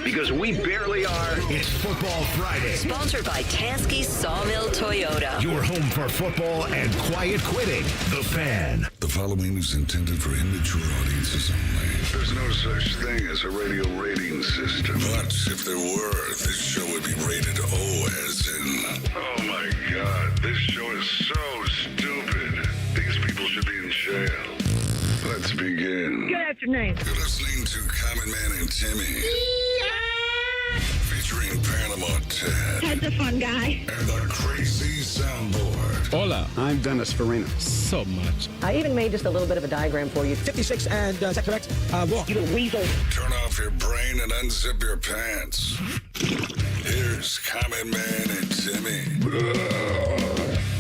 because we barely are. It's Football Friday. Sponsored by Tansky Sawmill Toyota. Your home for football and quiet quitting. The Fan. The following is intended for immature audiences only. There's no such thing as a radio rating system. But if there were, this show would be rated O as in... Oh my God, this show is so stupid. These people should be in jail. Let's begin. Good afternoon. You're listening to Common Man and Timmy. Featuring Paramount Ted. Ted's a fun guy. And the Crazy Soundboard. Hola. I'm Dennis Farina. So much. I even made just a little bit of a diagram for you. 56 and is that correct? Walk. You weasel. Turn off your brain and unzip your pants. Here's Common Man and Timmy.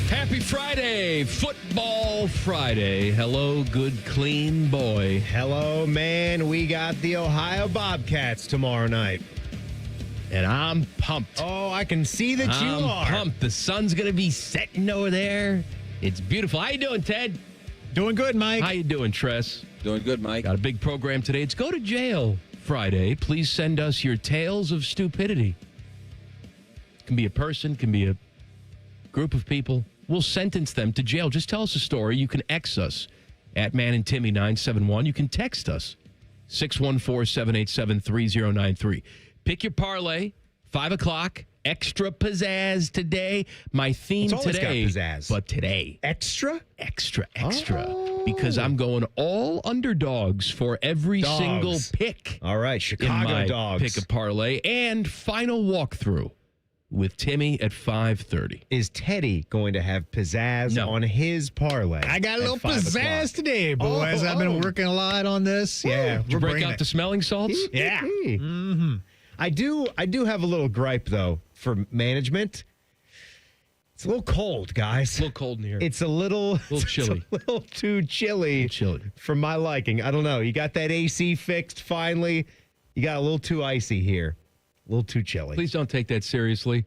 Happy Friday, Football Friday. Hello, good, clean boy. Hello, man. We got the Ohio Bobcats tomorrow night. And I'm pumped. Oh, I can see that you are. I'm pumped. The sun's going to be setting over there. It's beautiful. How you doing, Ted? Doing good, Mike. How you doing, Tress? Doing good, Mike. Got a big program today. It's Go to Jail Friday. Please send us your tales of stupidity. Can be a person, can be a group of people. We'll sentence them to jail. Just tell us a story. You can X us at Man and Timmy 971. You can text us 614-787-3093. Pick your parlay. 5 o'clock. Extra pizzazz today. My theme It's always today. got pizzazz. But today. Extra? Extra. Oh. Because I'm going all underdogs for every Dogs. single pick. All right, In Chicago my Dogs. pick a parlay. And final walkthrough with Timmy at 5:30. Is Teddy going to have pizzazz No. on his parlay? I got a little at 5 pizzazz o'clock? today, boys. I've been working a lot on this. Yeah, Did you we're break bringing out it. the smelling salts? Yeah. I do have a little gripe, though, for management. It's a little cold, guys. It's a little cold in here. It's a little chilly. It's a little too chilly. For my liking. I don't know. You got that AC fixed finally. You got a little too icy here. A little too chilly. Please don't take that seriously.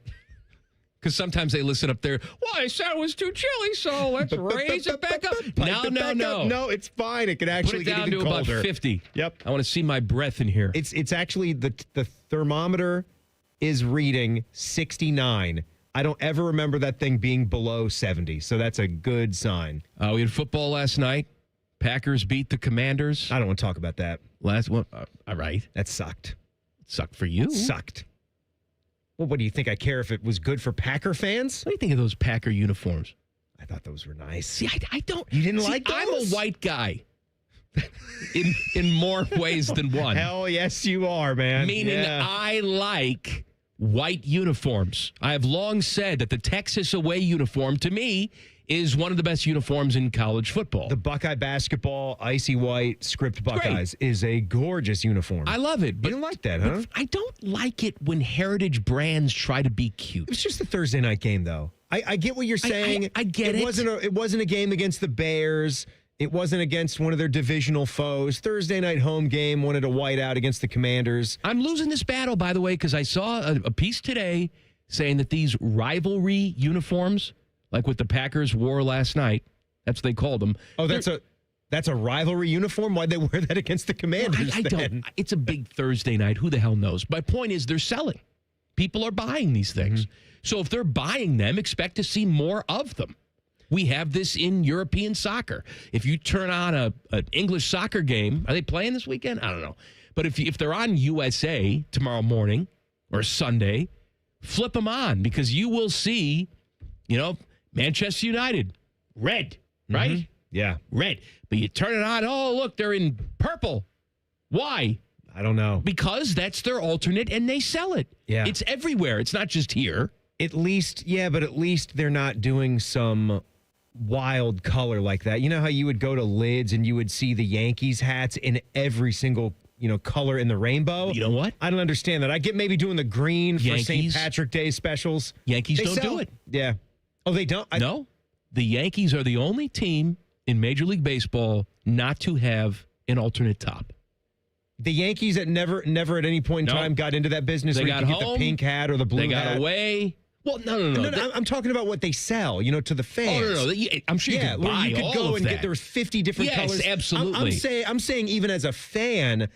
Because sometimes they listen up there. Well, I said it was too chilly, so let's raise it back up. No. No, it's fine. It could Put actually it get down even to about colder. 50. Yep. I want to see my breath in here. It's actually the thermometer is reading 69. I don't ever remember that thing being below 70, so that's a good sign. We had football last night. Packers beat the Commanders. I don't want to talk about that. Last one. All right. That sucked. Sucked for you. Sucked. Well, what do you think? I care if it was good for Packer fans? What do you think of those Packer uniforms? I thought those were nice. See, I don't. You didn't see, like those? I'm a white guy. in more ways than one. Hell yes, you are, man. Meaning I like white uniforms. I have long said that the Texas away uniform, to me, is one of the best uniforms in college football. The Buckeye basketball, icy white, script Buckeyes is a gorgeous uniform. I love it. But you didn't like that, huh? I don't like it when heritage brands try to be cute. It was just a Thursday night game, though. I get what you're saying. I get it. It wasn't a game against the Bears. It wasn't against one of their divisional foes. Thursday night home game, wanted a whiteout against the Commanders. I'm losing this battle, by the way, because I saw a piece today saying that these rivalry uniforms, like what the Packers wore last night, that's what they called them. Oh, that's a rivalry uniform? Why'd they wear that against the Commanders? I don't. It's a big Thursday night. Who the hell knows? My point is they're selling. People are buying these things. Mm-hmm. So if they're buying them, expect to see more of them. We have this in European soccer. If you turn on an English soccer game, are they playing this weekend? I don't know. But if they're on USA tomorrow morning or Sunday, flip them on because you will see, Manchester United, red, right? Mm-hmm. Yeah. Red. But you turn it on, oh, look, they're in purple. Why? I don't know. Because that's their alternate and they sell it. Yeah. It's everywhere. It's not just here. At least they're not doing some wild color like that. You know how you would go to Lids and you would see the Yankees hats in every single, color in the rainbow? You know what? I don't understand that. I get maybe doing the green for St. Yankees? Patrick Day specials. Yankees don't do it. Yeah. Oh, they don't? No. The Yankees are the only team in Major League Baseball not to have an alternate top. The Yankees that never at any point in time got into that business They where you got could get home, the pink hat or the blue They got hat. away. Well, no. I'm talking about what they sell, to the fans. Oh, no. I'm sure you could where buy you could all go of and that. get there was 50 different Yes, colors. absolutely. I'm saying even as a fan,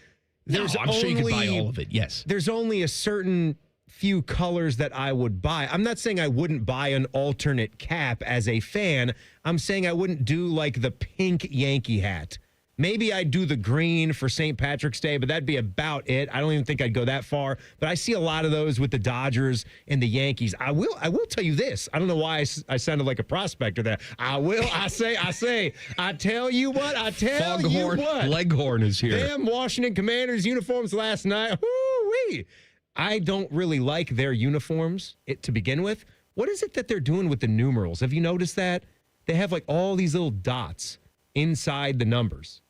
I'm sure you could buy all of it, yes. There's only a certain few colors that I would buy. I'm not saying I wouldn't buy an alternate cap as a fan. I'm saying I wouldn't do like the pink Yankee hat. Maybe I'd do the green for St. Patrick's Day, but that'd be about it. I don't even think I'd go that far. But I see a lot of those with the Dodgers and the Yankees. I will tell you this. I don't know why I sounded like a prospector there. I tell you what. Leghorn is here. Damn Washington Commanders uniforms last night. Woo-wee. I don't really like their uniforms to begin with. What is it that they're doing with the numerals? Have you noticed that? They have like all these little dots inside the numbers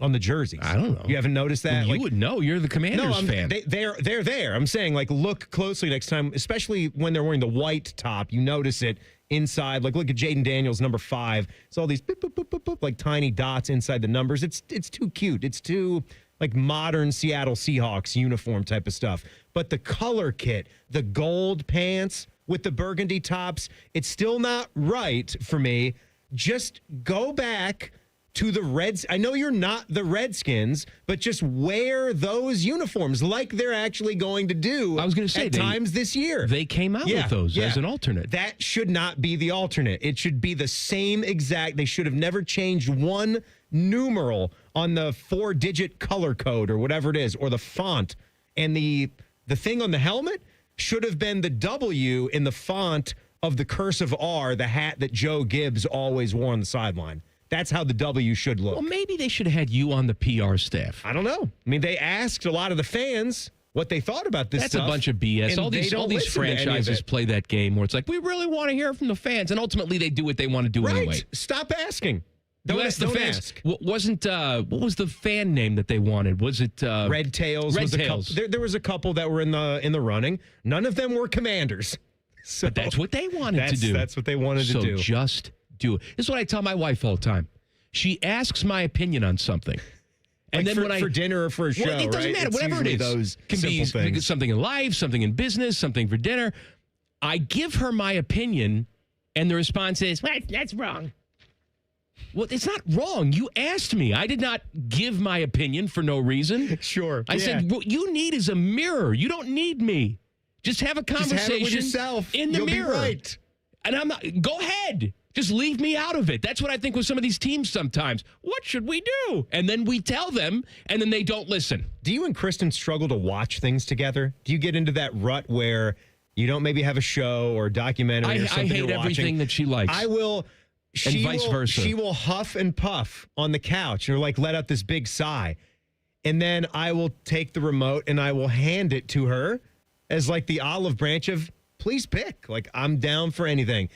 on the jerseys. I don't know. You haven't noticed that? Well, you would know. You're the Commanders fan. They're there. I'm saying, like, look closely next time, especially when they're wearing the white top. You notice it inside. Like, look at Jaden Daniels, number 5. It's all these boop, boop, boop, boop, boop, like tiny dots inside the numbers. It's too cute. It's too like modern Seattle Seahawks uniform type of stuff. But the color kit, the gold pants with the burgundy tops, it's still not right for me. Just go back to the Reds. I know you're not the Redskins, but just wear those uniforms like they're actually going to do. I was going to say at times this year. They came out with those as an alternate. That should not be the alternate. It should be the same exact. They should have never changed one numeral on the 4-digit color code or whatever it is, or the font. And the thing on the helmet should have been the W in the font of the cursive R, the hat that Joe Gibbs always wore on the sideline. That's how the W should look. Well, maybe they should have had you on the PR staff. I don't know. I mean, they asked a lot of the fans what they thought about this That's stuff. That's a bunch of BS. All these franchises play that game where it's like, we really want to hear from the fans. And ultimately, they do what they want to do anyway. Stop asking. Don't ask the fans. What was the fan name that they wanted? Was it Red Tails? Red Tails. There was a couple that were in the running. None of them were Commanders. So but that's what they wanted to do. That's what they wanted to do. So just do it. This is what I tell my wife all the time. She asks my opinion on something. And like then for dinner or for a show, it doesn't matter. It's Whatever it is. Those can be things. Something in life, something in business, something for dinner. I give her my opinion, and the response is, well, that's wrong. Well, it's not wrong. You asked me. I did not give my opinion for no reason. Sure. I said, what you need is a mirror. You don't need me. Just have a conversation Just have it with yourself. In the You'll mirror. Be right. And I'm not. Go ahead. Just leave me out of it. That's what I think with some of these teams sometimes. What should we do? And then we tell them, and then they don't listen. Do you and Kristen struggle to watch things together? Do you get into that rut where you don't maybe have a show or a documentary or something I hate everything that she likes. I will. And vice versa. She will huff and puff on the couch or like let out this big sigh. And then I will take the remote and I will hand it to her as like the olive branch of please pick. Like I'm down for anything.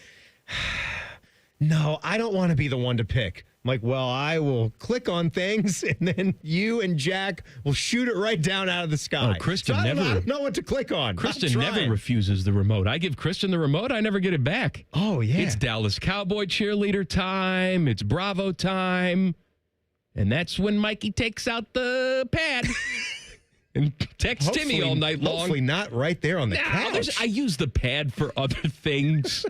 No, I don't want to be the one to pick. I'm like, well, I will click on things and then you and Jack will shoot it right down out of the sky. Oh, Kristen I don't know what to click on. Kristen never refuses the remote. I give Kristen the remote. I never get it back. Oh, yeah. It's Dallas Cowboy cheerleader time. It's Bravo time. And that's when Mikey takes out the pad and texts Timmy all night long. Hopefully not right there on the couch. I use the pad for other things.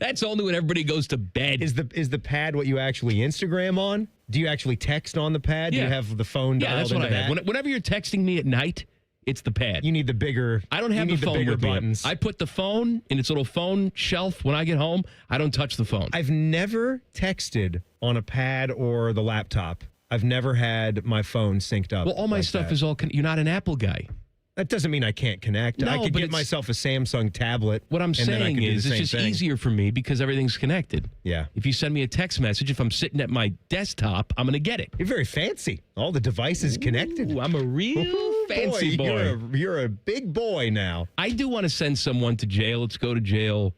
That's only when everybody goes to bed. Is the pad what you actually Instagram on? Do you actually text on the pad? Yeah. Do you have the phone dialed that's what into I have. Whenever you're texting me at night, it's the pad. You need the bigger. I don't have the phone bigger with buttons. Me. I put the phone in its little phone shelf when I get home. I don't touch the phone. I've never texted on a pad or the laptop. I've never had my phone synced up. Well, all my stuff is all. You're not an Apple guy. That doesn't mean I can't connect. No, I could get myself a Samsung tablet. What I'm saying is it's just easier for me because everything's connected. Yeah. If you send me a text message, if I'm sitting at my desktop, I'm going to get it. You're very fancy. All the devices connected. Ooh, I'm a real fancy boy. You're a big boy now. I do want to send someone to jail. Let's go to jail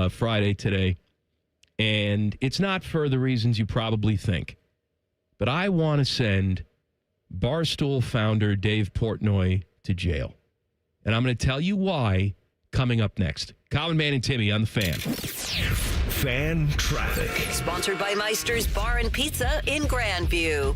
Friday today. And it's not for the reasons you probably think. But I want to send Barstool founder Dave Portnoy to jail. And I'm going to tell you why coming up next. Common Man and Timmy on the Fan. Fan Traffic. Sponsored by Meister's Bar and Pizza in Grandview.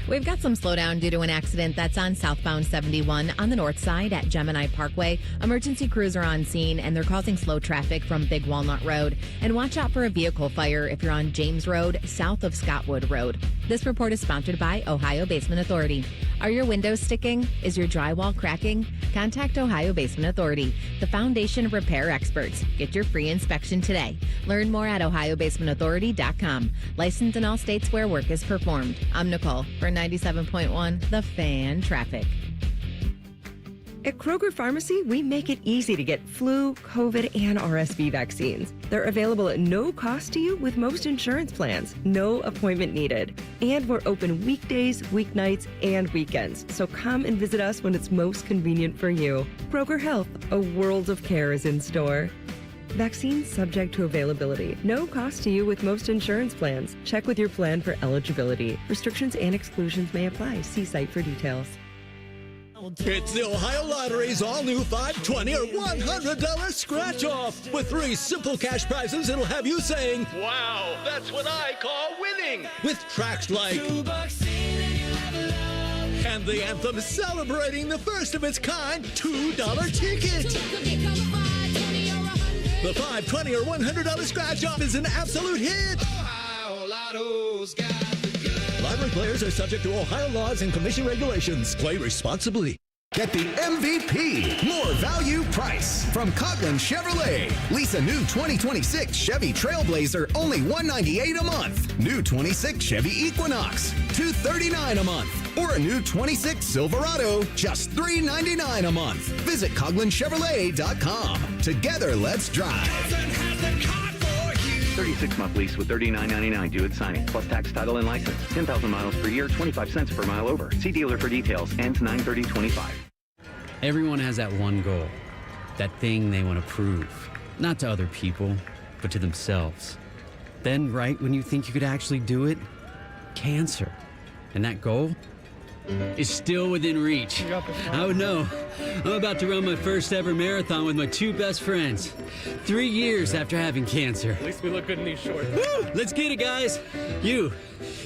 We've got some slowdown due to an accident that's on southbound 71 on the north side at Gemini Parkway. Emergency crews are on scene and they're causing slow traffic from Big Walnut Road. And watch out for a vehicle fire if you're on James Road, south of Scottwood Road. This report is sponsored by Ohio Basement Authority. Are your windows sticking? Is your drywall cracking? Contact Ohio Basement Authority, the foundation of repair experts. Get your free inspection today. Learn more at ohiobasementauthority.com. Licensed in all states where work is performed. I'm Nicole for 97.1 The Fan Traffic. At Kroger Pharmacy, we make it easy to get flu, COVID, and RSV vaccines. They're available at no cost to you with most insurance plans. No appointment needed. And we're open weekdays, weeknights, and weekends. So come and visit us when it's most convenient for you. Kroger Health, a world of care is in store. Vaccines subject to availability. No cost to you with most insurance plans. Check with your plan for eligibility. Restrictions and exclusions may apply. See site for details. It's the Ohio Lottery's all-new $5, $20, or $100 scratch-off. With 3 simple cash prizes, it'll have you saying, Wow, that's what I call winning. with tracks like... And the anthem celebrating the first of its kind $2 ticket. The $5, $20, or $100 scratch-off is an absolute hit. Ohio Lotto's got the good. Lottery players are subject to Ohio laws and commission regulations. Play responsibly. Get the MVP, more value price from Coughlin Chevrolet. Lease a new 2026 Chevy Trailblazer, only $198 a month. New 26 Chevy Equinox, $239 a month. Or a new 26 Silverado, just $399 a month. Visit CoughlinChevrolet.com. Together, let's drive. 36-month lease with $39.99 due at signing, plus tax, title, and license. 10,000 miles per year, 25 cents per mile over. See dealer for details. Ends 9/30/25. Everyone has that one goal, that thing they want to prove. Not to other people, but to themselves. Then, right when you think you could actually do it, cancer. And that goal is still within reach. I would know. I'm about to run my first ever marathon with my 2 best friends. 3 years after having cancer. At least we look good in these shorts. Woo! Let's get it, guys. You,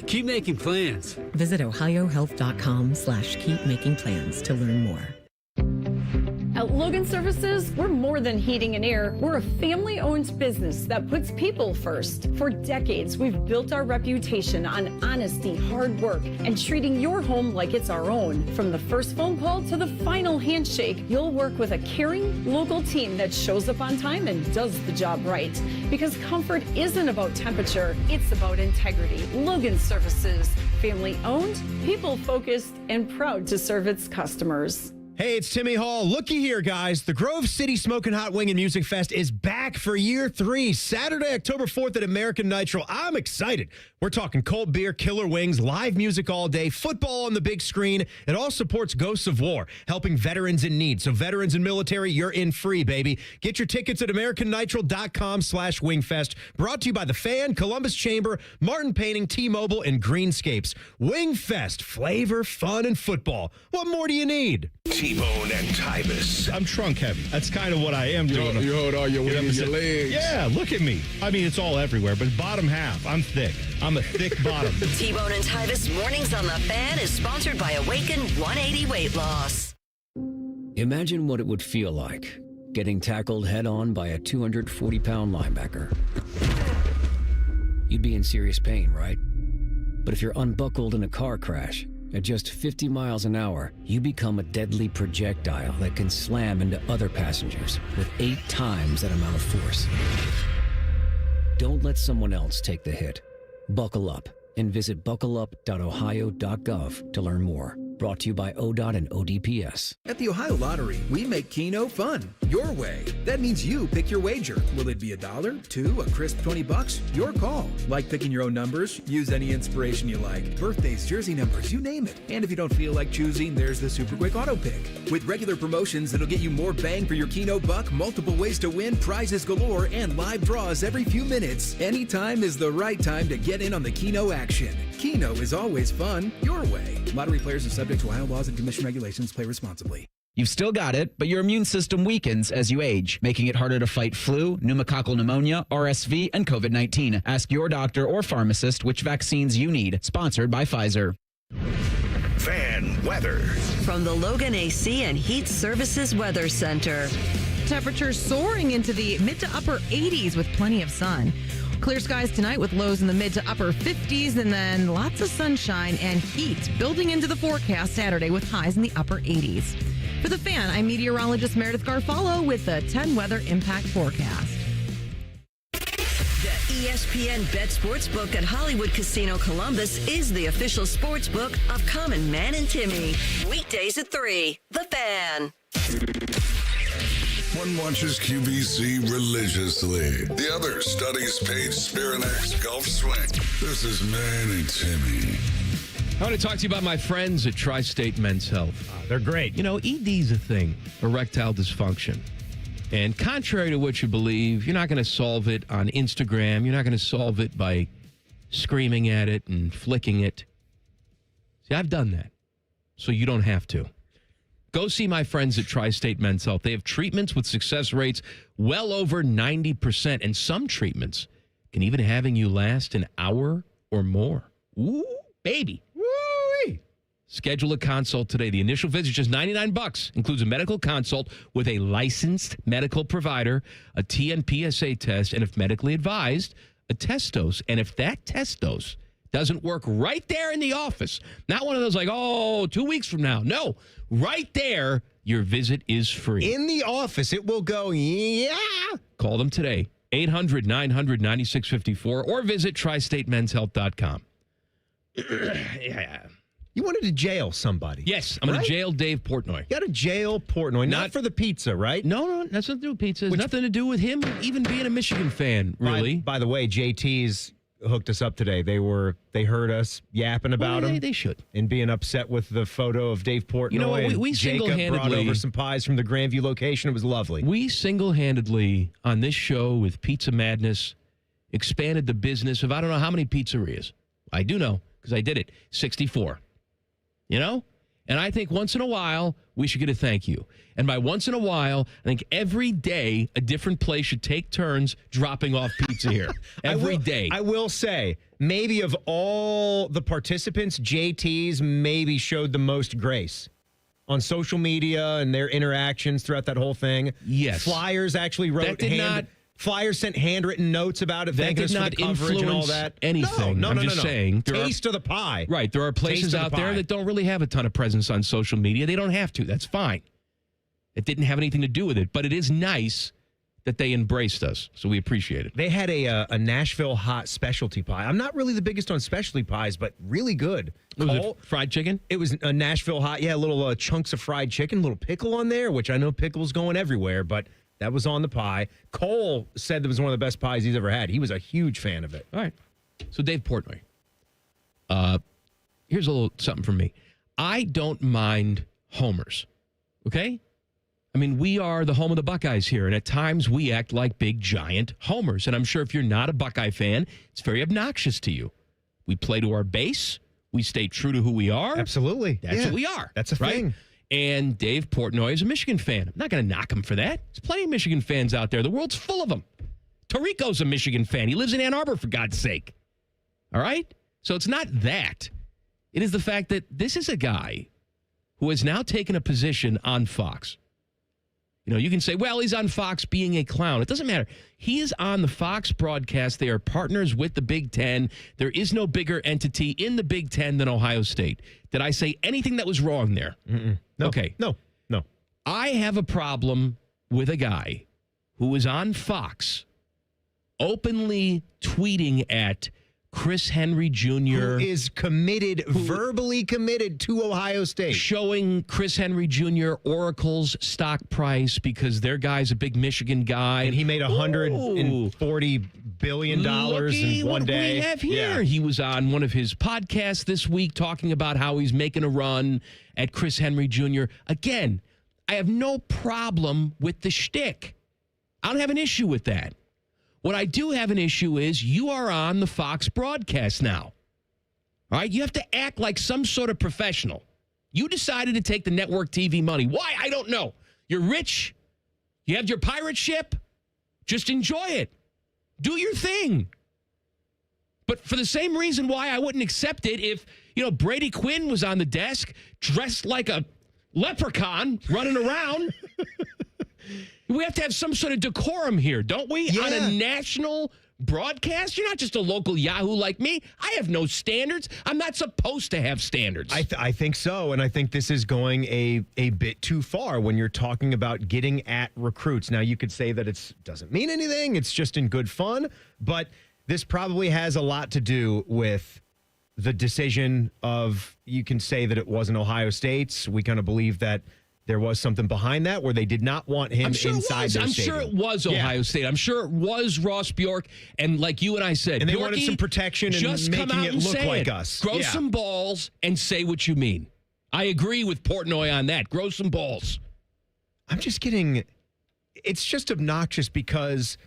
keep making plans. Visit ohiohealth.com/keep making plans to learn more. At Logan Services, we're more than heating and air. We're a family-owned business that puts people first. For decades, we've built our reputation on honesty, hard work, and treating your home like it's our own. From the first phone call to the final handshake, you'll work with a caring, local team that shows up on time and does the job right. Because comfort isn't about temperature, it's about integrity. Logan Services, family-owned, people-focused, and proud to serve its customers. Hey, it's Timmy Hall. Looky here, guys. The Grove City Smoking Hot Wing and Music Fest is back for year 3, Saturday, October 4th at American Nitro. I'm excited. We're talking cold beer, killer wings, live music all day, football on the big screen. It all supports Ghosts of War, helping veterans in need. So veterans and military, you're in free, baby. Get your tickets at americannitro.com/wingfest. Brought to you by The Fan, Columbus Chamber, Martin Painting, T-Mobile, and Greenscapes. Wingfest, flavor, fun, and football. What more do you need? T-Bone and Tybus. I'm trunk heavy. That's kind of what I am doing. You hold all your weight in your legs. Yeah, look at me. I mean, it's all everywhere, but bottom half, I'm thick. I'm a thick bottom. T-Bone and Tybus Mornings on the Fan is sponsored by Awaken 180 Weight Loss. Imagine what it would feel like getting tackled head-on by a 240-pound linebacker. You'd be in serious pain, right? But if you're unbuckled in a car crash, at just 50 miles an hour, you become a deadly projectile that can slam into other passengers with 8 times that amount of force. Don't let someone else take the hit. Buckle up and visit buckleup.ohio.gov to learn more. Brought to you by ODOT and ODPS. At the Ohio Lottery, we make Keno fun. Your way. That means you pick your wager. Will it be $1, $2, a crisp $20? Your call. Like picking your own numbers? Use any inspiration you like. Birthdays, jersey numbers, you name it. And if you don't feel like choosing, there's the Super Quick Auto Pick. With regular promotions that'll get you more bang for your Keno buck, multiple ways to win, prizes galore, and live draws every few minutes, anytime is the right time to get in on the Keno action. Keno is always fun. Your way. Lottery players are subject to Ohio laws and commission regulations. Play responsibly. You've still got it, but your immune system weakens as you age, making it harder to fight flu, pneumococcal pneumonia, RSV, and COVID-19. Ask your doctor or pharmacist which vaccines you need. Sponsored by Pfizer. Fan weather. From the Logan AC and Heat Services Weather Center. Temperatures soaring into the mid to upper 80s with plenty of sun. Clear skies tonight with lows in the mid to upper 50s and then lots of sunshine and heat building into the forecast Saturday with highs in the upper 80s. For The Fan, I'm meteorologist Meredith Garfalo with the 10 weather impact forecast. The ESPN Bet Sportsbook at Hollywood Casino Columbus is the official sportsbook of Common Man and Timmy. Weekdays at 3. The Fan. One watches QVC religiously. The other studies Paige Spirinak's golf swing. This is Man and Timmy. I want to talk to you about my friends at Tri-State Men's Health. They're great. You know, ED's a thing, erectile dysfunction. And contrary to what you believe, you're not going to solve it on Instagram. You're not going to solve it by screaming at it and flicking it. See, I've done that, so you don't have to. Go see my friends at Tri-State Men's Health. They have treatments with success rates well over 90%, and some treatments can even having you last an hour or more. Ooh, baby. Woo-wee. Schedule a consult today. The initial visit is just $99. Includes a medical consult with a licensed medical provider, a TNPSA test, and if medically advised, a test dose. And if that test dose doesn't work right there in the office, not one of those like, 2 weeks from now. No, right there, your visit is free. In the office, it will go, yeah. Call them today, 800-900-9654, or visit tristatemenshealth.com. Yeah. You wanted to jail somebody. Yes, I'm going to jail Dave Portnoy. You got to jail Portnoy, not for the pizza, right? No, that's nothing to do with pizza. It's nothing to do with him even being a Michigan fan, really. By the way, JT's hooked us up today. They heard us yapping about him. They should. And being upset with the photo of Dave Portnoy. You know what? We Jacob single-handedly brought over some pies from the Grandview location. It was lovely. We single-handedly, on this show with Pizza Madness, expanded the business of I don't know how many pizzerias. I do know, because I did it. 64. You know? And I think once in a while, we should get a thank you. And by once in a while, I think every day, a different place should take turns dropping off pizza here. Every day. I will say, maybe of all the participants, JT's maybe showed the most grace on social media and their interactions throughout that whole thing. Yes. Flyers actually wrote Flyers sent handwritten notes about it, thanking us for the coverage and all that. Anything. No. I'm just saying. Taste of the pie. Right. There are places out there that don't really have a ton of presence on social media. They don't have to. That's fine. It didn't have anything to do with it. But it is nice that they embraced us. So we appreciate it. They had a Nashville hot specialty pie. I'm not really the biggest on specialty pies, but really good. Was it fried chicken? It was a Nashville hot. Yeah, little chunks of fried chicken, little pickle on there, which I know pickle's going everywhere, but that was on the pie. Cole said that was one of the best pies he's ever had. He was a huge fan of it. All right. So Dave Portnoy. Here's a little something from me. I don't mind homers. Okay? I mean, we are the home of the Buckeyes here, and at times we act like big, giant homers. And I'm sure if you're not a Buckeye fan, it's very obnoxious to you. We play to our base. We stay true to who we are. Absolutely. That's what we are. That's a thing. And Dave Portnoy is a Michigan fan. I'm not going to knock him for that. There's plenty of Michigan fans out there. The world's full of them. Tarico's a Michigan fan. He lives in Ann Arbor, for God's sake. All right? So it's not that. It is the fact that this is a guy who has now taken a position on Fox. You know, you can say, well, he's on Fox being a clown. It doesn't matter. He is on the Fox broadcast. They are partners with the Big Ten. There is no bigger entity in the Big Ten than Ohio State. Did I say anything that was wrong there? No. Okay. No. I have a problem with a guy who is on Fox openly tweeting at Chris Henry Jr. Who is verbally committed to Ohio State. Showing Chris Henry Jr. Oracle's stock price because their guy's a big Michigan guy. And he made $140 billion in one day. We have here. Yeah. He was on one of his podcasts this week talking about how he's making a run at Chris Henry Jr. Again, I have no problem with the shtick. I don't have an issue with that. What I do have an issue is you are on the Fox broadcast now. All right? You have to act like some sort of professional. You decided to take the network TV money. Why? I don't know. You're rich. You have your pirate ship. Just enjoy it. Do your thing. But for the same reason why I wouldn't accept it if, Brady Quinn was on the desk dressed like a leprechaun running around. We have to have some sort of decorum here, don't we? Yeah. On a national broadcast? You're not just a local Yahoo like me. I have no standards. I'm not supposed to have standards. I think so, and I think this is going a bit too far when you're talking about getting at recruits. Now, you could say that it doesn't mean anything. It's just in good fun, but this probably has a lot to do with the decision of, you can say that it wasn't Ohio State's. We kind of believe that there was something behind that where they did not want him inside their stadium. I'm sure it was Ohio State. I'm sure it was Ross Bjork. And like you and I said, and they Bjorky, wanted some protection and just making come out it and look say like it. us. Grow some balls and say what you mean. I agree with Portnoy on that. Grow some balls. I'm just getting, it's just obnoxious because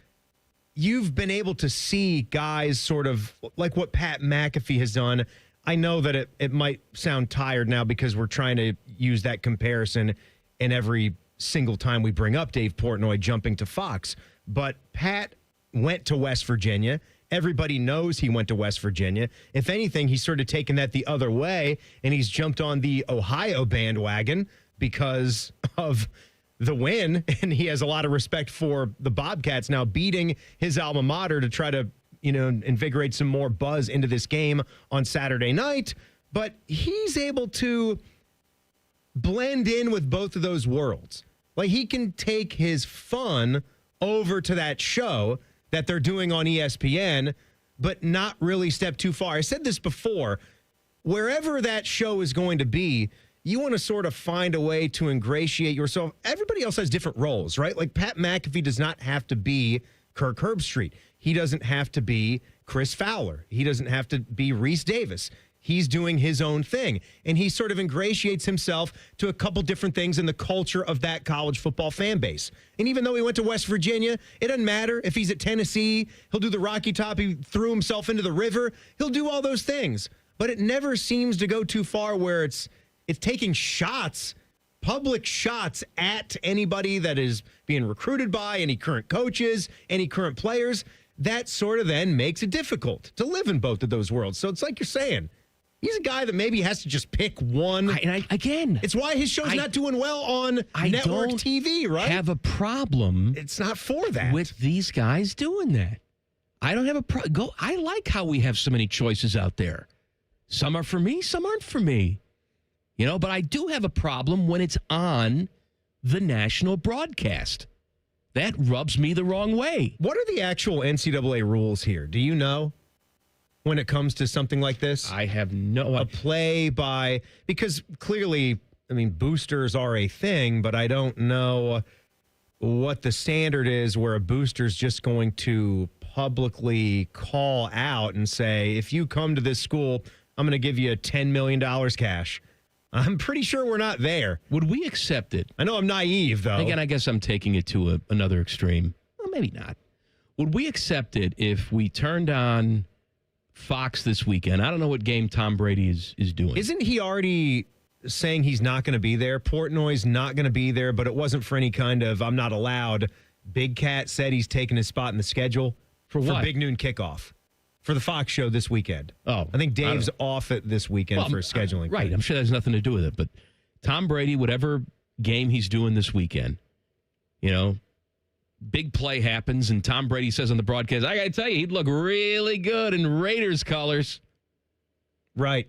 you've been able to see guys sort of like what Pat McAfee has done. I know that it might sound tired now because we're trying to use that comparison in every single time we bring up Dave Portnoy jumping to Fox. But Pat went to West Virginia. Everybody knows he went to West Virginia. If anything, he's sort of taken that the other way, and he's jumped on the Ohio bandwagon because of the win, and he has a lot of respect for the Bobcats now beating his alma mater to try to, invigorate some more buzz into this game on Saturday night. But he's able to blend in with both of those worlds. Like, he can take his fun over to that show that they're doing on ESPN, but not really step too far. I said this before. Wherever that show is going to be, you want to sort of find a way to ingratiate yourself. Everybody else has different roles, right? Like, Pat McAfee does not have to be Kirk Herbstreit. He doesn't have to be Chris Fowler. He doesn't have to be Reese Davis. He's doing his own thing, and he sort of ingratiates himself to a couple different things in the culture of that college football fan base. And even though he went to West Virginia, it doesn't matter. If he's at Tennessee, he'll do the Rocky Top. He threw himself into the river. He'll do all those things. But it never seems to go too far where it's taking shots, public shots at anybody that is being recruited by, any current coaches, any current players. That sort of then makes it difficult to live in both of those worlds. So it's like you're saying, he's a guy that maybe has to just pick one. Again, it's why his show's not doing well on network TV, right? I have a problem. It's not for that. With these guys doing that. I don't have a problem. I like how we have so many choices out there. Some are for me, some aren't for me. But I do have a problem when it's on the national broadcast. That rubs me the wrong way. What are the actual NCAA rules here? Do you know? When it comes to something like this? I have no idea. A play by, because clearly, boosters are a thing, but I don't know what the standard is where a booster's just going to publicly call out and say, if you come to this school, I'm going to give you $10 million cash. I'm pretty sure we're not there. Would we accept it? I know I'm naive, though. Again, I guess I'm taking it to another extreme. Well, maybe not. Would we accept it if we turned on Fox this weekend? I don't know what game Tom Brady is doing. Isn't he already saying he's not going to be there? Portnoy's not going to be there, but it wasn't for any kind of I'm not allowed. Big Cat said he's taking his spot in the schedule. For what? For Big Noon Kickoff. For the Fox show this weekend. Oh. I think Dave's off it this weekend for scheduling. Right. I'm sure that has nothing to do with it. But Tom Brady, whatever game he's doing this weekend, big play happens, and Tom Brady says on the broadcast, I got to tell you, he'd look really good in Raiders colors. Right.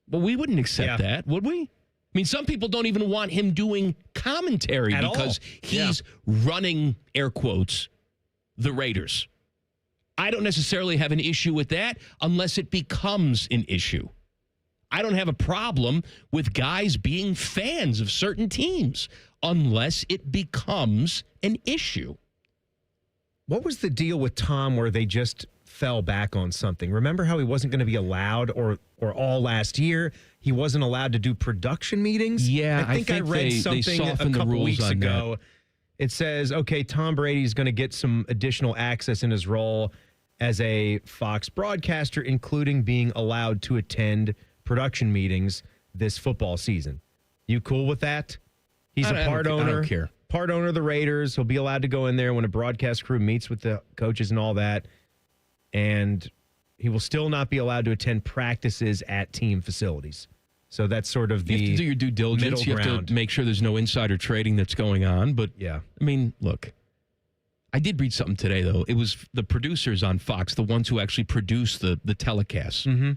Well, we wouldn't accept that, would we? Some people don't even want him doing commentary because he's running, air quotes, the Raiders. I don't necessarily have an issue with that unless it becomes an issue. I don't have a problem with guys being fans of certain teams unless it becomes an issue. What was the deal with Tom where they just fell back on something? Remember how he wasn't going to be allowed or all last year? He wasn't allowed to do production meetings? Yeah, I think I read something a couple weeks ago. It says, okay, Tom Brady's going to get some additional access in his role as a Fox broadcaster, including being allowed to attend production meetings this football season. You cool with that? He's a part owner. I don't care. Part owner of the Raiders. He'll be allowed to go in there when a broadcast crew meets with the coaches and all that. And he will still not be allowed to attend practices at team facilities. So that's sort of the You have to do your due diligence. You have to make sure there's no insider trading that's going on. But, yeah. Look, I did read something today, though. It was the producers on Fox, the ones who actually produce the telecasts. Mm-hmm.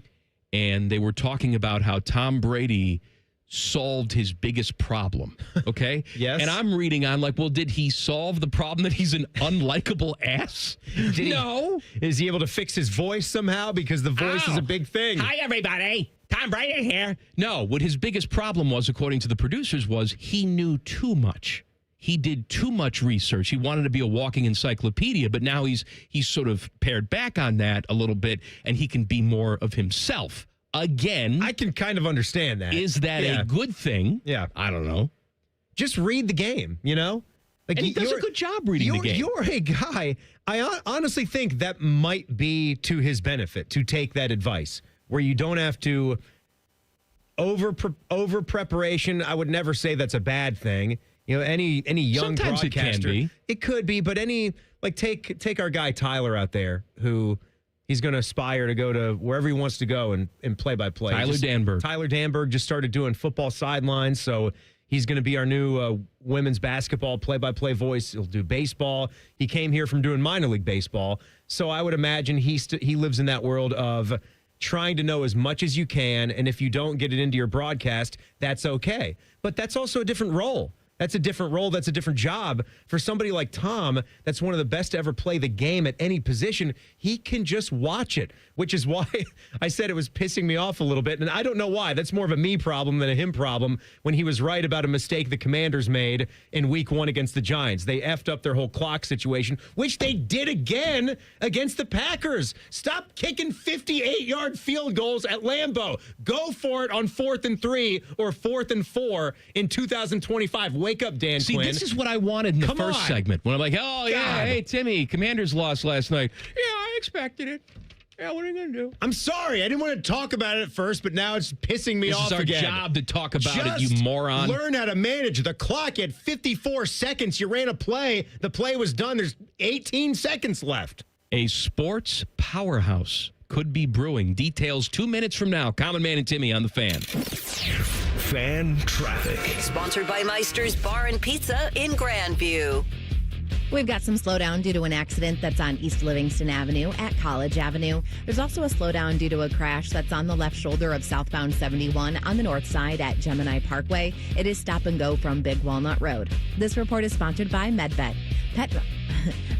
And they were talking about how Tom Brady solved his biggest problem. Okay? Yes. And I'm reading on like, well, did he solve the problem that he's an unlikable ass? No. Is he able to fix his voice somehow? Because the voice is a big thing. Hi, everybody. Tom Brady here. No, what his biggest problem was, according to the producers, was he knew too much. He did too much research. He wanted to be a walking encyclopedia, but now he's sort of pared back on that a little bit, and he can be more of himself. Again, I can kind of understand that. Is that a good thing? Yeah. I don't know. Just read the game, you know? Like, And he does a good job reading the game. You're a guy, I honestly think that might be to his benefit to take that advice, where you don't have to over preparation. I would never say that's a bad thing. You know, any young Sometimes broadcaster, it can be. It could be, but take our guy Tyler out there, who he's going to aspire to go to wherever he wants to go and play by play. Tyler Danberg just started doing football sidelines, so he's going to be our new women's basketball play-by-play voice. He'll do baseball. He came here from doing minor league baseball, so I would imagine he lives in that world of trying to know as much as you can, and if you don't get it into your broadcast, that's okay. But that's also a different role. That's a different role. That's a different job. For somebody like Tom, that's one of the best to ever play the game at any position. He can just watch it, which is why I said it was pissing me off a little bit. And I don't know why. That's more of a me problem than a him problem when he was right about a mistake the Commanders made in week 1 against the Giants. They effed up their whole clock situation, which they did again against the Packers. Stop kicking 58-yard field goals at Lambeau. Go for it on 4th and 3 or 4th and 4 in 2025. Wake up, Dan See, Quinn. this is what I wanted in the first segment. When I'm like, oh, yeah, hey, Timmy, Commanders lost last night. Yeah, I expected it. Yeah, what are you going to do? I'm sorry. I didn't want to talk about it at first, but now it's pissing me off again. This is our job to talk about it, you moron. Learn how to manage the clock. At 54 seconds, you ran a play. The play was done. There's 18 seconds left. A sports powerhouse could be brewing. Details 2 minutes from now. Common Man and Timmy on the Fan. Fan traffic. Sponsored by Meister's Bar and Pizza in Grandview. We've got some slowdown due to an accident that's on East Livingston Avenue at College Avenue. There's also a slowdown due to a crash that's on the left shoulder of southbound 71 on the north side at Gemini Parkway. It is stop and go from Big Walnut Road. This report is sponsored by MedVet.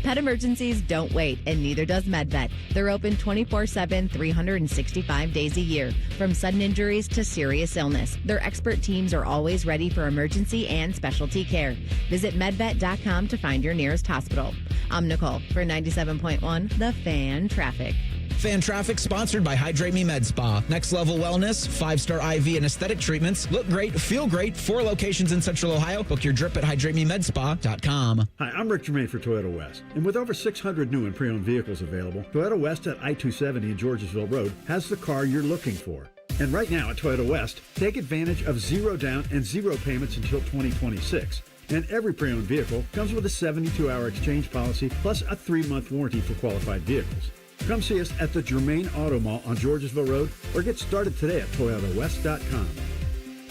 Pet emergencies don't wait, and neither does MedVet. They're open 24/7, 365 days a year. From sudden injuries to serious illness, their expert teams are always ready for emergency and specialty care. Visit medvet.com to find your nearest hospital. I'm Nicole for 97.1 The Fan Traffic. Fan traffic sponsored by Hydrate Me Med Spa. Next level wellness, 5-star IV and aesthetic treatments. Look great, feel great. 4 locations in Central Ohio. Book your drip at hydratememedspa.com. Hi, I'm Rick Germain for Toyota West. And with over 600 new and pre-owned vehicles available, Toyota West at I-270 and Georgesville Road has the car you're looking for. And right now at Toyota West, take advantage of 0 down and 0 payments until 2026. And every pre-owned vehicle comes with a 72-hour exchange policy plus a 3-month warranty for qualified vehicles. Come see us at the Germain Auto Mall on Georgesville Road or get started today at ToyotaWest.com.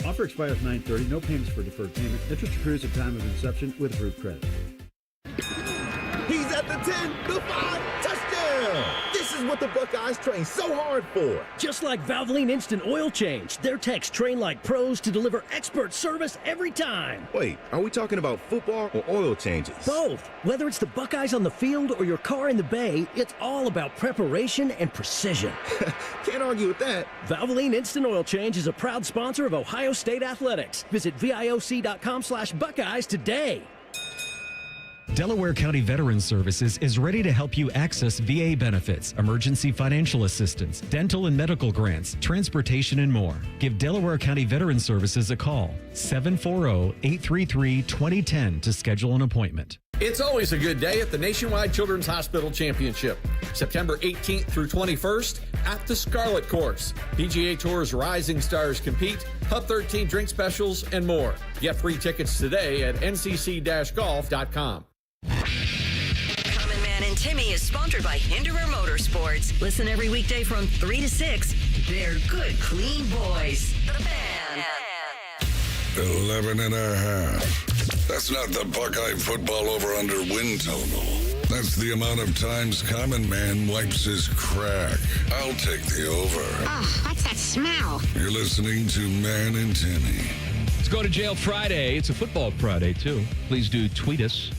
Offer expires 9/30. No payments for deferred payment. Interest accrues at time of inception with approved credit. He's at the 10, the 5, touchdown! This is what the Buckeyes train so hard for. Just like Valvoline Instant Oil Change, their techs train like pros to deliver expert service every time. Wait, are we talking about football or oil changes? Both. Whether it's the Buckeyes on the field or your car in the bay, it's all about preparation and precision. Can't argue with that. Valvoline Instant Oil Change is a proud sponsor of Ohio State Athletics. Visit VIOC.com/Buckeyes today. Delaware County Veterans Services is ready to help you access VA benefits, emergency financial assistance, dental and medical grants, transportation, and more. Give Delaware County Veterans Services a call, 740-833-2010 to schedule an appointment. It's always a good day at the Nationwide Children's Hospital Championship, September 18th through 21st at the Scarlet Course. PGA Tour's rising stars compete, Hub 13 drink specials, and more. Get free tickets today at ncc-golf.com. Common Man and Timmy is sponsored by Hinderer Motorsports. Listen every weekday from 3 to 6. They're good, clean boys. The Fan. 11 and a half. That's not the Buckeye football over-under win total. That's the amount of times Common Man wipes his crack. I'll take the over. Oh, what's that smell? You're listening to Man and Timmy. Let's go to jail Friday. It's a football Friday, too. Please do tweet us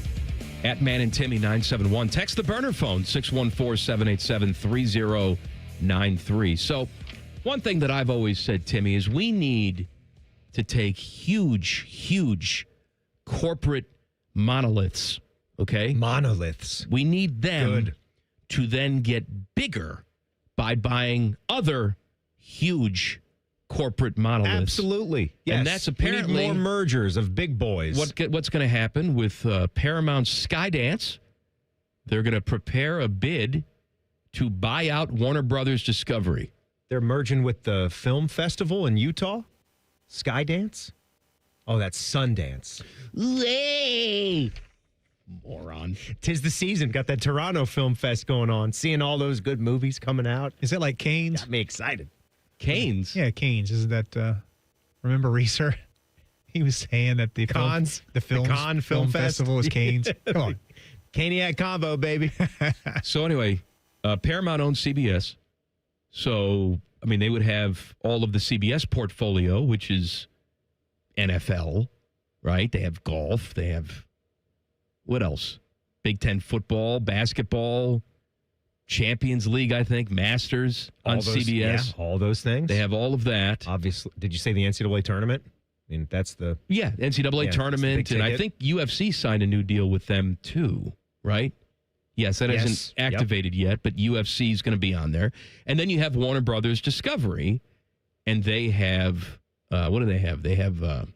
at Man and Timmy 971. Text the burner phone, 614-787-3093. So one thing that I've always said, Timmy, is we need to take huge corporate monoliths, okay? Monoliths. We need them to then get bigger by buying other huge corporate monoliths. Absolutely. Yes. And that's apparently we need more mergers of big boys. What's going to happen with Paramount Skydance? They're going to prepare a bid to buy out Warner Brothers Discovery. They're merging with the film festival in Utah? Skydance? Oh, that's Sundance. Hey! Moron. 'Tis the season. Got that Toronto Film Fest going on. Seeing all those good movies coming out. Is it like Canes? Got me excited. Canes? Yeah, Canes. Isn't that, remember Reeser? He was saying that the Cannes Film Festival was Canes. Come on. Caniac combo, baby. So anyway, Paramount owns CBS. So, I mean, they would have all of the CBS portfolio, which is NFL, right? They have golf. They have, what else? Big Ten football, basketball, Champions League, I think, Masters on CBS. Yeah, all those things. They have all of that. Obviously. Did you say the NCAA tournament? I mean, that's the... Yeah, NCAA tournament. And I think UFC signed a new deal with them, too, right? Yes, that hasn't activated yet, but UFC is going to be on there. And then you have Warner Brothers Discovery, and they have, what do they have? They have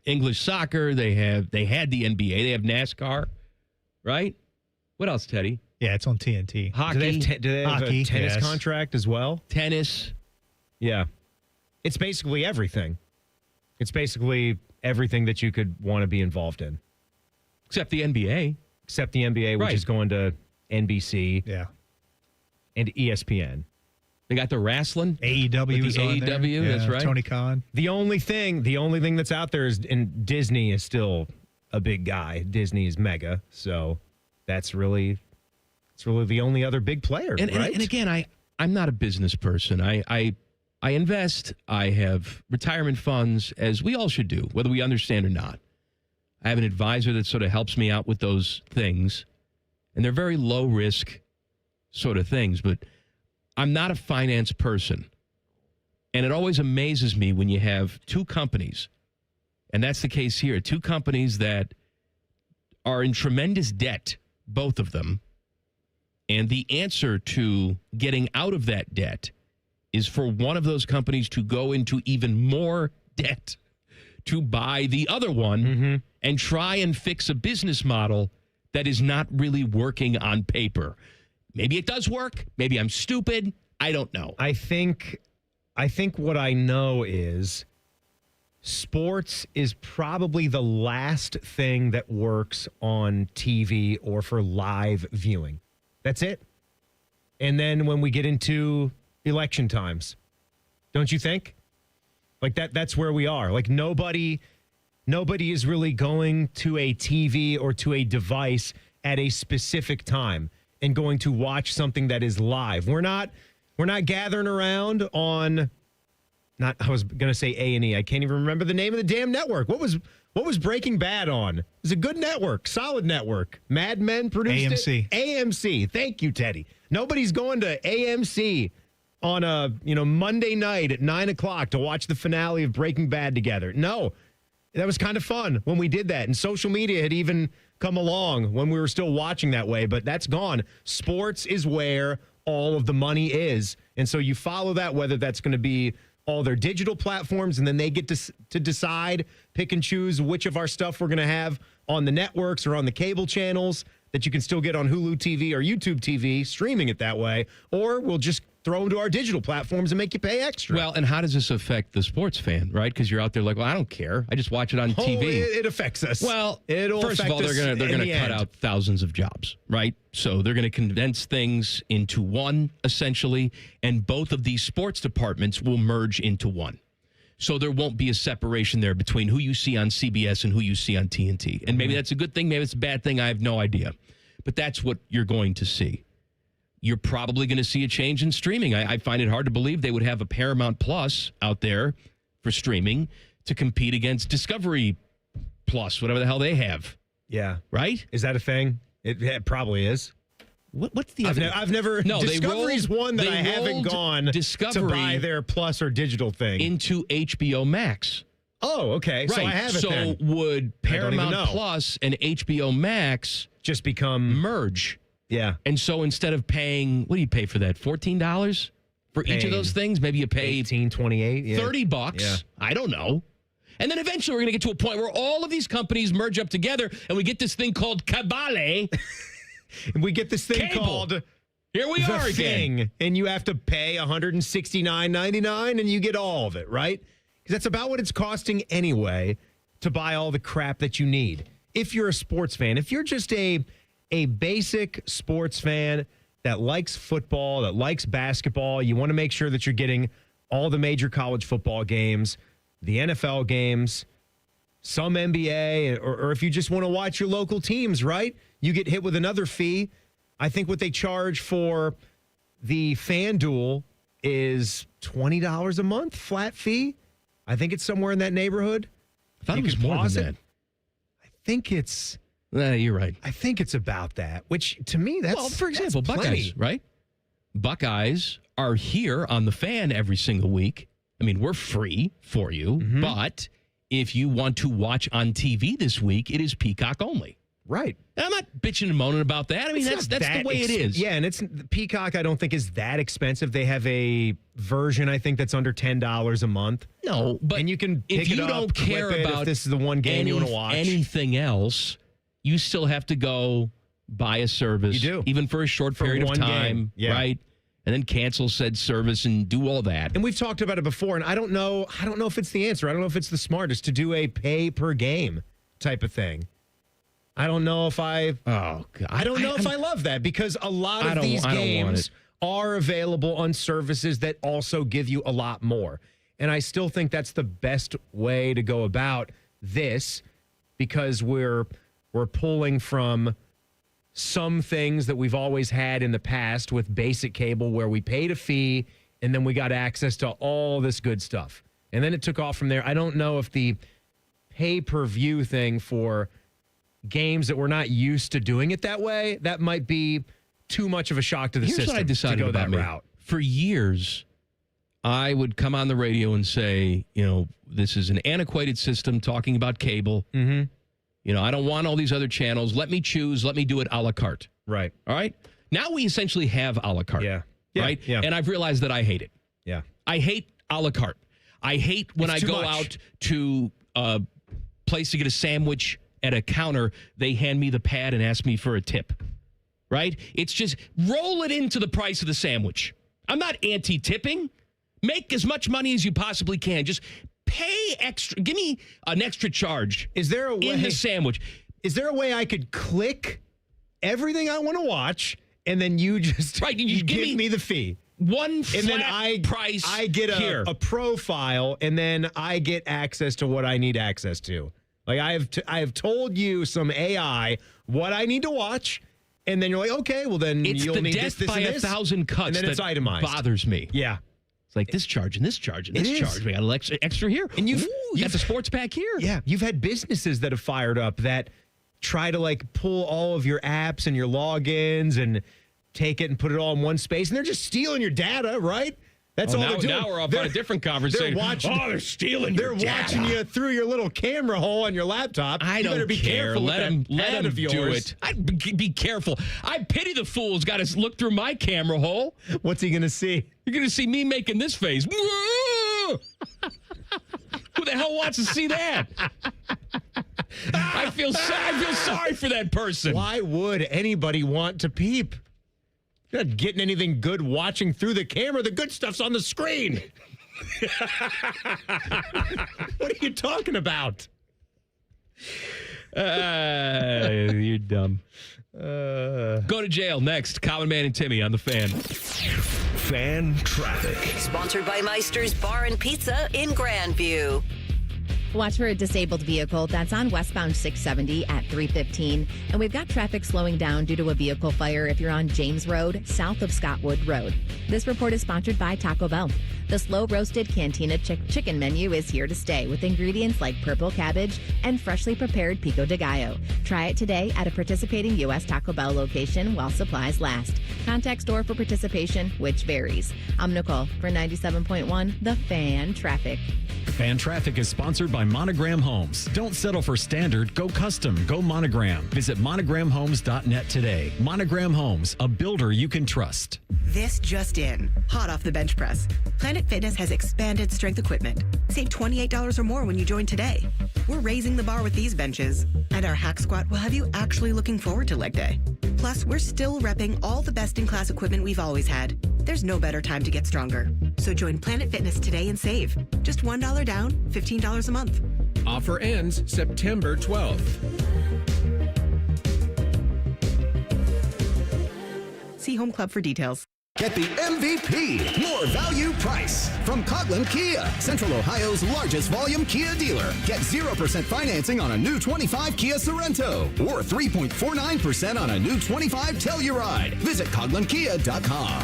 English soccer. They had the NBA. They have NASCAR, right? What else, Teddy? Yeah, it's on TNT. Hockey. Do they have a tennis contract as well? Tennis. Yeah. It's basically everything. It's basically everything that you could want to be involved in. Except the NBA. Except the NBA, which is going to NBC. Yeah. And ESPN. They got the wrestling. AEW is on there. AEW, Yeah, that's right. Tony Khan. The only thing that's out there is, and Disney is still a big guy. Disney is mega. So that's really, the only other big player, right? And again, I'm not a business person. I invest. I have retirement funds, as we all should do, whether we understand or not. I have an advisor that sort of helps me out with those things, and they're very low risk sort of things, but I'm not a finance person. And it always amazes me when you have two companies, and that's the case here, two companies that are in tremendous debt, both of them, and the answer to getting out of that debt is for one of those companies to go into even more debt to buy the other one and try and fix a business model that is not really working on paper. Maybe it does work. Maybe I'm stupid. I don't know. I think what I know is sports is probably the last thing that works on TV or for live viewing. That's it. And then when we get into election times, don't you think? Like that's where we are. Like nobody is really going to a TV or to a device at a specific time and going to watch something that is live. We're not gathering around on I was going to say A&E. I can't even remember the name of the damn network. What was Breaking Bad on? It was a good network, solid network. Mad Men produced it. AMC. Thank you, Teddy. Nobody's going to AMC on a Monday night at 9:00 to watch the finale of Breaking Bad together. No, that was kind of fun when we did that. And social media had even come along when we were still watching that way, but that's gone. Sports is where all of the money is. And so you follow that, whether that's going to be all their digital platforms, and then they get to decide, pick and choose which of our stuff we're going to have on the networks or on the cable channels that you can still get on Hulu TV or YouTube TV, streaming it that way, or we'll just throw them to our digital platforms and make you pay extra. Well, and how does this affect the sports fan, right? Because you're out there like, well, I don't care. I just watch it on TV. It affects us. Well, it'll first of all, they're going to cut out thousands of jobs, right? So they're going to condense things into one, essentially, and both of these sports departments will merge into one. So there won't be a separation there between who you see on CBS and who you see on TNT. And maybe that's a good thing, maybe it's a bad thing, I have no idea. but that's what you're going to see. You're probably going to see a change in streaming. I find it hard to believe they would have a Paramount Plus out there for streaming to compete against Discovery Plus, whatever the hell they have. Yeah. Right? Is that a thing? It probably is. What's the other? other? I've never. No, Discovery's one that I haven't gone Discovery to buy their Plus or digital thing into HBO Max. Oh, okay. Right. So I have it then. Would Paramount Plus and HBO Max just become merge? Yeah. And so instead of paying, what do you pay for that? $14 for each of those things? Maybe you pay $18.28, yeah. $30. Yeah. I don't know. And then eventually we're going to get to a point where all of these companies merge up together and we get this thing called Cabale. And we get this thing called Here we are again. Thing, and you have to pay $169.99 and you get all of it, right? Because that's about what it's costing anyway to buy all the crap that you need. If you're a sports fan, if you're just a basic sports fan that likes football, that likes basketball, you want to make sure that you're getting all the major college football games, the NFL games, some NBA, or if you just want to watch your local teams, right? You get hit with another fee. I think what they charge for the FanDuel is $20 a month, flat fee. I think it's somewhere in that neighborhood. I thought it was more than that. I think it's... you're right. I think it's about that, which to me, that's... Well, for example, that's Buckeyes, plenty. right? Buckeyes are here on the Fan every single week. I mean, we're free for you, but if you want to watch on TV this week, it is Peacock only. Right. And I'm not bitching and moaning about that. I mean, that's the way it is. Yeah, and it's Peacock, I don't think is that expensive. They have a version, I think, that's under $10 a month. No, but and you can pick if you it up, don't care clip it, about if this is the one game you want to watch. Anything else, you still have to go buy a service. You do. Even for a short period of one time, game. Yeah. right? And then cancel said service and do all that. And we've talked about it before, and I don't know if it's the answer. I don't know if it's the smartest to do a pay per game type of thing. I don't know if I love that, because a lot of these games are available on services that also give you a lot more. And I still think that's the best way to go about this, because we're pulling from some things that we've always had in the past with basic cable, where we paid a fee and then we got access to all this good stuff. And then it took off from there. I don't know if the pay-per-view thing for games that we're not used to doing it that way, that might be too much of a shock to the system. Here's what I decided to go about that me. route. For years, I would come on the radio and say, this is an antiquated system talking about cable. Mm-hmm. I don't want all these other channels. Let me choose. Let me do it a la carte. Right. All right. Now we essentially have a la carte. Yeah. Right. Yeah. And I've realized that I hate it. Yeah. I hate a la carte. I hate when I go out to a place to get a sandwich at a counter, they hand me the pad and ask me for a tip. Right? It's just roll it into the price of the sandwich. I'm not anti-tipping. Make as much money as you possibly can. Just pay extra. Give me an extra charge. Is there a way in the sandwich? Is there a way I could click everything I want to watch and then you just you give me the fee? One flat and then price. I get a profile, and then I get access to what I need access to. Like I have told you some AI what I need to watch, and then you're like, okay, well then you'll need this, death by and this, 1,000 cuts, and then it's itemized. Bothers me. Yeah, it's like this charge and this charge and this charge. We got an extra here, and you got the sports pack here. Yeah, you've had businesses that have fired up that try to pull all of your apps and your logins and take it and put it all in one space, and they're just stealing your data, right? That's all they're doing. Now we're off on a different conversation. They're stealing your data. They're watching you through your little camera hole on your laptop. I don't better be care. careful Let with them of yours. do it. I'd be careful. I pity the fool who's got to look through my camera hole. What's he going to see? You're going to see me making this face. Who the hell wants to see that? I feel sorry for that person. Why would anybody want to peep? You're not getting anything good watching through the camera. The good stuff's on the screen. What are you talking about? You're dumb. Go to jail next. Common Man and Timmy on the Fan. Fan traffic. Sponsored by Meister's Bar and Pizza in Grandview. Watch for a disabled vehicle that's on westbound 670 at 315. And we've got traffic slowing down due to a vehicle fire if you're on James Road, south of Scottwood Road. This report is sponsored by Taco Bell. The slow roasted Cantina chicken menu is here to stay with ingredients like purple cabbage and freshly prepared pico de gallo. Try it today at a participating U.S. Taco Bell location while supplies last. Contact store for participation, which varies. I'm Nicole for 97.1 The Fan Traffic. Fan Traffic is sponsored by Monogram Homes. Don't settle for standard. Go custom. Go Monogram. Visit monogramhomes.net today. Monogram Homes, a builder you can trust. This just in. Hot off the bench press. Planet Fitness has expanded strength equipment. Save $28 or more when you join today. We're raising the bar with these benches. And our hack squat will have you actually looking forward to leg day. Plus, we're still repping all the best-in-class equipment we've always had. There's no better time to get stronger. So join Planet Fitness today and save. Just $1 down, $15 a month. Offer ends September 12th. See Home Club for details. Get the MVP, more value price from Coghlan Kia, Central Ohio's largest volume Kia dealer. Get 0% financing on a new 25 Kia Sorento or 3.49% on a new 25 Telluride. Visit CoghlanKia.com.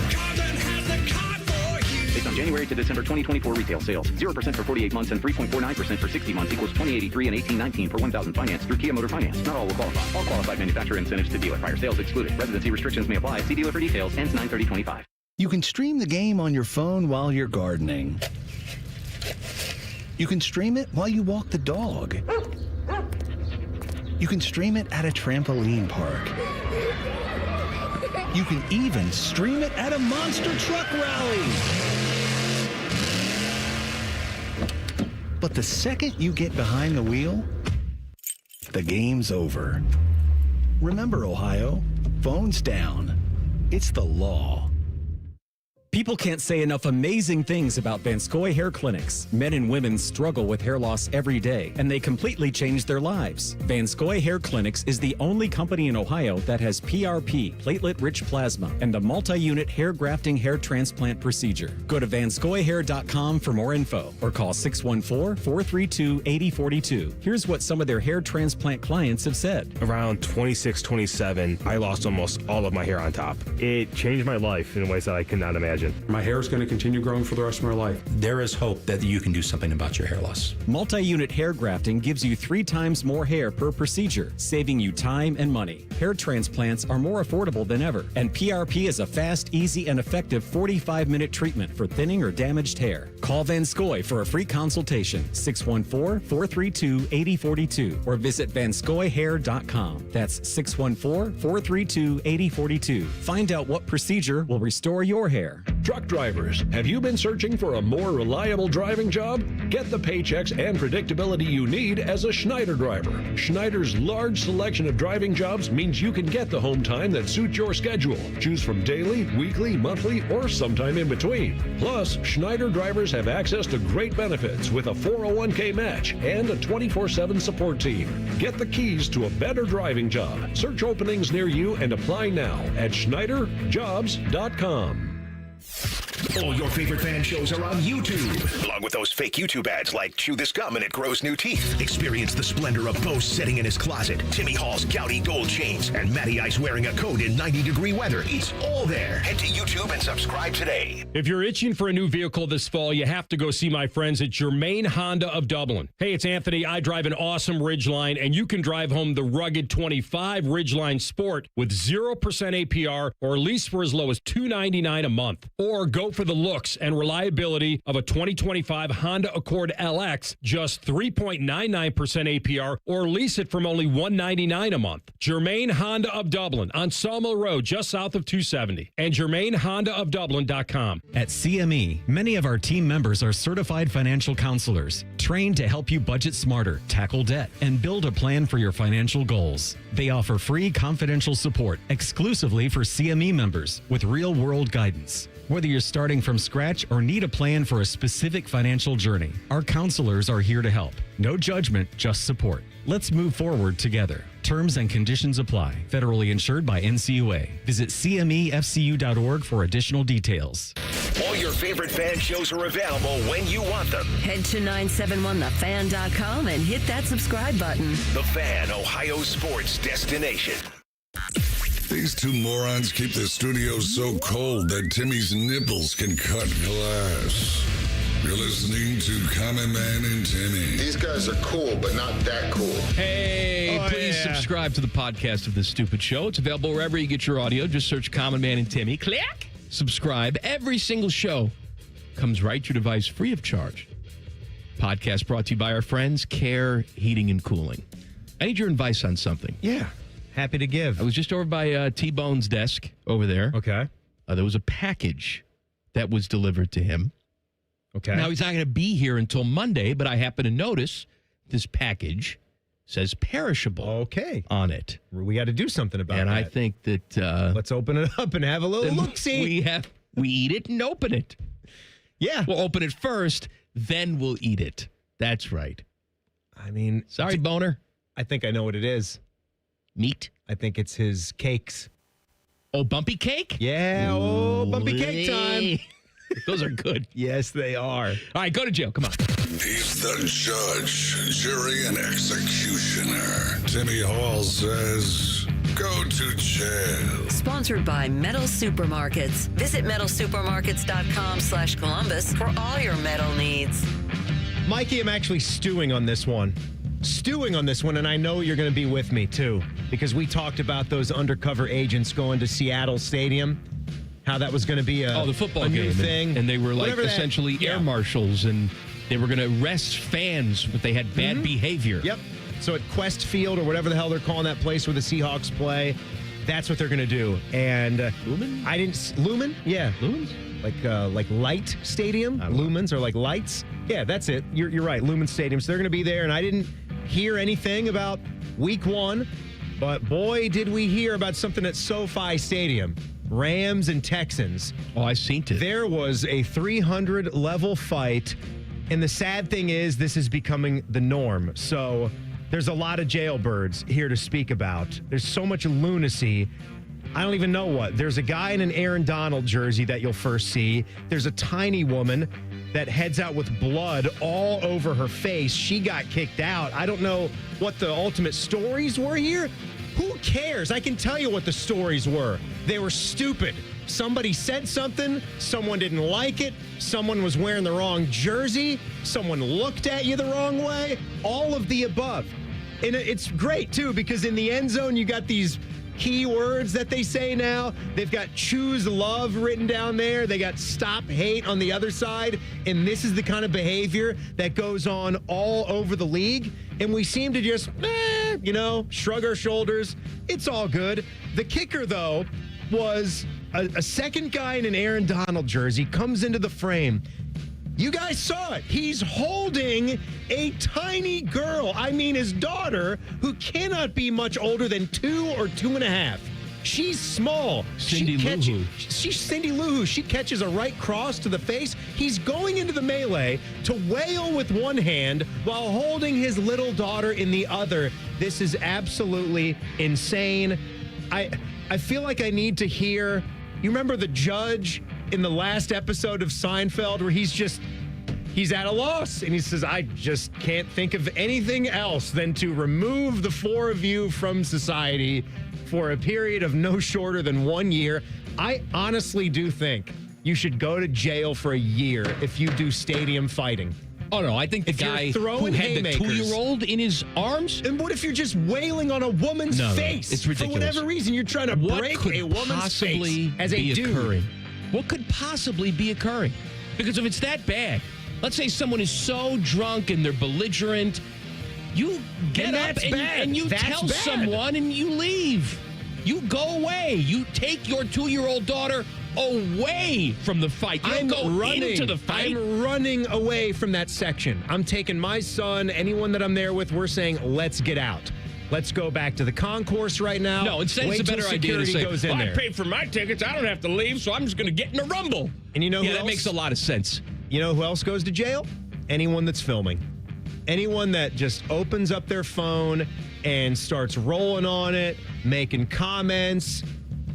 Based on January to December 2024 retail sales, 0% for 48 months and 3.49% for 60 months equals $20.83 and $18.19 per 1,000 finance through Kia Motor Finance. Not all will qualify. All qualified manufacturer incentives to dealer. Prior sales excluded. Residency restrictions may apply. See dealer for details. Ends 9/30/25. You can stream the game on your phone while you're gardening. You can stream it while you walk the dog. You can stream it at a trampoline park. You can even stream it at a monster truck rally. But the second you get behind the wheel, the game's over. Remember, Ohio, phones down. It's the law. People can't say enough amazing things about Vanscoy Hair Clinics. Men and women struggle with hair loss every day, and they completely change their lives. Vanscoy Hair Clinics is the only company in Ohio that has PRP, platelet-rich plasma, and a multi-unit hair grafting hair transplant procedure. Go to vanscoyhair.com for more info, or call 614-432-8042. Here's what some of their hair transplant clients have said. Around 26, 27, I lost almost all of my hair on top. It changed my life in ways that I could not imagine. My hair is going to continue growing for the rest of my life. There is hope that you can do something about your hair loss. Multi-unit hair grafting gives you 3 times more hair per procedure, saving you time and money. Hair transplants are more affordable than ever, and PRP is a fast, easy, and effective 45-minute treatment for thinning or damaged hair. Call Vanscoy for a free consultation, 614-432-8042, or visit vanscoyhair.com. That's 614-432-8042. Find out what procedure will restore your hair. Truck drivers, have you been searching for a more reliable driving job? Get the paychecks and predictability you need as a Schneider driver. Schneider's large selection of driving jobs means you can get the home time that suits your schedule. Choose from daily, weekly, monthly, or sometime in between. Plus, Schneider drivers have access to great benefits with a 401k match and a 24/7 support team. Get the keys to a better driving job. Search openings near you and apply now at SchneiderJobs.com. All your favorite fan shows are on YouTube, along with those fake YouTube ads like chew this gum and it grows new teeth. Experience the splendor of Bo sitting in his closet, Timmy Hall's gouty gold chains, and Matty Ice wearing a coat in 90-degree weather. It's all there. Head to YouTube and subscribe today. If you're itching for a new vehicle this fall, you have to go see my friends at Germain Honda of Dublin. Hey, it's Anthony. I drive an awesome Ridgeline, and you can drive home the rugged 25 Ridgeline Sport with 0% APR or lease for as low as $299 a month. Or go for the looks and reliability of a 2025 Honda Accord LX, just 3.99% APR, or lease it from only $199 a month. Germain Honda of Dublin on Sawmill Road, just south of 270, and GermainHondaofDublin.com. At CME, many of our team members are certified financial counselors, trained to help you budget smarter, tackle debt, and build a plan for your financial goals. They offer free confidential support exclusively for CME members with real-world guidance. Whether you're starting from scratch or need a plan for a specific financial journey, our counselors are here to help. No judgment, just support. Let's move forward together. Terms and conditions apply. Federally insured by NCUA. Visit CMEFCU.org for additional details. All your favorite fan shows are available when you want them. Head to 971thefan.com and hit that subscribe button. The Fan, Ohio sports destination. These two morons keep the studio so cold that Timmy's nipples can cut glass. You're listening to Common Man and Timmy. These guys are cool, but not that cool. Hey, please subscribe to the podcast of This Stupid Show. It's available wherever you get your audio. Just search Common Man and Timmy. Click. Subscribe. Every single show comes right to your device free of charge. Podcast brought to you by our friends, Care Heating and Cooling. I need your advice on something. Yeah. Happy to give. I was just over by T-Bone's desk over there. Okay. There was a package that was delivered to him. Okay. Now, he's not going to be here until Monday, but I happen to notice this package says perishable on it. We got to do something about that. And I think that... let's open it up and have a little look-see. We eat it and open it. Yeah. We'll open it first, then we'll eat it. That's right. I mean... Sorry, Boner. I think I know what it is. Meat? I think it's his cakes. Oh, bumpy cake? Yeah, bumpy cake time. Those are good. Yes, they are. All right, go to jail. Come on. He's the judge, jury, and executioner. Timmy Hall says, go to jail. Sponsored by Metal Supermarkets. Visit metalsupermarkets.com/Columbus for all your metal needs. Mikey, I'm actually stewing on this one. And I know you're going to be with me, too, because we talked about those undercover agents going to Seattle Stadium, how that was going to be the football new game thing. And they were like essentially air marshals, and they were going to arrest fans if they had bad behavior. Yep. So at Quest Field, or whatever the hell they're calling that place where the Seahawks play, that's what they're going to do. And Lumen? Lumen? Yeah. Lumens? Like Light Stadium? Lumens are like lights? Yeah, that's it. You're right. Lumen Stadium. So they're going to be there, and I didn't hear anything about week one, but boy, did we hear about something at SoFi Stadium. Rams and Texans. Oh, I seen it. There was a 300-level fight, and the sad thing is this is becoming the norm. So there's a lot of jailbirds here to speak about. There's so much lunacy. I don't even know what. There's a guy in an Aaron Donald jersey that you'll first see. There's a tiny woman that heads out with blood all over her face. She got kicked out. I don't know what the ultimate stories were here. Who cares? I can tell you what the stories were. They were stupid. Somebody said something. Someone didn't like it. Someone was wearing the wrong jersey. Someone looked at you the wrong way. All of the above. And it's great, too, because in the end zone, you got these key words that they say now. They've got choose love written down there. They got stop hate on the other side. And this is the kind of behavior that goes on all over the league. And we seem to just, shrug our shoulders. It's all good. The kicker, though, was a second guy in an Aaron Donald jersey comes into the frame. You guys saw it. He's holding a tiny girl. I mean, his daughter, who cannot be much older than 2 or 2.5. She's small. Cindy Lou Who. She's Cindy Lou Who. She catches a right cross to the face. He's going into the melee to wail with one hand while holding his little daughter in the other. This is absolutely insane. I feel like I need to hear, you remember the judge in the last episode of Seinfeld where he's at a loss and he says, I just can't think of anything else than to remove the 4 of you from society for a period of no shorter than 1 year. I honestly do think you should go to jail for a year if you do stadium fighting. Oh, no, I think the guy who had the 2-year-old in his arms. And what if you're just wailing on a woman's face? It's ridiculous. For whatever reason, you're trying to break a woman's face as a dude. Occurring? What could possibly be occurring? Because if it's that bad, let's say someone is so drunk and they're belligerent, you get up and you tell someone and you leave. You go away. You take your 2-year-old daughter away from the fight. You don't go into the fight. I'm running away from that section. I'm taking my son, anyone that I'm there with, we're saying, let's get out. Let's go back to the concourse right now. No, instead it's a better idea to say, I paid for my tickets. I don't have to leave, so I'm just going to get in a rumble. And you know who else? That makes a lot of sense. You know who else goes to jail? Anyone that's filming. Anyone that just opens up their phone and starts rolling on it, making comments.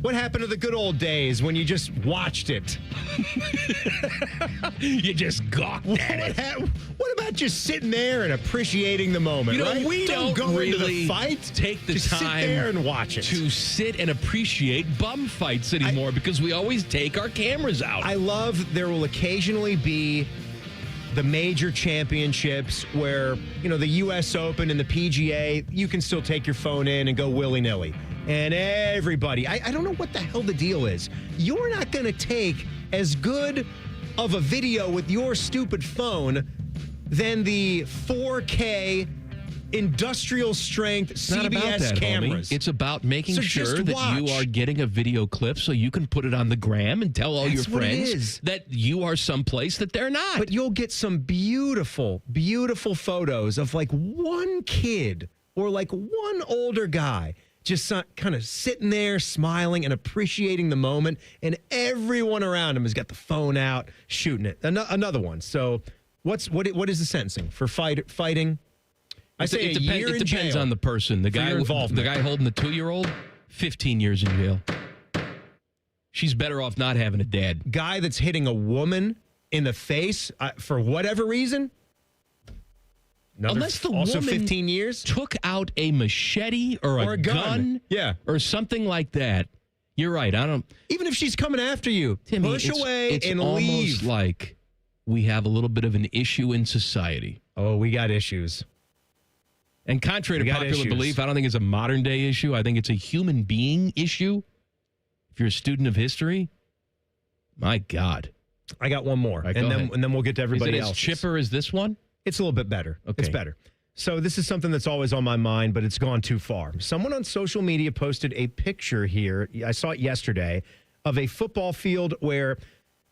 What happened to the good old days when you just watched it? You just gawked at it. What about just sitting there and appreciating the moment? You know, right? we don't go really into the fight. Take the just time sit there and watch it. to sit and appreciate bum fights anymore because we always take our cameras out. I love there will occasionally be the major championships where, you know, the U.S. Open and the PGA, you can still take your phone in and go willy-nilly. And everybody, I don't know what the hell the deal is. You're not going to take as good of a video with your stupid phone than the 4K industrial strength It's not CBS about that, cameras. homie. It's about making So sure just that you watch. are getting a video clip so you can put it on the gram and tell all That's your what it friends is. that you are someplace that they're not. But you'll get some beautiful, beautiful photos of like one kid or like one older guy just kind of sitting there smiling and appreciating the moment, and everyone around him has got the phone out shooting it. Another one. So what is the sentencing for fighting? I say it year in depends jail on the person. The for guy your involvement. the guy holding the 2-year-old, 15 years in jail. She's better off not having a dad. Guy that's hitting a woman in the face for whatever reason. Unless the also woman 15 years took out a machete or a gun, yeah, or something like that. You're right. I don't. Even if she's coming after you, Timmy, push away it's and almost leave. like we have a little bit of an issue in society. Oh, we got issues. And contrary to popular belief, I don't think it's a modern day issue. I think it's a human being issue. If you're a student of history, my God. I got one more, Right, and go ahead. then we'll get to everybody Is it else. as chipper as this one? It's a little bit better. Okay. It's better. So this is something that's always on my mind, but it's gone too far. Someone on social media posted a picture here. I saw it yesterday of a football field where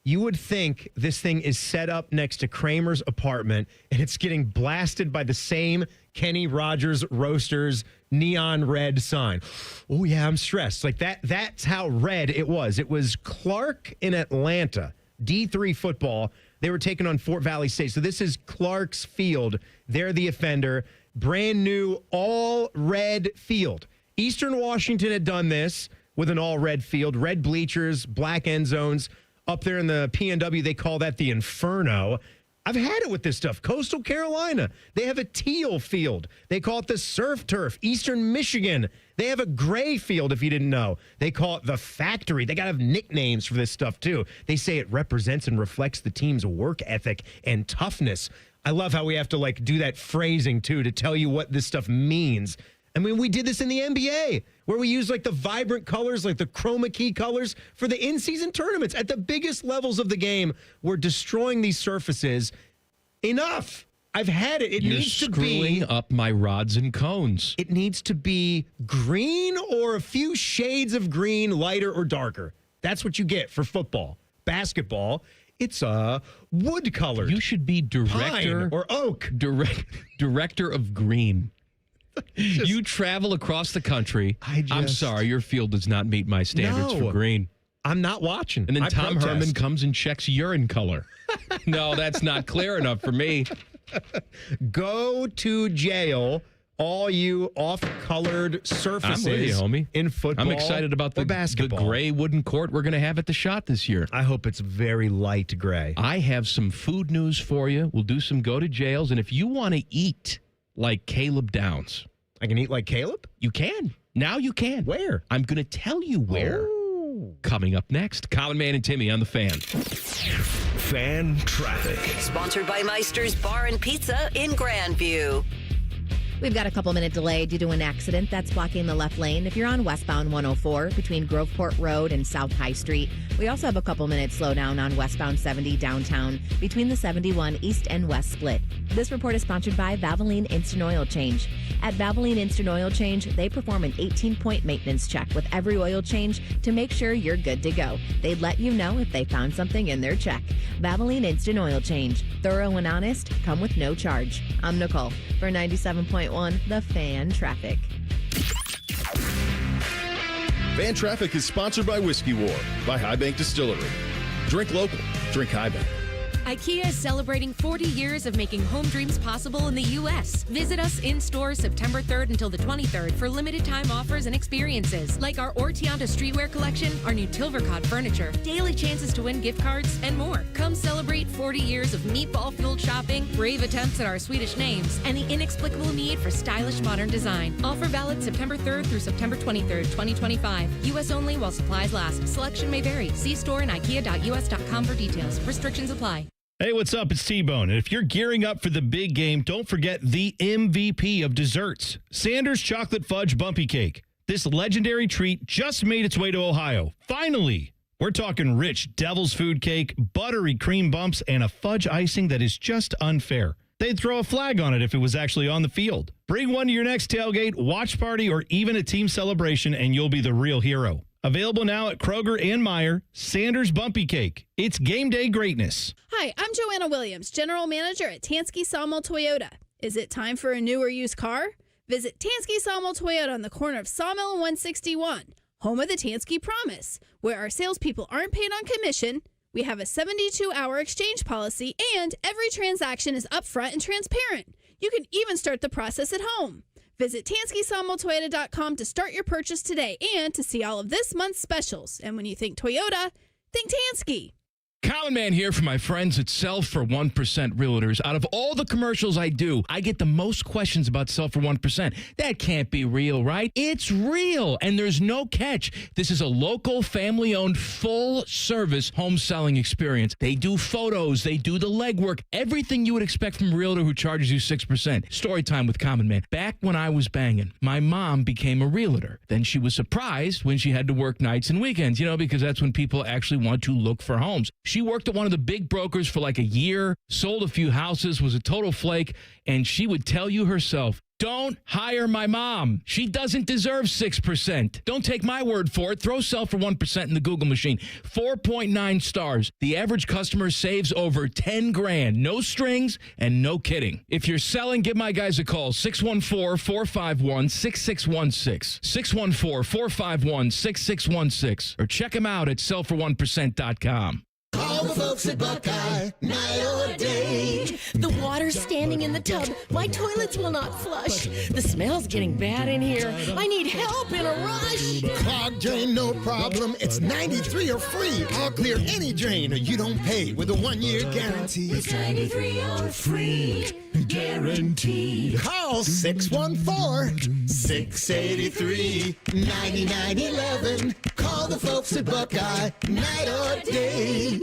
you would think this thing is set up next to Kramer's apartment, and it's getting blasted by the same Kenny Rogers Roasters neon red sign. Oh, yeah, I'm stressed. Like that's how red it was. It was Clark in Atlanta, D3 football. They were taking on Fort Valley State. So this is Clark's field. They're the offender. Brand new all red field. Eastern Washington had done this with an all red field, red bleachers, black end zones. Up there in the PNW, they call that the Inferno. I've had it with this stuff. Coastal Carolina, they have a teal field. They call it the Surf Turf. Eastern Michigan, they have a gray field, if you didn't know. They call it the Factory. They got to have nicknames for this stuff, too. They say it represents and reflects the team's work ethic and toughness. I love how we have to, like, do that phrasing, too, to tell you what this stuff means. I mean, we did this in the NBA, where we use like the vibrant colors, like the chroma key colors for the in-season tournaments. At the biggest levels of the game, we're destroying these surfaces. Enough. I've had it. You're needs to screwing be up my rods and cones. It needs to be green or a few shades of green, lighter or darker. That's what you get for football. Basketball, it's wood colored. You should be director Pine or oak. Director of green. You travel across the country. I'm sorry, your field does not meet my standards for green. I'm not watching. And then I Tom protest. Herman comes and checks urine color. No, that's not clear enough for me. Go to jail, all you off-colored surfaces I'm with you, homie. in football. I'm excited about the basketball. gray wooden court we're going to have at the Shot this year. I hope it's very light gray. I have some food news for you. We'll do some go to jails. And if you want to eat like Caleb Downs. I can eat like Caleb? You can. Now you can. Where? I'm going to tell you where. Oh. Coming up next, Common Man and Timmy on The Fan. Fan traffic. Sponsored by Meister's Bar and Pizza in Grandview. We've got a couple-minute delay due to an accident that's blocking the left lane. If you're on westbound 104 between Groveport Road and South High Street, we also have a couple-minute slowdown on westbound 70 downtown between the 71 east and west split. This report is sponsored by Valvoline Instant Oil Change. At Valvoline Instant Oil Change, they perform an 18-point maintenance check with every oil change to make sure you're good to go. They'd let you know if they found something in their check. Valvoline Instant Oil Change. Thorough and honest, come with no charge. I'm Nicole for 97.1 The Fan Traffic. Fan Traffic is sponsored by Whiskey War by High Bank Distillery. Drink local. Drink High Bank. IKEA is celebrating 40 years of making home dreams possible in the U.S. Visit us in-store September 3rd until the 23rd for limited-time offers and experiences, like our Ortianta streetwear collection, our new Tilvercott furniture, daily chances to win gift cards, and more. Come celebrate 40 years of meatball-fueled shopping, brave attempts at our Swedish names, and the inexplicable need for stylish modern design. Offer valid September 3rd through September 23rd, 2025. U.S. only while supplies last. Selection may vary. See store and ikea.us.com for details. Restrictions apply. Hey, what's up? It's T-Bone. And if you're gearing up for the big game, don't forget the MVP of desserts, Sanders Chocolate Fudge Bumpy Cake. This legendary treat just made its way to Ohio. Finally! We're talking rich devil's food cake, buttery cream bumps, and a fudge icing that is just unfair. They'd throw a flag on it if it was actually on the field. Bring one to your next tailgate, watch party, or even a team celebration, and you'll be the real hero. Available now at Kroger and Meijer, Sanders Bumpy Cake. It's game day greatness. Hi, I'm Joanna Williams, General Manager at Tansky Sawmill Toyota. Is it time for a new or used car? Visit Tansky Sawmill Toyota on the corner of Sawmill and 161, home of the Tansky Promise, where our salespeople aren't paid on commission. We have a 72-hour exchange policy, and every transaction is upfront and transparent. You can even start the process at home. Visit TanskySawmillToyota.com to start your purchase today and to see all of this month's specials. And when you think Toyota, think Tansky. Common Man here for my friends at Sell for 1% Realtors. Out of all the commercials I do, I get the most questions about Sell for 1%. That can't be real, right? It's real, and there's no catch. This is a local, family-owned, full-service home selling experience. They do photos. They do the legwork. Everything you would expect from a realtor who charges you 6%. Story time with Common Man. Back when I was banging, my mom became a realtor. Then she was surprised when she had to work nights and weekends, because that's when people actually want to look for homes. She worked at one of the big brokers for like a year, sold a few houses, was a total flake, and she would tell you herself, don't hire my mom. She doesn't deserve 6%. Don't take my word for it. Throw Sell for 1% in the Google machine. 4.9 stars. The average customer saves over 10 grand. No strings and no kidding. If you're selling, give my guys a call. 614-451-6616. 614-451-6616. Or check them out at sellfor1%.com. Call the folks at Buckeye, night or day. The water's standing in the tub. My toilets will not flush. The smell's getting bad in here. I need help in a rush. Clogged drain, no problem. It's 93 or free. I'll clear any drain or you don't pay with a 1-year guarantee. It's 93 or free. Guaranteed. Call 614-683-9911. Call the folks at Buckeye, night or day.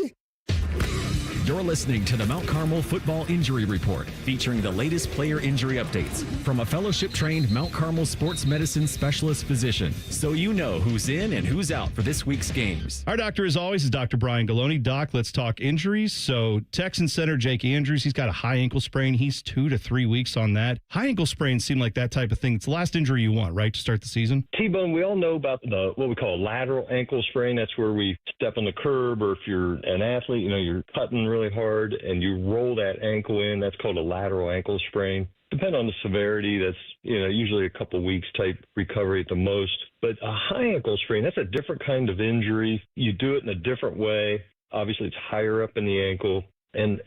You're listening to the Mount Carmel Football Injury Report, featuring the latest player injury updates from a fellowship-trained Mount Carmel sports medicine specialist physician, so you know who's in and who's out for this week's games. Our doctor, as always, is Dr. Brian Galoni. Doc, let's talk injuries. So Texan center Jake Andrews, he's got a high ankle sprain. He's 2 to 3 weeks on that. High ankle sprains seem like that type of thing. It's the last injury you want, right, to start the season? T-Bone, we all know about what we call a lateral ankle sprain. That's where we step on the curb, or if you're an athlete, you're cutting really hard and you roll that ankle in. That's called a lateral ankle sprain. Depending on the severity, that's usually a couple weeks type recovery at the most. But a high ankle sprain, that's a different kind of injury. You do it in a different way. Obviously, it's higher up in the ankle. And,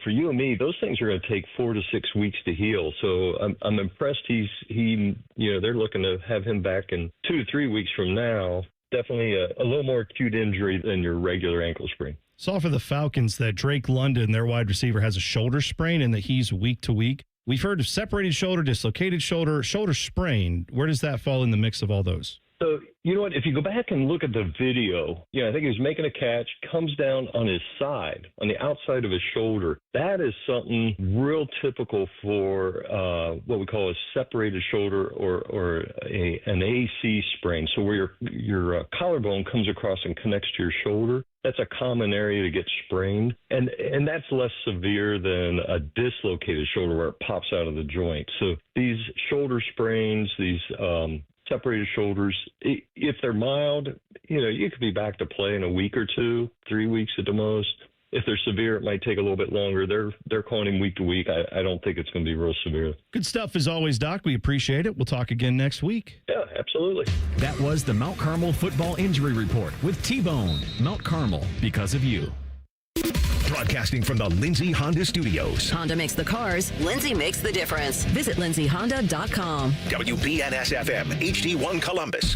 for you and me, those things are going to take 4 to 6 weeks to heal. So I'm impressed they're looking to have him back in 2 to 3 weeks from now. Definitely a little more acute injury than your regular ankle sprain. Saw for the Falcons that Drake London, their wide receiver, has a shoulder sprain and that he's week to week. We've heard of separated shoulder, dislocated shoulder, shoulder sprain. Where does that fall in the mix of all those? So, you know what? If you go back and look at the video, I think he was making a catch, comes down on his side, on the outside of his shoulder. That is something real typical for what we call a separated shoulder or an AC sprain. So where your collarbone comes across and connects to your shoulder. That's a common area to get sprained, and that's less severe than a dislocated shoulder where it pops out of the joint. So these shoulder sprains, these separated shoulders, if they're mild, you could be back to play in a week or 2, 3 weeks at the most. If they're severe, it might take a little bit longer. They're calling him week to week. I don't think it's going to be real severe. Good stuff as always, Doc. We appreciate it. We'll talk again next week. Yeah, absolutely. That was the Mount Carmel Football Injury Report with T-Bone. Mount Carmel, because of you. Broadcasting from the Lindsay Honda Studios. Honda makes the cars. Lindsay makes the difference. Visit lindsayhonda.com. WBNS-FM, HD1 Columbus.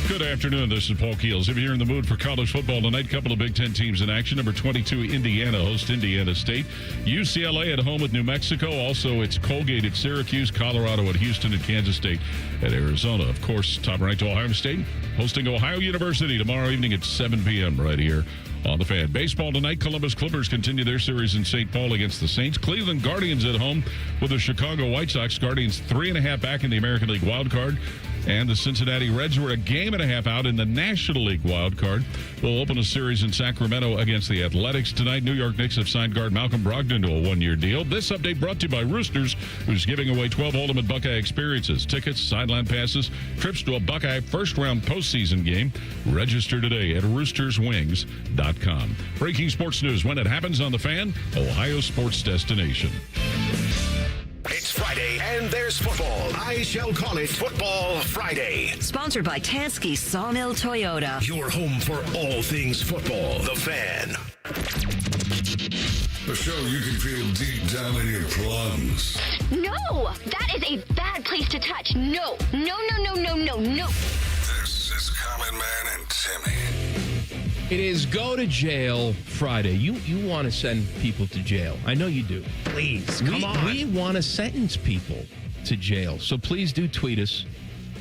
Good afternoon. This is Paul Keels. If you're in the mood for college football tonight, couple of Big Ten teams in action. Number 22, Indiana hosts Indiana State. UCLA at home with New Mexico. Also, it's Colgate at Syracuse, Colorado at Houston, and Kansas State at Arizona. Of course, top-ranked Ohio State hosting Ohio University tomorrow evening at 7 p.m. right here on the Fan. Baseball tonight, Columbus Clippers continue their series in St. Paul against the Saints. Cleveland Guardians at home with the Chicago White Sox. Guardians 3.5 back in the American League wild card. And the Cincinnati Reds were a game and a half out in the National League wild card. Will open a series in Sacramento against the Athletics tonight. New York Knicks have signed guard Malcolm Brogdon to a one-year deal. This update brought to you by Roosters, who's giving away 12 ultimate Buckeye experiences, tickets, sideline passes, trips to a Buckeye first-round postseason game. Register today at roosterswings.com. Breaking sports news when it happens on the Fan, Ohio sports destination. It's Friday, and there's football. I shall call it Football Friday. Sponsored by Tansky Sawmill Toyota. Your home for all things football. The Fan. The show you can feel deep down in your plums. No! That is a bad place to touch. No. No, no, no, no, no, no. This is Common Man and Timmy. It is Go to Jail Friday. You want to send people to jail. I know you do. Please, come on. We want to sentence people to jail. So please do tweet us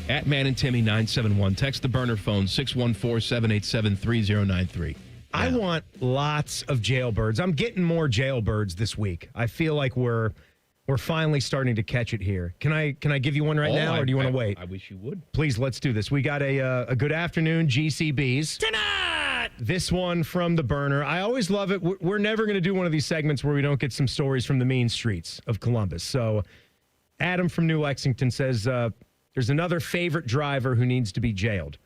at Man and Timmy 971. Text the burner phone 614-787-3093. I want lots of jailbirds. I'm getting more jailbirds this week. I feel like we're finally starting to catch it here. Can I give you one right now, or do you want to wait? I wish you would. Please, let's do this. We got a good afternoon, GCBs. Tonight! This one from the burner. I always love it. We're never going to do one of these segments where we don't get some stories from the mean streets of Columbus. So Adam from New Lexington says there's another favorite driver who needs to be jailed.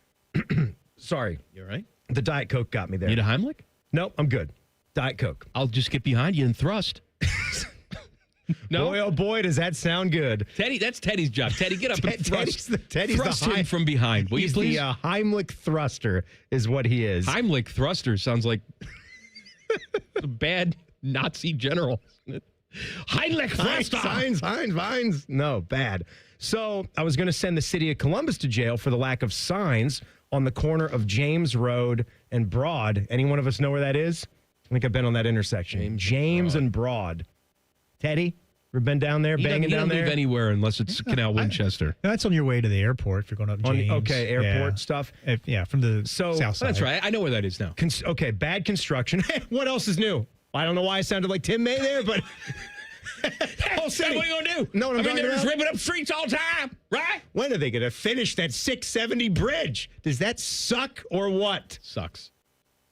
Sorry. You all right? The Diet Coke got me there. Need a Heimlich? Nope, I'm good. Diet Coke. I'll just get behind you and thrust. No? Boy, oh boy, does that sound good. Teddy, that's Teddy's job. Teddy, get up and thrust. Teddy's thrust the him from behind. Will he's you please? the Heimlich thruster is what he is. Heimlich thruster sounds like a bad Nazi general. Heimlich thruster. Heinz. No, bad. So I was going to send the city of Columbus to jail for the lack of signs on the corner of James Road and Broad. Any one of us know where that is? I think I've been on that intersection. James and Broad. Teddy, ever been down there, banging down there? He doesn't live anywhere unless it's Canal Winchester. That's on your way to the airport if you're going up James. Airport stuff. From the south side. That's right. I know where that is now. Bad construction. What else is new? I don't know why I sounded like Tim May there, but... What are you going to do? No, they're just ripping up streets all the time, right? When are they going to finish that 670 bridge? Does that suck or what? Sucks.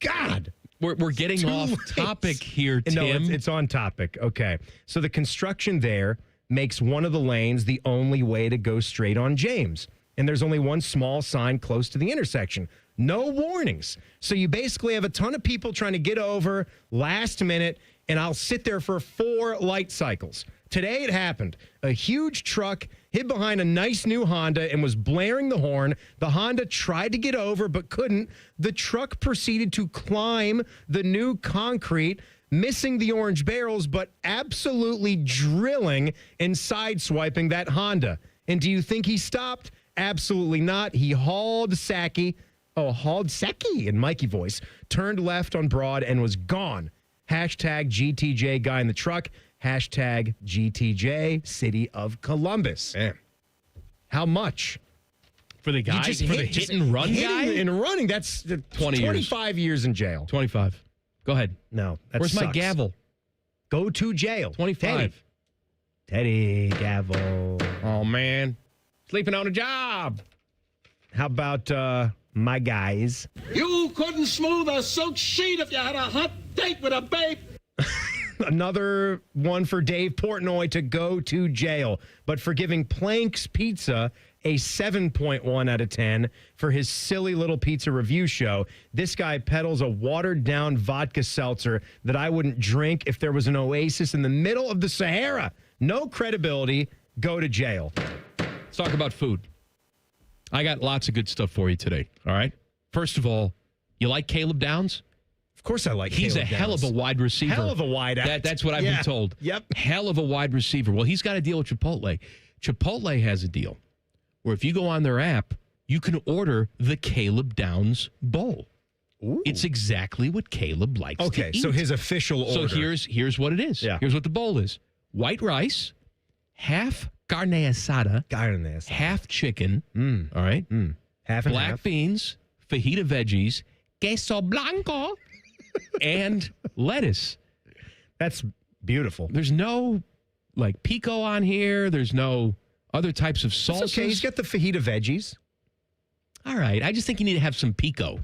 God. We're getting off topic here, Tim. No, it's on topic. Okay. So the construction there makes one of the lanes the only way to go straight on James. And there's only one small sign close to the intersection. No warnings. So you basically have a ton of people trying to get over last minute, and I'll sit there for 4 light cycles. Today it happened. A huge truck hid behind a nice new Honda and was blaring the horn. The Honda tried to get over but couldn't. The truck proceeded to climb the new concrete, missing the orange barrels, but absolutely drilling and sideswiping that Honda. And do you think he stopped? Absolutely not. He hauled Saki in Mikey voice, turned left on Broad and was gone. Hashtag GTJ guy in the truck. Hashtag GTJ City of Columbus. Man. How much? For the guy? For the hit and run guy? In running, that's 25 years in jail. 25. Go ahead. No, that Where's sucks. my gavel? Go to jail. 25. Teddy, gavel. Oh, man. Sleeping on a job. How about my guys? You couldn't smooth a silk sheet if you had a hot date with a babe. Another one for Dave Portnoy to go to jail, but for giving Plank's Pizza a 7.1 out of 10 for his silly little pizza review show. This guy peddles a watered-down vodka seltzer that I wouldn't drink if there was an oasis in the middle of the Sahara. No credibility. Go to jail. Let's talk about food. I got lots of good stuff for you today, all right? First of all, You like Caleb Downs? Of course I like He's Caleb a hell Downs. of a wide receiver. Hell of a wide out. That's what I've been told. Yep. Hell of a wide receiver. Well, he's got a deal with Chipotle. Chipotle has a deal where if you go on their app, you can order the Caleb Downs Bowl. Ooh. It's exactly what Caleb likes to Okay, eat. so his official order. So here's what it is. Yeah. Here's what the bowl is. White rice, half carne asada, half chicken, all right? Half and black half. beans, fajita veggies, queso blanco, and lettuce. That's beautiful. There's no, like, pico on here. There's no other types of salsas. It's okay. He's got the fajita veggies. All right. I just think you need to have some pico.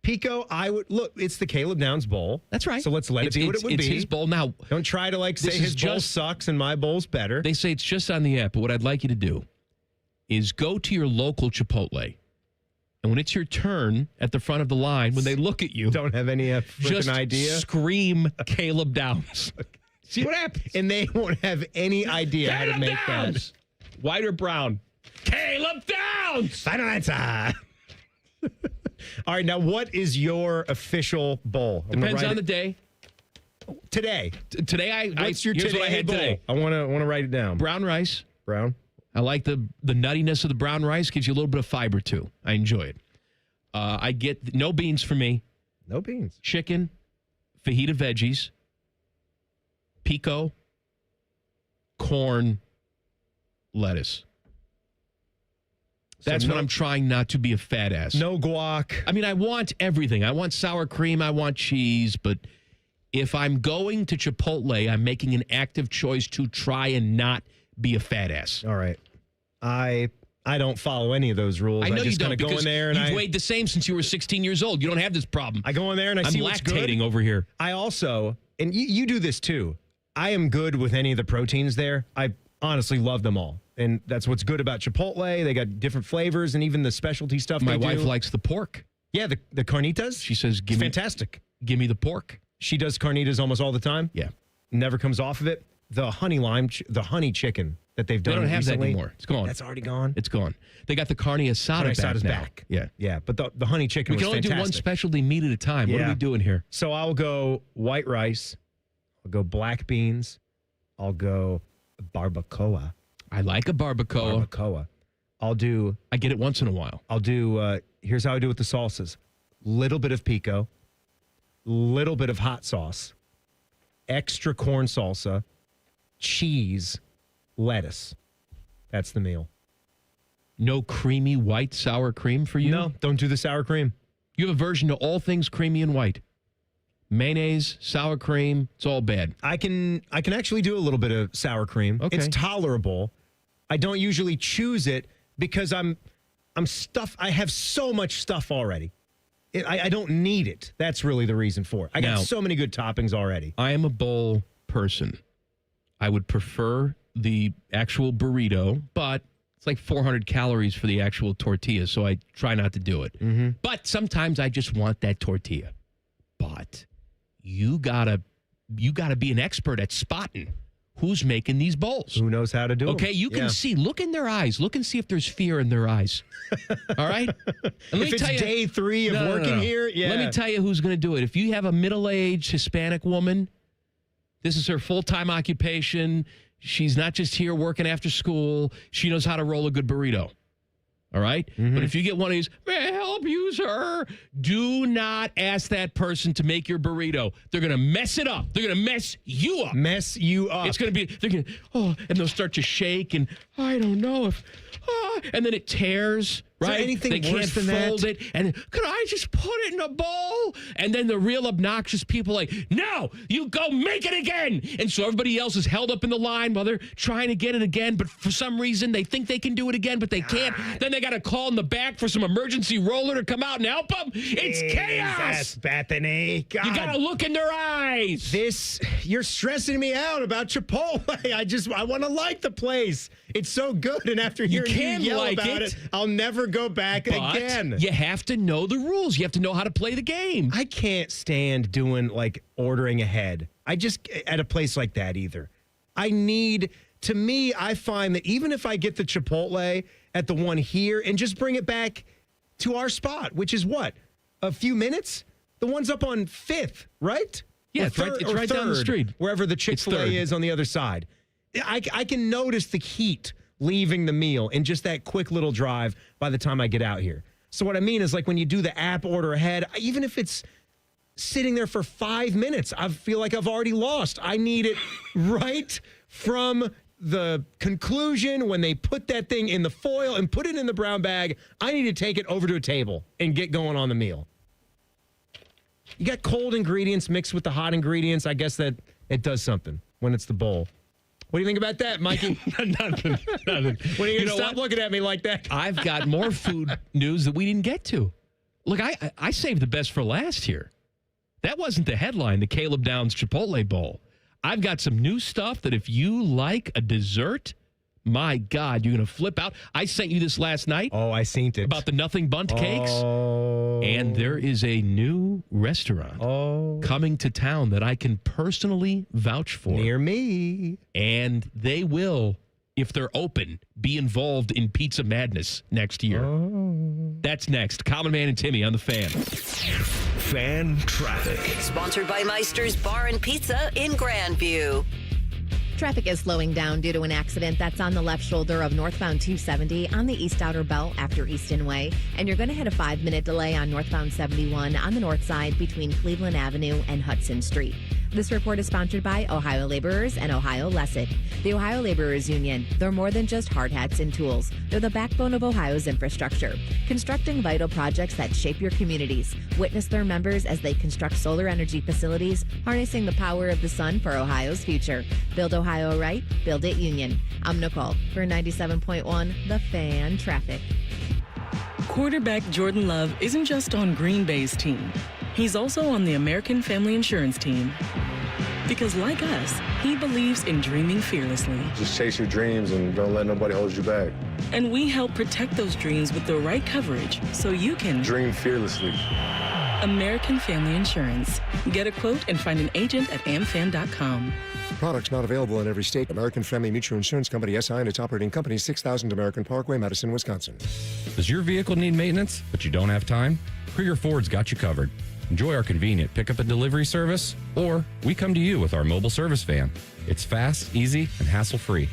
Pico, I would look. It's the Caleb Downs Bowl. That's right. So let's let it be what it would it's be. His bowl now. Don't try to say this his is bowl just- sucks and my bowl's better. They say it's just on the app, but what I'd like you to do is go to your local Chipotle. And when it's your turn at the front of the line, when they look at you, don't have any just idea. Scream Caleb Downs. See what happens. And they won't have any idea how to make Downs! White or brown? Caleb Downs! Final answer. All right, now what is your official bowl? Depends on the day. Today. Today, What's your here's today what I had bowl? today. I want to write it down. Brown rice. Brown. I like the nuttiness of the brown rice. Gives you a little bit of fiber, too. I enjoy it. I get no beans for me. No beans. Chicken, fajita veggies, pico, corn, lettuce. That's when I'm trying not to be a fat ass. No guac. I mean, I want everything. I want sour cream. I want cheese. But if I'm going to Chipotle, I'm making an active choice to try and not be a fat ass. All right. I don't follow any of those rules. I know just you don't go because in there and you've weighed the same since you were 16 years old. You don't have this problem. I go in there and I'm see what's good. lactating over here. I also, and you do this too, I am good with any of the proteins there. I honestly love them all. And that's what's good about Chipotle. They got different flavors and even the specialty stuff My they wife do. likes the pork. Yeah, the carnitas. She says, It's fantastic. Give me the pork. She does carnitas almost all the time. Yeah. Never comes off of it. The honey lime, the honey chicken that they've done They don't have recently, that anymore. It's gone. That's already gone. It's gone. They got the carne asada Carne back asada's now. back. Yeah. Yeah, but the honey chicken We was can only fantastic. do one specialty meat at a time. What are Yeah. we doing here? So I'll go white rice. I'll go black beans. I'll go barbacoa. I like a barbacoa. Barbacoa. I get it once in a while. I'll do, here's how I do with the salsas. Little bit of pico, little bit of hot sauce, extra corn salsa, cheese, lettuce. That's the meal. No creamy white sour cream for you? No, don't do the sour cream. You have a version to all things creamy and white. Mayonnaise, sour cream, it's all bad. I can actually do a little bit of sour cream. Okay. It's tolerable. I don't usually choose it because I'm stuffed. I have so much stuff already. I don't need it. That's really the reason for it. I got Now, so many good toppings already. I am a bowl person. I would prefer the actual burrito, but it's like 400 calories for the actual tortilla, so I try not to do it. Mm-hmm. But sometimes I just want that tortilla. But you gotta be an expert at spotting who's making these bowls. Who knows how to do it? Okay, you can Yeah. see. Look in their eyes. Look and see if there's fear in their eyes. All right? And If it's day 3 of working here, yeah. Let me tell you who's going to do it. If you have a middle-aged Hispanic woman, this is her full-time occupation. She's not just here working after school. She knows how to roll a good burrito. All right? Mm-hmm. But if you get one of these, may I help you, sir? Do not ask that person to make your burrito. They're going to mess it up. They're going to mess you up. Mess you up. It's going to be, they're going to, and they'll start to shake, and I don't know if, and then it tears, there right? anything they worse can't than fold that? it, and could I just put it in a bowl? And then the real obnoxious people like, no, you go make it again. And so everybody else is held up in the line while they're trying to get it again, but for some reason they think they can do it again, but they can't. Then they got to call in the back for some emergency roller to come out and help them. It's chaos. Jesus, Bethany. God. You got to look in their eyes. You're stressing me out about Chipotle. I want to like the place. It's so good. And after hearing you yell like about it, I'll never go back again. You have to know the rules. You have to know how to play the game. I can't stand doing ordering ahead. I just at a place like that either. To me, I find that even if I get the Chipotle at the one here and just bring it back to our spot, which is what? a few minutes? The one's up on 5th, right? Yeah, it's right down the street. Wherever the Chick-fil-A is on the other side. I can notice the heat leaving the meal in just that quick little drive by the time I get out here. So what I mean is, like, when you do the app order ahead, even if it's sitting there for 5 minutes, I feel like I've already lost. I need it right from the conclusion when they put that thing in the foil and put it in the brown bag. I need to take it over to a table and get going on the meal. You got cold ingredients mixed with the hot ingredients. I guess that it does something when it's the bowl. What do you think about that, Mikey? Nothing. When are you going to stop looking at me like that? I've got more food news that we didn't get to. Look, I saved the best for last here. That wasn't the headline, the Caleb Downs Chipotle Bowl. I've got some new stuff that if you like a dessert, my God, you're going to flip out. I sent you this last night. Oh, I seen it. About the Nothing Bundt cakes. Oh. And there is a new restaurant coming to town that I can personally vouch for. Near me. And they will, if they're open, be involved in Pizza Madness next year. That's next. Common Man and Timmy on the Fan. Fan traffic. Sponsored by Meister's Bar and Pizza in Grandview. Traffic is slowing down due to an accident that's on the left shoulder of northbound 270 on the East Outer Belt after Easton Way. And you're going to hit a 5-minute delay on northbound 71 on the north side between Cleveland Avenue and Hudson Street. This report is sponsored by Ohio Laborers and Ohio Lesset. The Ohio Laborers Union, they're more than just hard hats and tools. They're the backbone of Ohio's infrastructure, constructing vital projects that shape your communities. Witness their members as they construct solar energy facilities, harnessing the power of the sun for Ohio's future. Build Ohio right, build it Union. I'm Nicole for 97.1 The Fan Traffic. Quarterback Jordan Love isn't just on Green Bay's team. He's also on the American Family Insurance team. Because like us, he believes in dreaming fearlessly. Just chase your dreams and don't let nobody hold you back. And we help protect those dreams with the right coverage so you can dream fearlessly. American Family Insurance. Get a quote and find an agent at amfam.com. Products not available in every state. American Family Mutual Insurance Company, SI, and its operating company, 6000 American Parkway, Madison, Wisconsin. Does your vehicle need maintenance, but you don't have time? Krieger Ford's got you covered. Enjoy our convenient pickup and delivery service, or we come to you with our mobile service van. It's fast, easy, and hassle-free.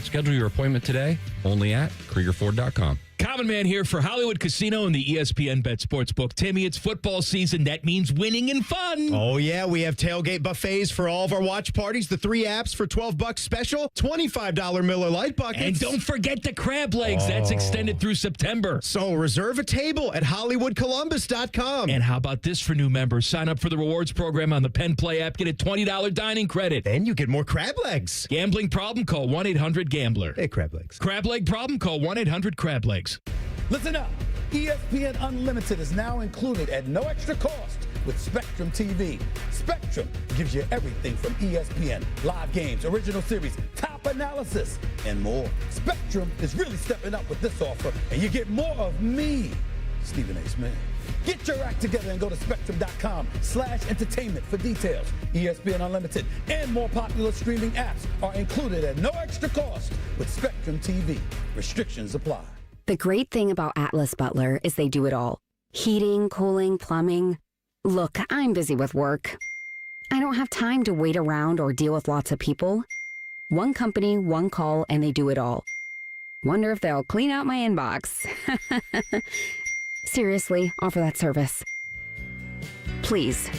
Schedule your appointment today only at KriegerFord.com. Common Man here for Hollywood Casino and the ESPN Bet Sportsbook. Timmy, it's football season. That means winning and fun. Oh, yeah. We have tailgate buffets for all of our watch parties. The 3 apps for $12 special. $25 Miller Lite buckets. And don't forget the crab legs. That's extended through September. So reserve a table at HollywoodColumbus.com. And how about this for new members? Sign up for the rewards program on the Penn Play app. Get a $20 dining credit. Then you get more crab legs. Gambling problem? Call 1-800-GAMBLER. Hey, crab legs. Crab leg problem? Call 1-800-CRAB-LEGS. Listen up. ESPN Unlimited is now included at no extra cost with Spectrum TV. Spectrum gives you everything from ESPN, live games, original series, top analysis, and more. Spectrum is really stepping up with this offer, and you get more of me, Stephen A. Smith. Get your act together and go to spectrum.com/entertainment for details. ESPN Unlimited and more popular streaming apps are included at no extra cost with Spectrum TV. Restrictions apply. The great thing about Atlas Butler is they do it all. Heating, cooling, plumbing. Look, I'm busy with work. I don't have time to wait around or deal with lots of people. One company, one call, and they do it all. Wonder if they'll clean out my inbox. Seriously, offer that service. Please.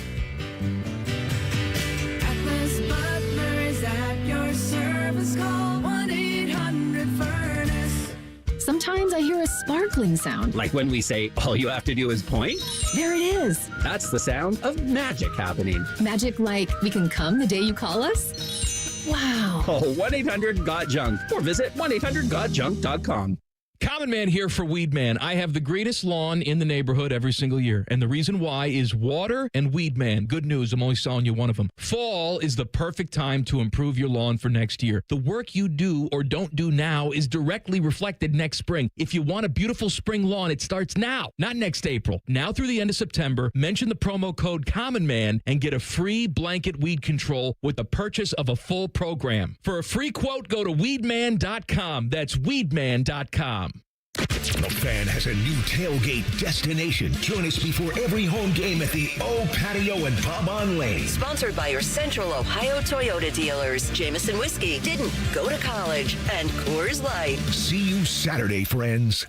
Atlas Butler is at your service. Call 1-800-FURNACE. Sometimes I hear a sparkling sound. Like when we say, all you have to do is point? There it is. That's the sound of magic happening. Magic like we can come the day you call us? Wow. Call 1-800-GOT-JUNK or visit 1-800-GOTJUNK.com. Common Man here for Weed Man. I have the greatest lawn in the neighborhood every single year. And the reason why is water and Weed Man. Good news, I'm only selling you one of them. Fall is the perfect time to improve your lawn for next year. The work you do or don't do now is directly reflected next spring. If you want a beautiful spring lawn, it starts now, not next April. Now through the end of September, mention the promo code Common Man and get a free blanket weed control with the purchase of a full program. For a free quote, go to weedman.com. That's weedman.com. The Fan has a new tailgate destination. Join us before every home game at the O Patio and Bob on Lane. Sponsored by your Central Ohio Toyota dealers, Jameson Whiskey didn't go to college, and Coors Light. See you Saturday, friends.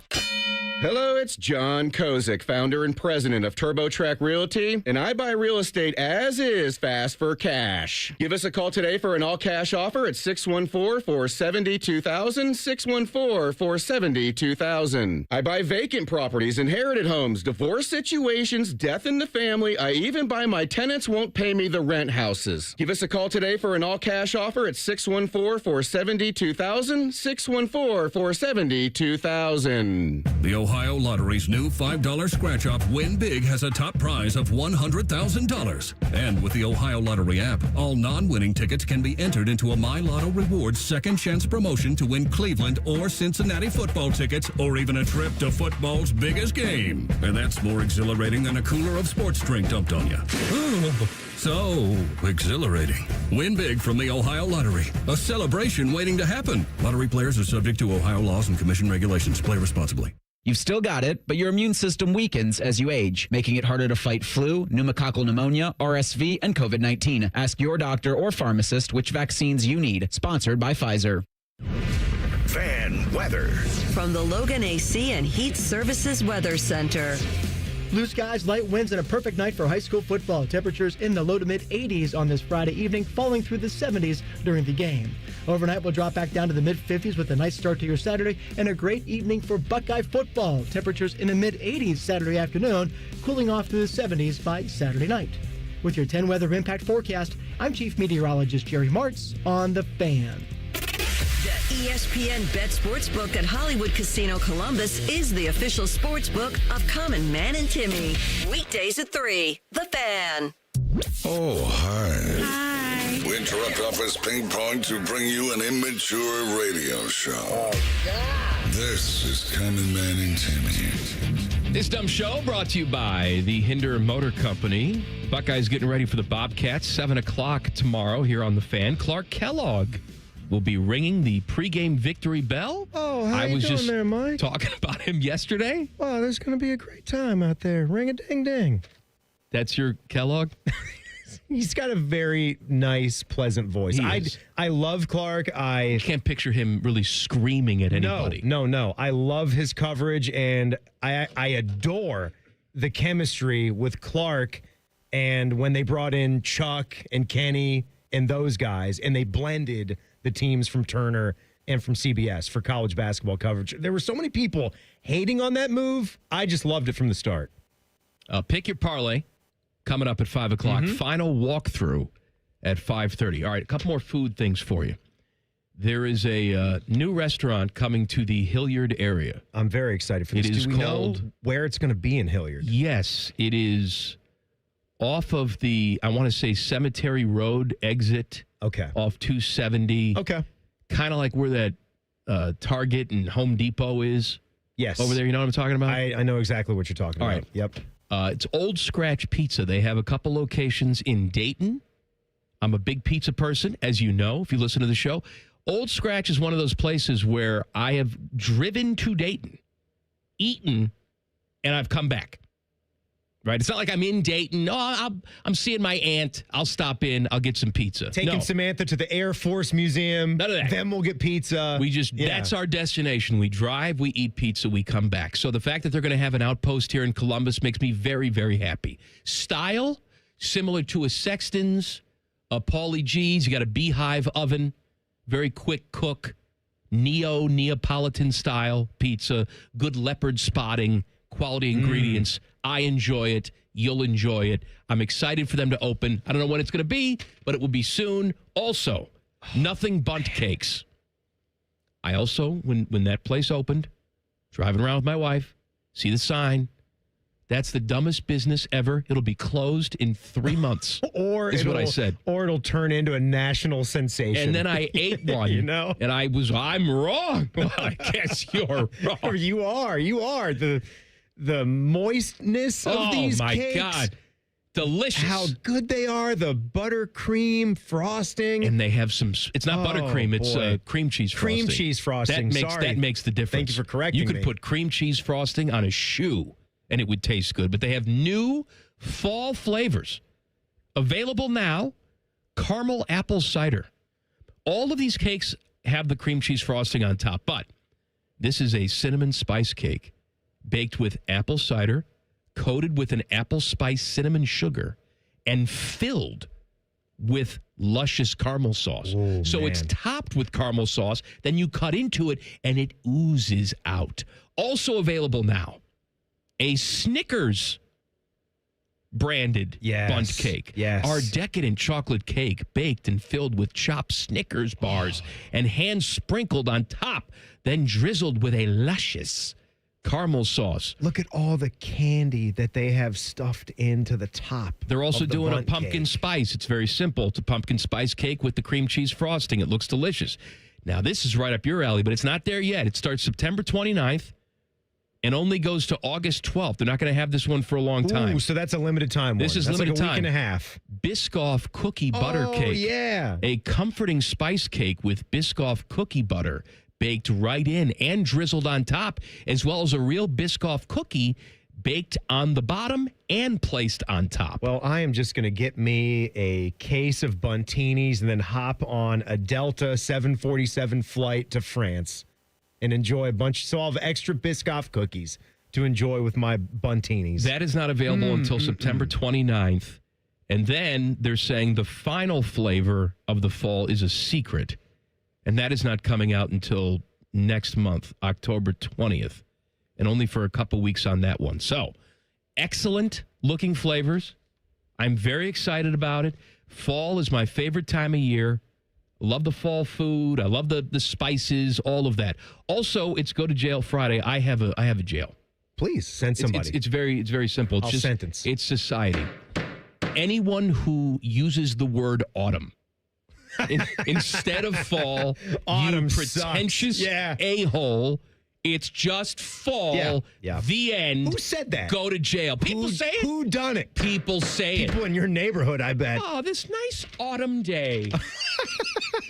Hello, it's John Kozik, founder and president of TurboTrack Realty, and I buy real estate as is fast for cash. Give us a call today for an all-cash offer at 614-470-2000, 614-470-2000. I buy vacant properties, inherited homes, divorce situations, death in the family. I even buy my tenants won't pay me the rent houses. Give us a call today for an all-cash offer at 614-470-2000, 614-470-2000. The Ohio Lottery's new $5 scratch-off Win Big has a top prize of $100,000. And with the Ohio Lottery app, all non-winning tickets can be entered into a My Lotto Rewards second chance promotion to win Cleveland or Cincinnati football tickets or even a trip to football's biggest game. And that's more exhilarating than a cooler of sports drink dumped on you. So exhilarating. Win big from the Ohio Lottery. A celebration waiting to happen. Lottery players are subject to Ohio laws and commission regulations. Play responsibly. You've still got it, but your immune system weakens as you age, making it harder to fight flu, pneumococcal pneumonia, RSV, and COVID-19. Ask your doctor or pharmacist which vaccines you need. Sponsored by Pfizer. Fan weather. From the Logan AC and Heat Services Weather Center. Blue skies, light winds, and a perfect night for high school football. Temperatures in the low to mid 80s on this Friday evening, falling through the 70s during the game. Overnight, we'll drop back down to the mid 50s with a nice start to your Saturday and a great evening for Buckeye football. Temperatures in the mid 80s Saturday afternoon, cooling off to the 70s by Saturday night. With your 10 weather impact forecast, I'm Chief Meteorologist Jerry Martz on The Fan. The ESPN Bet Sportsbook at Hollywood Casino Columbus is the official sportsbook of Common Man and Timmy. Weekdays at 3. The Fan. Oh, hi. Hi. We interrupt office ping pong to bring you an immature radio show. Oh, God. This is Common Man and Timmy. This dumb show brought to you by the Hinder Motor Company. Buckeyes getting ready for the Bobcats. 7 o'clock tomorrow here on The Fan. Clark Kellogg will be ringing the pregame victory bell. Oh, how I was you doing just there, Mike? talking about him yesterday. Oh, there's going to be a great time out there. Ring a ding ding. That's your Kellogg? He's got a very nice, pleasant voice. I love Clark. I can't picture him really screaming at anybody. No. I love his coverage, and I adore the chemistry with Clark. And when they brought in Chuck and Kenny and those guys, and they blended the teams from Turner and from CBS for college basketball coverage. There were so many people hating on that move. I just loved it from the start. Pick your parlay coming up at 5 o'clock. Final walkthrough at 5:30. All right, a couple more food things for you. There is a new restaurant coming to the Hilliard area. I'm very excited for this. It is Do we called, know where it's going to be in Hilliard? Yes, it is off of the, I want to say, Cemetery Road exit. Okay. Off 270. Okay. Kind of like where that Target and Home Depot is. Yes. Over there, you know what I'm talking about? I know exactly what you're talking about. All right. Yep. It's Old Scratch Pizza. They have a couple locations in Dayton. I'm a big pizza person, as you know, if you listen to the show. Old Scratch is one of those places where I have driven to Dayton, eaten, and I've come back. Right? It's not like I'm in Dayton. Oh, I'm seeing my aunt. I'll stop in. I'll get some pizza. Taking Samantha to the Air Force Museum. None of that. Then we'll get pizza. We just, that's our destination. We drive, we eat pizza, we come back. So the fact that they're going to have an outpost here in Columbus makes me very, very happy. Style, similar to a Sexton's, a Paulie G's. You got a beehive oven, very quick cook, Neapolitan style pizza, good leopard spotting, quality ingredients. I enjoy it. You'll enjoy it. I'm excited for them to open. I don't know when it's going to be, but it will be soon. Also, Nothing Bundt Cakes. I also, when that place opened, driving around with my wife, see the sign. That's the dumbest business ever. It'll be closed in 3 months. Is what I said. Or it'll turn into a national sensation. And then I ate one. You know? And I'm wrong. Well, I guess you're wrong. You are. The moistness of these cakes. Oh, my God. Delicious. How good they are. The buttercream frosting. And they have some, it's not buttercream, it's cream cheese frosting. Cream cheese frosting. That makes the difference. Thank you for correcting me. You could me. put cream cheese frosting on a shoe and it would taste good. But they have new fall flavors available now. Caramel apple cider. All of these cakes have the cream cheese frosting on top, but this is a cinnamon spice cake baked with apple cider, coated with an apple spice cinnamon sugar, and filled with luscious caramel sauce. Oh, so man. it's topped with caramel sauce, then you cut into it, and it oozes out. Also available now, a Snickers branded bundt cake. Yes. Our decadent chocolate cake baked and filled with chopped Snickers bars and hand sprinkled on top, then drizzled with a luscious caramel sauce. Look at all the candy that they have stuffed into the top. They're also of the doing a bundt pumpkin cake. spice. It's very simple. It's a pumpkin spice cake with the cream cheese frosting. It looks delicious. Now, this is right up your alley, but it's not there yet. It starts September 29th and only goes to August 12th. They're not going to have this one for a long time. Ooh, so that's a limited time one. This is that's limited like a time. week and a half. Biscoff cookie butter cake. Oh, yeah. A comforting spice cake with Biscoff cookie butter baked right in and drizzled on top, as well as a real Biscoff cookie baked on the bottom and placed on top. Well, I am just going to get me a case of Buntinis and then hop on a Delta 747 flight to France and enjoy a bunch. So I'll have extra Biscoff cookies to enjoy with my Buntinis. That is not available until September 29th. And then they're saying the final flavor of the fall is a secret. And that is not coming out until next month, October 20th. And only for a couple weeks on that one. So, excellent looking flavors. I'm very excited about it. Fall is my favorite time of year. I love the fall food. I love the spices, all of that. Also, it's Go to Jail Friday. I have a jail. Please send somebody. It's very simple. It's I'll just sentence. It's society. Anyone who uses the word autumn instead of fall, Autumn you pretentious sucks. Yeah. a-hole. It's just fall. Yeah. The end. Who said that? Go to jail. People say it. Who done it? People say People in your neighborhood, I bet. Oh, this nice autumn day.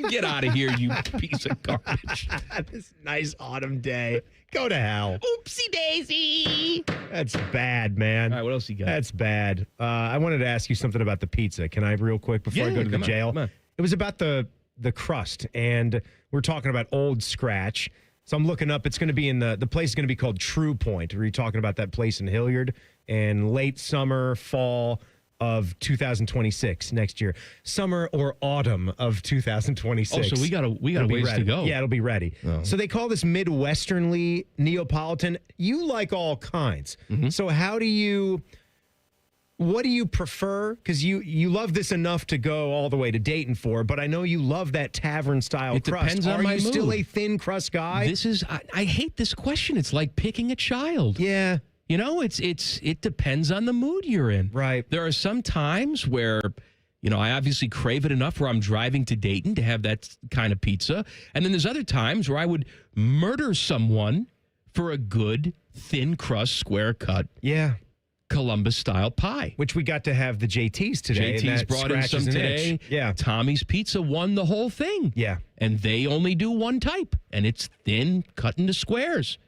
Get out of here, you piece of garbage. This nice autumn day. Go to hell. Oopsie daisy. That's bad, man. All right, what else you got? That's bad. I wanted to ask you something about the pizza. Can I real quick before I go to the jail? Come on. It was about the crust, and we're talking about Old Scratch. So I'm looking up. It's going to be in the place is going to be called True Point. We're talking about that place in Hilliard, and late summer, fall of 2026 next year, summer or autumn of 2026. Oh, so we got a ways to go. Yeah, it'll be ready. Oh. So they call this Midwesternly Neapolitan. You like all kinds. Mm-hmm. So what do you prefer? Because you love this enough to go all the way to Dayton for, but I know you love that tavern style It crust. depends on Are my you still mood. a thin crust guy? I hate this question. It's like picking a child. Yeah. You know, it depends on the mood you're in. Right. There are some times where, I obviously crave it enough where I'm driving to Dayton to have that kind of pizza. And then there's other times where I would murder someone for a good, thin crust, square cut. Yeah. Columbus style pie. Which we got to have the JT's today. and JT's that brought in some scratches an today. itch. Yeah. Tommy's Pizza won the whole thing. Yeah. And they only do one type, and it's thin, cut into squares.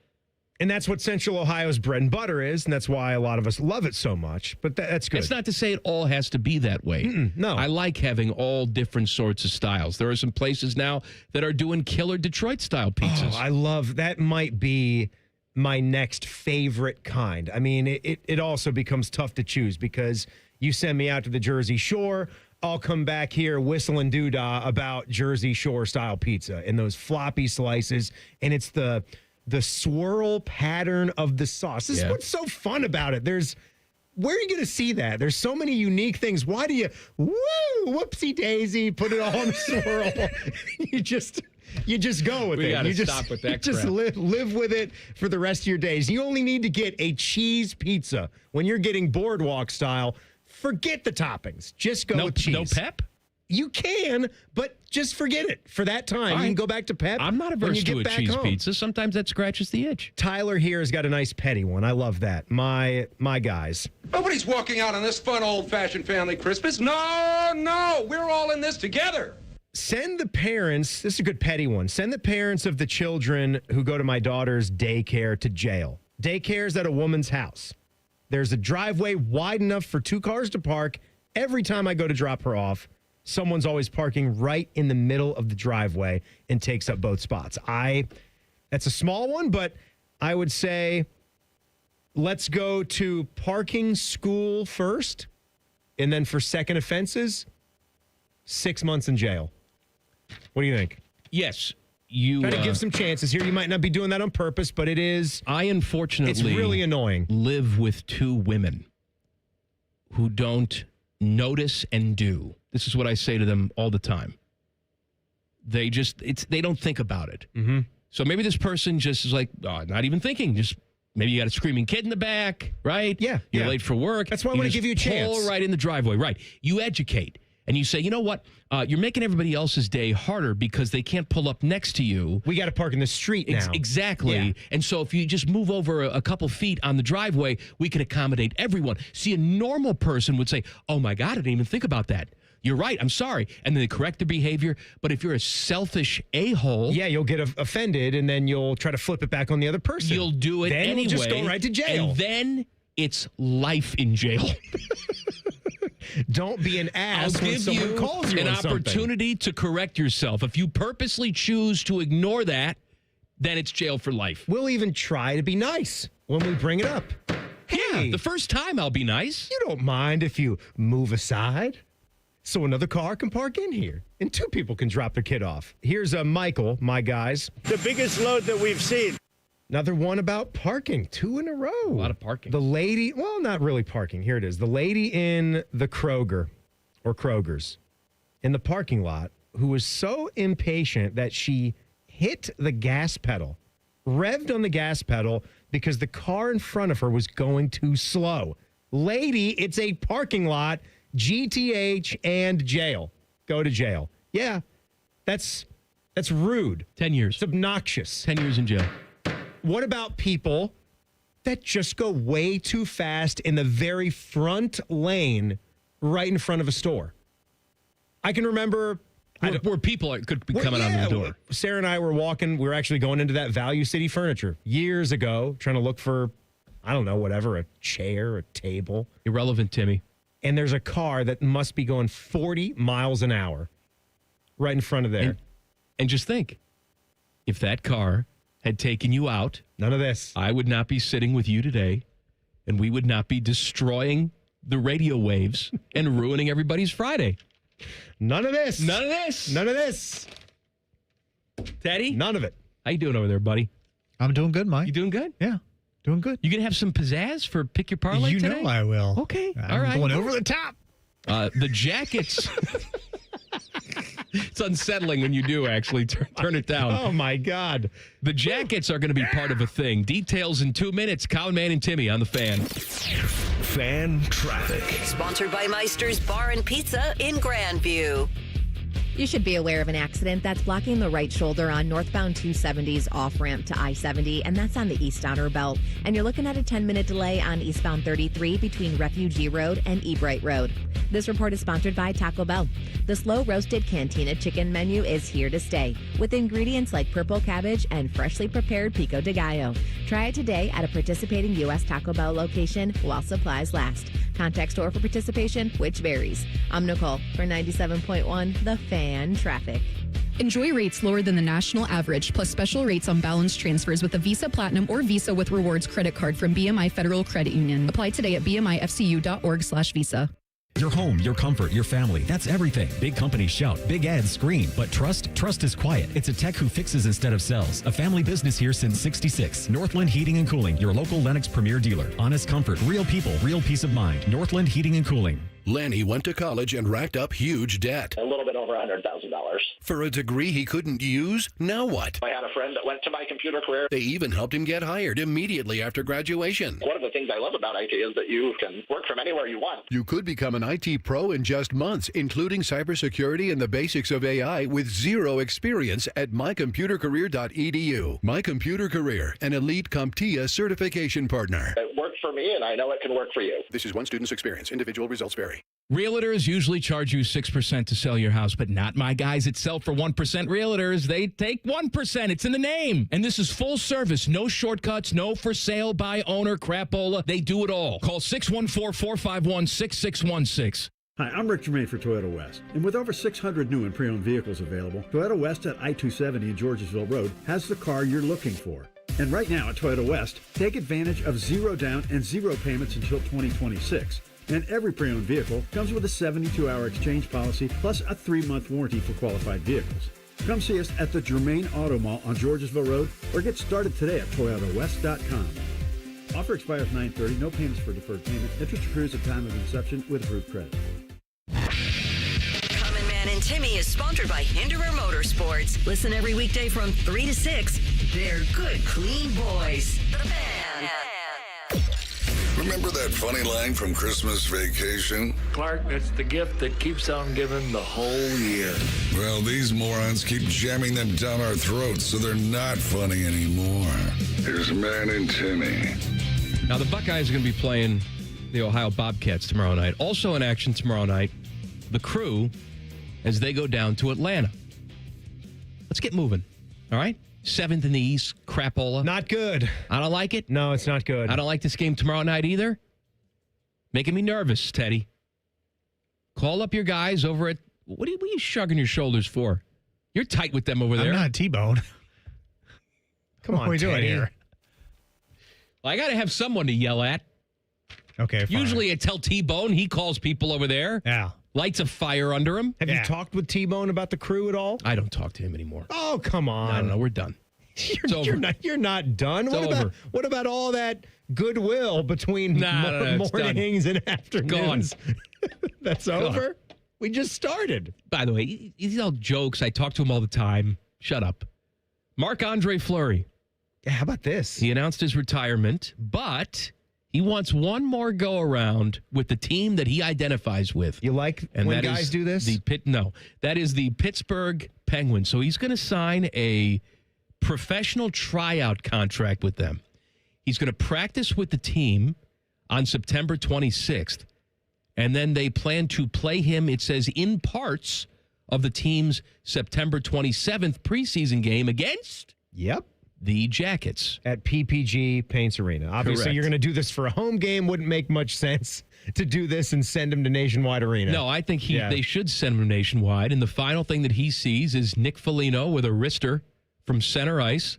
And that's what Central Ohio's bread and butter is, and that's why a lot of us love it so much. But that's good. It's not to say it all has to be that way. No. I like having all different sorts of styles. There are some places now that are doing killer Detroit-style pizzas. Oh, I love that. Might be my next favorite kind. I mean, it also becomes tough to choose because you send me out to the Jersey Shore, I'll come back here whistling doodah about Jersey Shore style pizza and those floppy slices, and it's the swirl pattern of the sauce. This is what's so fun about it. Where are you going to see that? There's so many unique things. Why do you, whoopsie daisy, put it all in the swirl? You just go with it. We got You to just stop with that you just crap. live with it for the rest of your days. You only need to get a cheese pizza when you're getting boardwalk style. Forget the toppings. Just go with cheese. No pep? You can, but just forget it for that time. You can go back to Pep. I'm not averse to a cheese pizza. Sometimes that scratches the itch. Tyler here has got a nice petty one. I love that. My guys. Nobody's walking out on this fun old-fashioned family Christmas. No, we're all in this together. Send the parents, this is a good petty one. Send the parents of the children who go to my daughter's daycare to jail. Daycare is at a woman's house. There's a driveway wide enough for 2 cars to park. Every time I go to drop her off, someone's always parking right in the middle of the driveway and takes up both spots. That's a small one, but I would say let's go to parking school first, and then for second offenses, 6 months in jail. What do you think? Yes. You try to give some chances here. You might not be doing that on purpose, but it is. I unfortunately, it's really annoying. Live with 2 women who don't notice and do. This is what I say to them all the time. They don't think about it. Mm-hmm. So maybe this person just is like, not even thinking. Just maybe you got a screaming kid in the back, right? Yeah. You're late for work. That's why I want to give you a chance. Pull right in the driveway, right? You educate. And you say, you know what? You're making everybody else's day harder because they can't pull up next to you. We got to park in the street now. Exactly. Yeah. And so if you just move over a couple feet on the driveway, we can accommodate everyone. See, a normal person would say, oh my God, I didn't even think about that. You're right. I'm sorry. And then they correct their behavior. But if you're a selfish a-hole. Yeah, you'll get offended and then you'll try to flip it back on the other person. You'll do it then anyway. You'll just go right to jail. And then it's life in jail. Don't be an ass when someone calls you an on something. opportunity to correct yourself. If you purposely choose to ignore that, then it's jail for life. We'll even try to be nice when we bring it up. Hey, the first time I'll be nice. You don't mind if you move aside so another car can park in here and 2 people can drop their kid off. Here's Michael, my guys. The biggest load that we've seen. Another one about parking, 2 in a row. A lot of parking. The lady, well, not really parking. Here it is. The lady in the Kroger or Kroger's in the parking lot who was so impatient that she hit the gas pedal, revved on the gas pedal because the car in front of her was going too slow. Lady, it's a parking lot, GTH and jail. Go to jail. Yeah, that's rude. 10 years. It's obnoxious. 10 years in jail. What about people that just go way too fast in the very front lane right in front of a store? I can remember where people could be coming out of the door. Sarah and I were walking. We were actually going into that Value City Furniture years ago, trying to look for, I don't know, whatever, a chair, a table. Irrelevant, Timmy. And there's a car that must be going 40 miles an hour right in front of there. And just think, if that car had taken you out, none of this, I would not be sitting with you today, and we would not be destroying the radio waves and ruining everybody's Friday. None of this. None of this. None of this. Teddy? None of it. How you doing over there, buddy? I'm doing good, Mike. You doing good? Yeah, doing good. You going to have some pizzazz for Pick Your Parlay You today? know I will. Okay. I'm all right. going over the top. The jackets. It's unsettling when you do actually turn it down. Oh, my God. The jackets are going to be part of a thing. Details in 2 minutes. Colin, Man, and Timmy on the Fan. Fan traffic. Sponsored by Meister's Bar and Pizza in Grandview. You should be aware of an accident that's blocking the right shoulder on northbound 270's off-ramp to I-70, and that's on the east outer belt. And you're looking at a 10-minute delay on eastbound 33 between Refugee Road and Ebright Road. This report is sponsored by Taco Bell. The slow roasted Cantina chicken menu is here to stay, with ingredients like purple cabbage and freshly prepared pico de gallo. Try it today at a participating U.S. Taco Bell location while supplies last. Contact store for participation, which varies. I'm Nicole for 97.1 The Fan Traffic. Enjoy rates lower than the national average, plus special rates on balance transfers with a Visa Platinum or Visa with Rewards credit card from BMI Federal Credit Union. Apply today at bmifcu.org/visa. Your home, your comfort, your family, that's everything. Big companies shout, big ads scream, but trust is quiet. It's a tech who fixes instead of sells. A family business here since '66. Northland Heating and Cooling, your local Lennox Premier dealer. Honest comfort, real people, real peace of mind. Northland Heating and Cooling. Lanny went to college and racked up huge debt. A little bit over $100,000. For a degree he couldn't use, now what? I had a friend that went to my computer career. They even helped him get hired immediately after graduation. One of the things I love about IT is that you can work from anywhere you want. You could become an IT pro in just months, including cybersecurity and the basics of AI with zero experience at mycomputercareer.edu. My Computer Career, an elite CompTIA certification partner. It worked for me, and I know it can work for you. This is one student's experience. Individual results vary. Realtors usually charge you 6% to sell your house, but not my guys at Sell for 1% Realtors. They take 1%. It's in the name. And this is full service. No shortcuts, no for sale by owner crapola. They do it all. Call 614-451-6616. Hi, I'm Rick Germain for Toyota West. And with over 600 new and pre-owned vehicles available, Toyota West at I-270 and Georgesville Road has the car you're looking for. And right now at Toyota West, take advantage of 0 down and 0 payments until 2026. And every pre-owned vehicle comes with a 72-hour exchange policy plus a 3-month warranty for qualified vehicles. Come see us at the Germain Auto Mall on Georgesville Road or get started today at ToyotaWest.com. Offer expires 9/30. No payments for deferred payment. Interest accrues at time of inception with approved credit. Common Man and Timmy is sponsored by Hinderer Motorsports. Listen every weekday from 3 to 6. They're good, clean boys. The Fan. Remember that funny line from Christmas Vacation? Clark, it's the gift that keeps on giving the whole year. Well, these morons keep jamming them down our throats, so they're not funny anymore. Here's Man and Timmy. Now, the Buckeyes are going to be playing the Ohio Bobcats tomorrow night. Also in action tomorrow night, the Crew, as they go down to Atlanta. Let's get moving, all right? 7th in the East, crapola. Not good. I don't like it. No, it's not good. I don't like this game tomorrow night either. Making me nervous, Teddy. Call up your guys over at... What are you shrugging your shoulders for? You're tight with them over there. I'm not T-Bone. Come on, what are we doing here? Well, I got to have someone to yell at. Okay, fine. Usually I tell T-Bone. He calls people over there. Yeah. Lights a fire under him. Have you talked with T-Bone about the Crew at all? I don't talk to him anymore. Oh, come on. No, we're done. You're not done. What about all that goodwill between mornings and afternoons? That's over? We just started. By the way, these all jokes. I talk to him all the time. Shut up. Marc-Andre Fleury. Yeah, how about this? He announced his retirement, but he wants one more go around with the team that he identifies with. You like when guys do this? That is the Pittsburgh Penguins. So he's going to sign a professional tryout contract with them. He's going to practice with the team on September 26th, and then they plan to play him, it says, in parts of the team's September 27th preseason game against the Jackets. At PPG Paints Arena. Obviously, Correct. You're going to do this for a home game. Wouldn't make much sense to do this and send him to Nationwide Arena. No, I think they should send him Nationwide. And the final thing that he sees is Nick Foligno with a wrister from center ice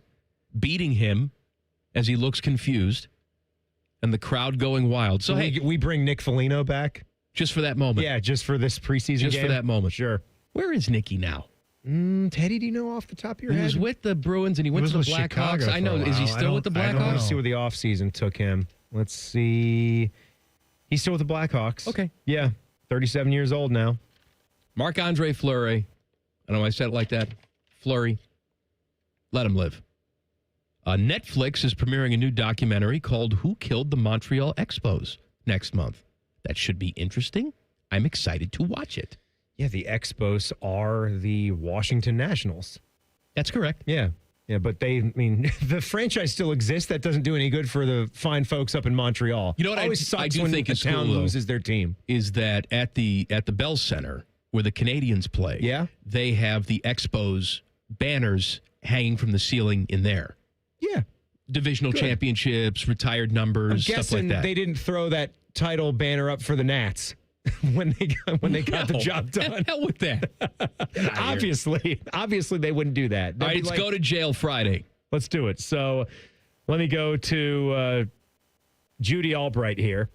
beating him as he looks confused and the crowd going wild. So, we bring Nick Foligno back? Just for that moment. Yeah, just for this preseason Just game? for that moment. Sure. Where is Nicky now? Teddy, do you know off the top of your head? He was with the Bruins and he went to the Blackhawks. I know. Is he still with the Blackhawks? Let's see where the offseason took him. Let's see. He's still with the Blackhawks. Okay. Yeah. 37 years old now. Marc-Andre Fleury. I know why I said it like that. Fleury. Let him live. Netflix is premiering a new documentary called Who Killed the Montreal Expos next month. That should be interesting. I'm excited to watch it. Yeah, the Expos are the Washington Nationals. That's correct. Yeah. Yeah, but the franchise still exists. That doesn't do any good for the fine folks up in Montreal. You know what Always sucks I do when think the is town cool, loses their team. Is that at the Bell Center where the Canadians play, they have the Expos banners hanging from the ceiling in there. Yeah. Divisional championships, retired numbers, I'm stuff like that. They didn't throw that title banner up for the Nats when they got the job done. Hell with that. Obviously they wouldn't do that. All right, let's go to jail Friday. Let's do it. So let me go to Judy Albright here.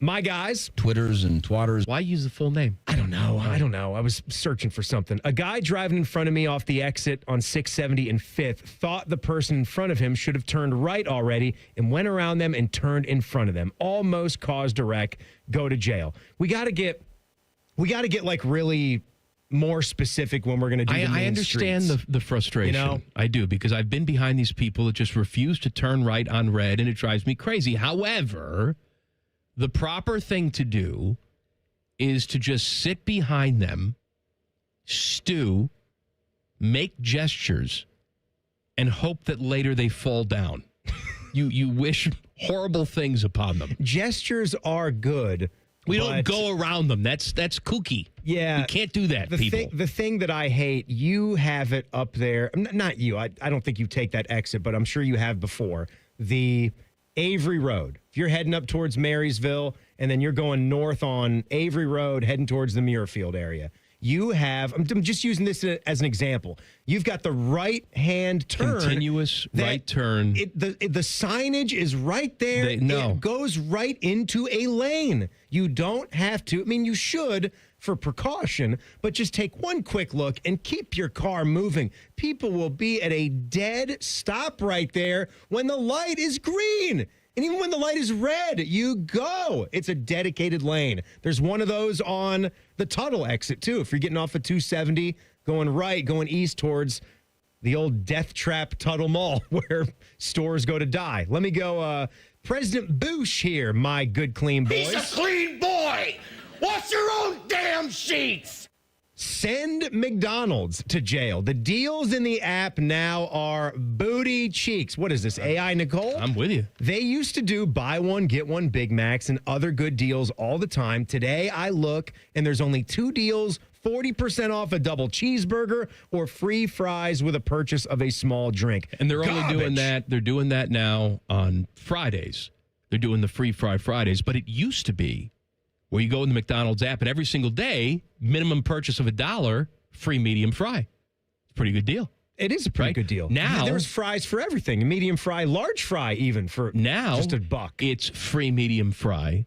My guys. Twitters and twatters. Why use the full name? I don't know. don't know. I was searching for something. A guy driving in front of me off the exit on 670 and 5th thought the person in front of him should have turned right already and went around them and turned in front of them. Almost caused a wreck. Go to jail. We got to get like really more specific when we're going to do the main I understand streets. the frustration. You know? I do, because I've been behind these people that just refuse to turn right on red, and it drives me crazy. However, the proper thing to do is to just sit behind them, stew, make gestures, and hope that later they fall down. You wish horrible things upon them. Gestures are good. We don't go around them. That's kooky. Yeah. You can't do that, people. The thing that I hate, you have it up there. Not you. I don't think you take that exit, but I'm sure you have before. The Avery Road. If you're heading up towards Marysville and then you're going north on Avery Road, heading towards the Muirfield area, you have, I'm just using this as an example. You've got the right-hand turn. Continuous right turn. The signage is right there. It goes right into a lane. You don't have to. I mean, you should for precaution, but just take one quick look and keep your car moving. People will be at a dead stop right there when the light is green. And even when the light is red, you go. It's a dedicated lane. There's one of those on the Tuttle exit, too. If you're getting off at 270, going right, going east towards the old Death Trap Tuttle Mall, where stores go to die. Let me go, President Bush here, my good, clean boys. He's a clean boy. Wash your own damn sheets. Send McDonald's to jail. The deals in the app now are booty cheeks. What is this, AI Nicole? I'm with you. They used to do buy one, get one Big Macs and other good deals all the time. Today, I look, and there's only 2 deals, 40% off a double cheeseburger or free fries with a purchase of a small drink. And they're only doing that. They're doing that now on Fridays. They're doing the free fry Fridays. But it used to be where you go in the McDonald's app and every single day, minimum purchase of $1, free medium fry. It's a pretty good deal. It is a pretty good deal. Now there's fries for everything. Medium fry, large fry, even for now just $1. It's free medium fry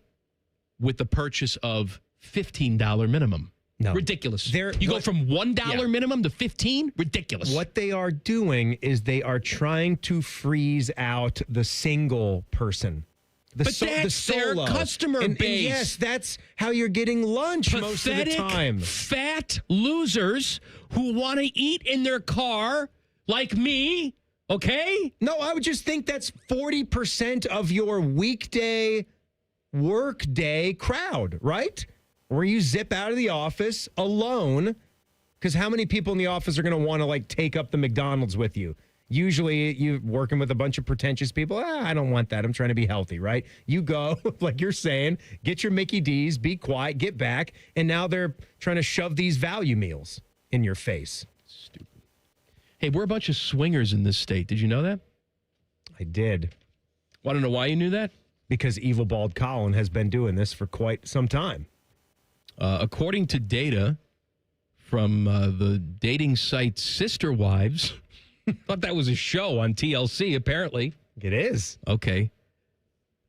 with the purchase of $15 minimum. No. Ridiculous. You go from $1 minimum to $15? Ridiculous. What they are doing is they are trying to freeze out the single person. That's their customer base. And yes, that's how you're getting lunch most of the time. Fat losers who want to eat in their car like me, okay? No, I would just think that's 40% of your weekday work day crowd, right? Where you zip out of the office alone, because how many people in the office are going to want to take up the McDonald's with you? Usually you're working with a bunch of pretentious people. I don't want that. I'm trying to be healthy, right? You go, like you're saying, get your Mickey D's, be quiet, get back. And now they're trying to shove these value meals in your face. Stupid. Hey, we're a bunch of swingers in this state. Did you know that? I did. Want to know why you knew that? Because Evil Bald Colin has been doing this for quite some time. According to data from the dating site Sister Wives... Thought that was a show on TLC, apparently. It is. Okay.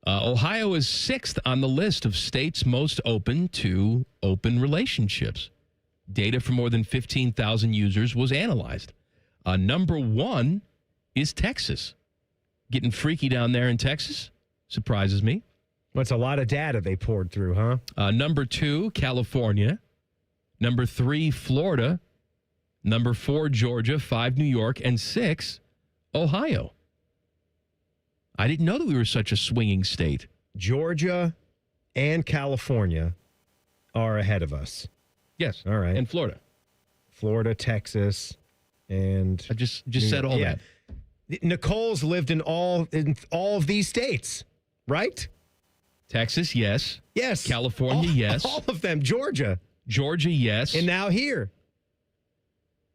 Ohio is 6th on the list of states most open to open relationships. Data from more than 15,000 users was analyzed. Number 1 is Texas. Getting freaky down there in Texas? Surprises me. Well, it's a lot of data they poured through, huh? Number 2, California. Number 3, Florida. Number 4, Georgia. 5, New York. And 6, Ohio. I didn't know that we were such a swinging state. Georgia and California are ahead of us. Yes. All right. And Florida. Florida, Texas, and... I just said all that. Nicole's lived in all of these states, right? Texas, yes. Yes. California, yes. All of them. Georgia, yes. And now here.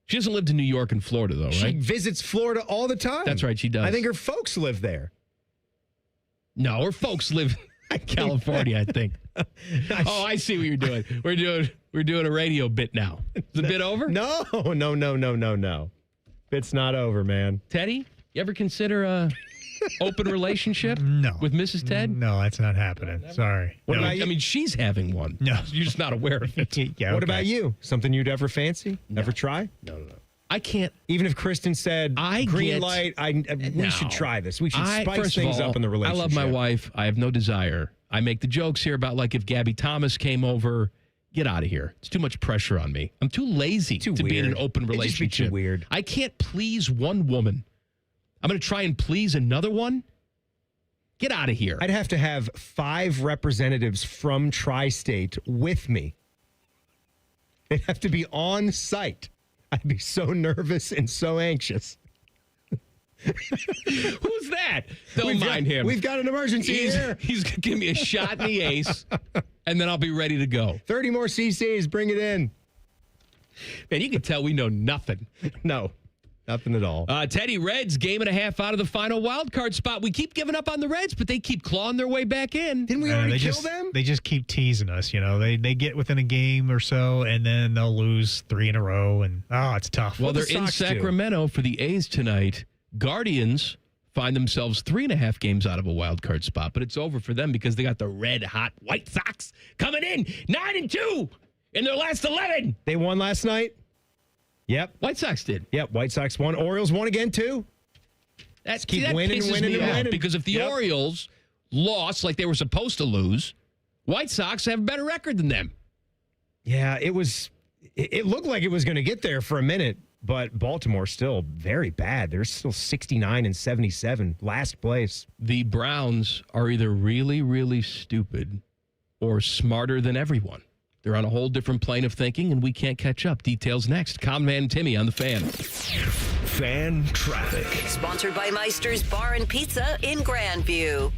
She hasn't lived in New York and Florida, though, right? She visits Florida all the time. That's right, she does. I think her folks live there. No, her folks live in California, I think. Oh, I see what you're doing. We're doing a radio bit now. Is the bit over? No. It's not over, man. Teddy, you ever consider open relationship? No. With Mrs. Ted? No, that's not happening. Sorry. What No. about you? I mean, she's having one. No. You're just not aware of it. Yeah, What okay. about you? Something you'd ever fancy? Ever try? No. I can't. Even if Kristen said, green light, we should try this. We should spice first of things all, up in the relationship. I love my wife. I have no desire. I make the jokes here about like if Gabby Thomas came over, get out of here. It's too much pressure on me. I'm too lazy to be in an open It'd just be relationship. too weird. I can't please one woman. I'm going to try and please another one? Get out of here. I'd have to have 5 representatives from Tri-State with me. They'd have to be on site. I'd be so nervous and so anxious. Who's that? Don't mind him. We've got an emergency here. He's going to give me a shot in the ace, and then I'll be ready to go. 30 more CCs. Bring it in. Man, you can tell we know nothing. No, nothing at all. Teddy, Reds, game and a half out of the final wild card spot. We keep giving up on the Reds, but they keep clawing their way back in. Didn't we already kill them? They just keep teasing us. You know, they get within a game or so, and then they'll lose 3 in a row, and it's tough. Well, they're in Sacramento for the A's tonight. Guardians find themselves 3.5 games out of a wild card spot, but it's over for them because they got the red hot White Sox coming in 9-2 in their last 11. They won last night? Yep. White Sox did. Yep, White Sox won. Orioles won again, too. That winning, pisses winning, me and off winning. because if the Orioles lost like they were supposed to lose, White Sox have a better record than them. Yeah, it looked like it was going to get there for a minute, but Baltimore still very bad. They're still 69-77, last place. The Browns are either really, really stupid or smarter than everyone. They're on a whole different plane of thinking, and we can't catch up. Details next. Conman Timmy on the Fan. Fan traffic. Sponsored by Meister's Bar and Pizza in Grandview.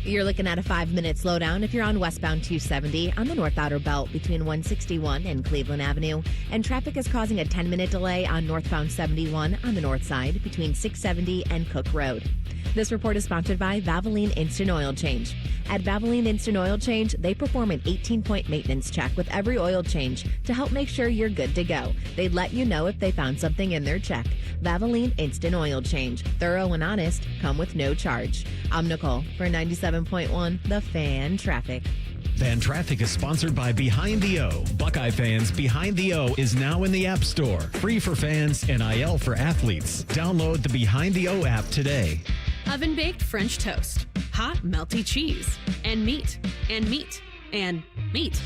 You're looking at a 5-minute slowdown if you're on westbound 270 on the North Outer Belt between 161 and Cleveland Avenue. And traffic is causing a 10-minute delay on northbound 71 on the north side between 670 and Cook Road. This report is sponsored by Valvoline Instant Oil Change. At Valvoline Instant Oil Change, they perform an 18-point maintenance check with every oil change to help make sure you're good to go. They'd let you know if they found something in their check. Valvoline Instant Oil Change. Thorough and honest, come with no charge. I'm Nicole for 97.1 The Fan Traffic. Fan Traffic is sponsored by Behind the O. Buckeye fans, Behind the O is now in the App Store. Free for fans, NIL for athletes. Download the Behind the O app today. Oven-baked French toast, hot melty cheese, and meat, and meat, and meat.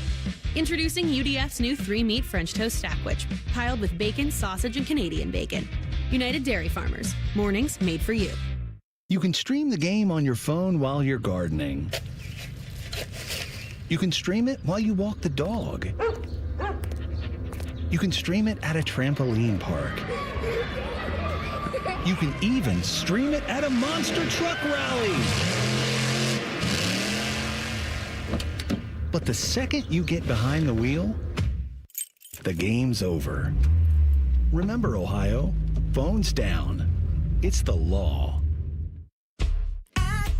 Introducing UDF's new 3-meat French toast sandwich, piled with bacon, sausage, and Canadian bacon. United Dairy Farmers, mornings made for you. You can stream the game on your phone while you're gardening. You can stream it while you walk the dog. You can stream it at a trampoline park. You can even stream it at a monster truck rally. But the second you get behind the wheel, the game's over. Remember, Ohio, phones down. It's the law.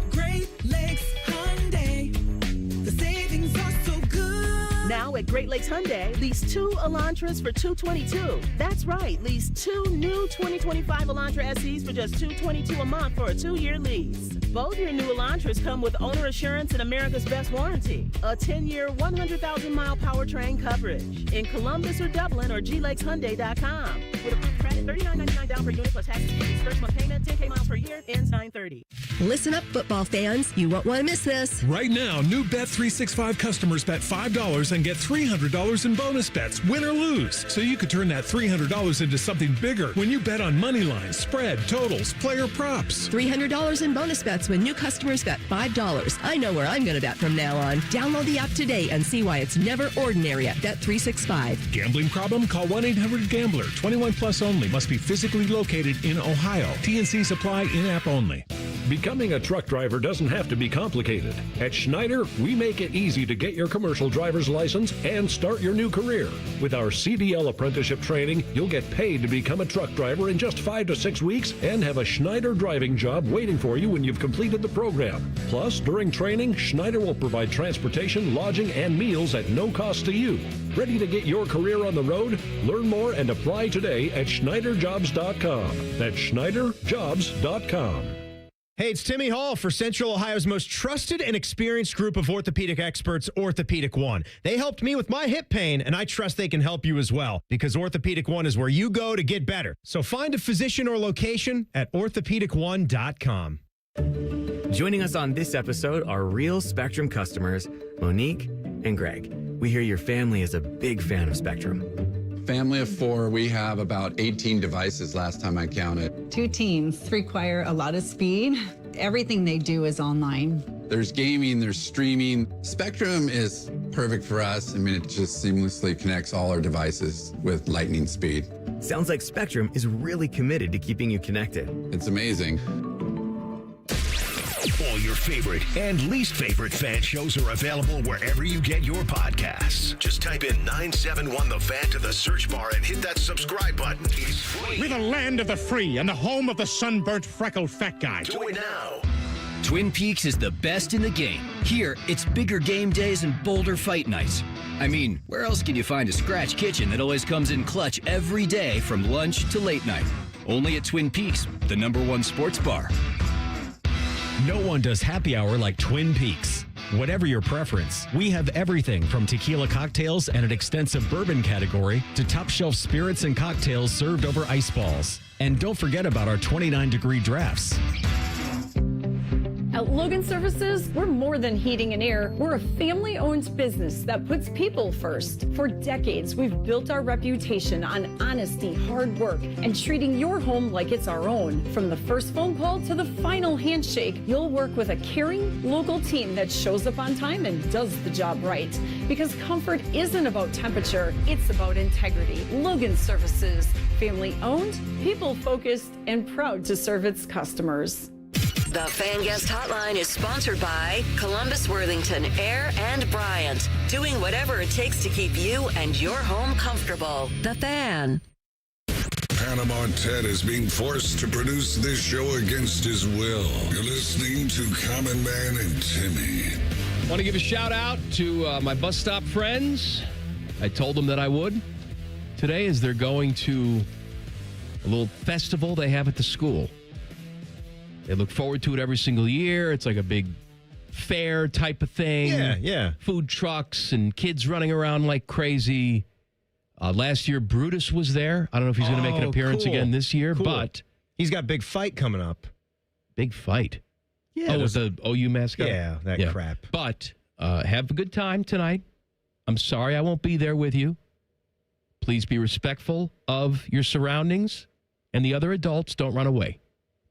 Great Lakes Hyundai. The savings are so good. Now at Great Lakes Hyundai, lease 2 Elantras for $222. That's right, lease 2 new 2025 Elantra SEs for just $222 a month for a 2-year lease. Both your new Elantras come with owner assurance and America's Best Warranty. A 10-year, 100,000-mile powertrain coverage. In Columbus or Dublin or glakeshyundai.com. With approved credit, $39.99 down per unit plus taxes. First month payment, 10K miles per year, ends 9/30. Listen up, football fans. You won't want to miss this. Right now, new Bet365 customers bet $5 and get $300 in bonus bets, win or lose. So you could turn that $300 into something bigger when you bet on money lines, spread, totals, player props. $300 in bonus bets when new customers bet $5. I know where I'm going to bet from now on. Download the app today and see why it's never ordinary at Bet365. Gambling problem? Call 1-800-GAMBLER. 21 plus only. Must be physically located in Ohio. TNC Supply in-app only. Becoming a truck driver doesn't have to be complicated. At Schneider, we make it easy to get your commercial driver's license and start your new career. With our CDL apprenticeship training, you'll get paid to become a truck driver in just 5 to 6 weeks and have a Schneider driving job waiting for you when you've completed the program. Plus, during training, Schneider will provide transportation, lodging, and meals at no cost to you. Ready to get your career on the road? Learn more and apply today at SchneiderJobs.com. That's SchneiderJobs.com. Hey, it's Timmy Hall for Central Ohio's most trusted and experienced group of orthopedic experts, Orthopedic One. They helped me with my hip pain, and I trust they can help you as well, because Orthopedic One is where you go to get better. So find a physician or location at orthopedic1.com. Joining us on this episode are real Spectrum customers, Monique and Greg. We hear your family is a big fan of Spectrum. Family of 4, we have about 18 devices last time I counted. 2 teams require a lot of speed. Everything they do is online. There's gaming, there's streaming. Spectrum is perfect for us. I mean, it just seamlessly connects all our devices with lightning speed. Sounds like Spectrum is really committed to keeping you connected. It's amazing. All your favorite and least favorite fan shows are available wherever you get your podcasts. Just type in 971 The Fan to the search bar and hit that subscribe button. It's free. We're the land of the free and the home of the sunburnt, freckled fat guy. Do it now. Twin Peaks is the best in the game. Here, it's bigger game days and bolder fight nights. I mean, where else can you find a scratch kitchen that always comes in clutch every day from lunch to late night? Only at Twin Peaks, the #1 sports bar. No one does happy hour like Twin Peaks. Whatever your preference, we have everything from tequila cocktails and an extensive bourbon category to top shelf spirits and cocktails served over ice balls. And don't forget about our 29-degree drafts. At Logan Services, we're more than heating and air. We're a family-owned business that puts people first. For decades, we've built our reputation on honesty, hard work, and treating your home like it's our own. From the first phone call to the final handshake, you'll work with a caring, local team that shows up on time and does the job right. Because comfort isn't about temperature, it's about integrity. Logan Services, family-owned, people-focused, and proud to serve its customers. The Fan Guest Hotline is sponsored by Columbus, Worthington, Air, and Bryant. Doing whatever it takes to keep you and your home comfortable. The Fan. Panama Ted is being forced to produce this show against his will. You're listening to Common Man and Timmy. Want to give a shout out to my bus stop friends. I told them that I would. Today, as they're going to a little festival they have at the school. They look forward to it every single year. It's like a big fair type of thing. Yeah. Food trucks and kids running around like crazy. Last year, Brutus was there. I don't know if he's going to make an appearance again this year, but he's got Big Fight coming up. Big Fight? Yeah. With the OU mascot? Yeah, that crap. But have a good time tonight. I'm sorry I won't be there with you. Please be respectful of your surroundings and the other adults. Don't run away.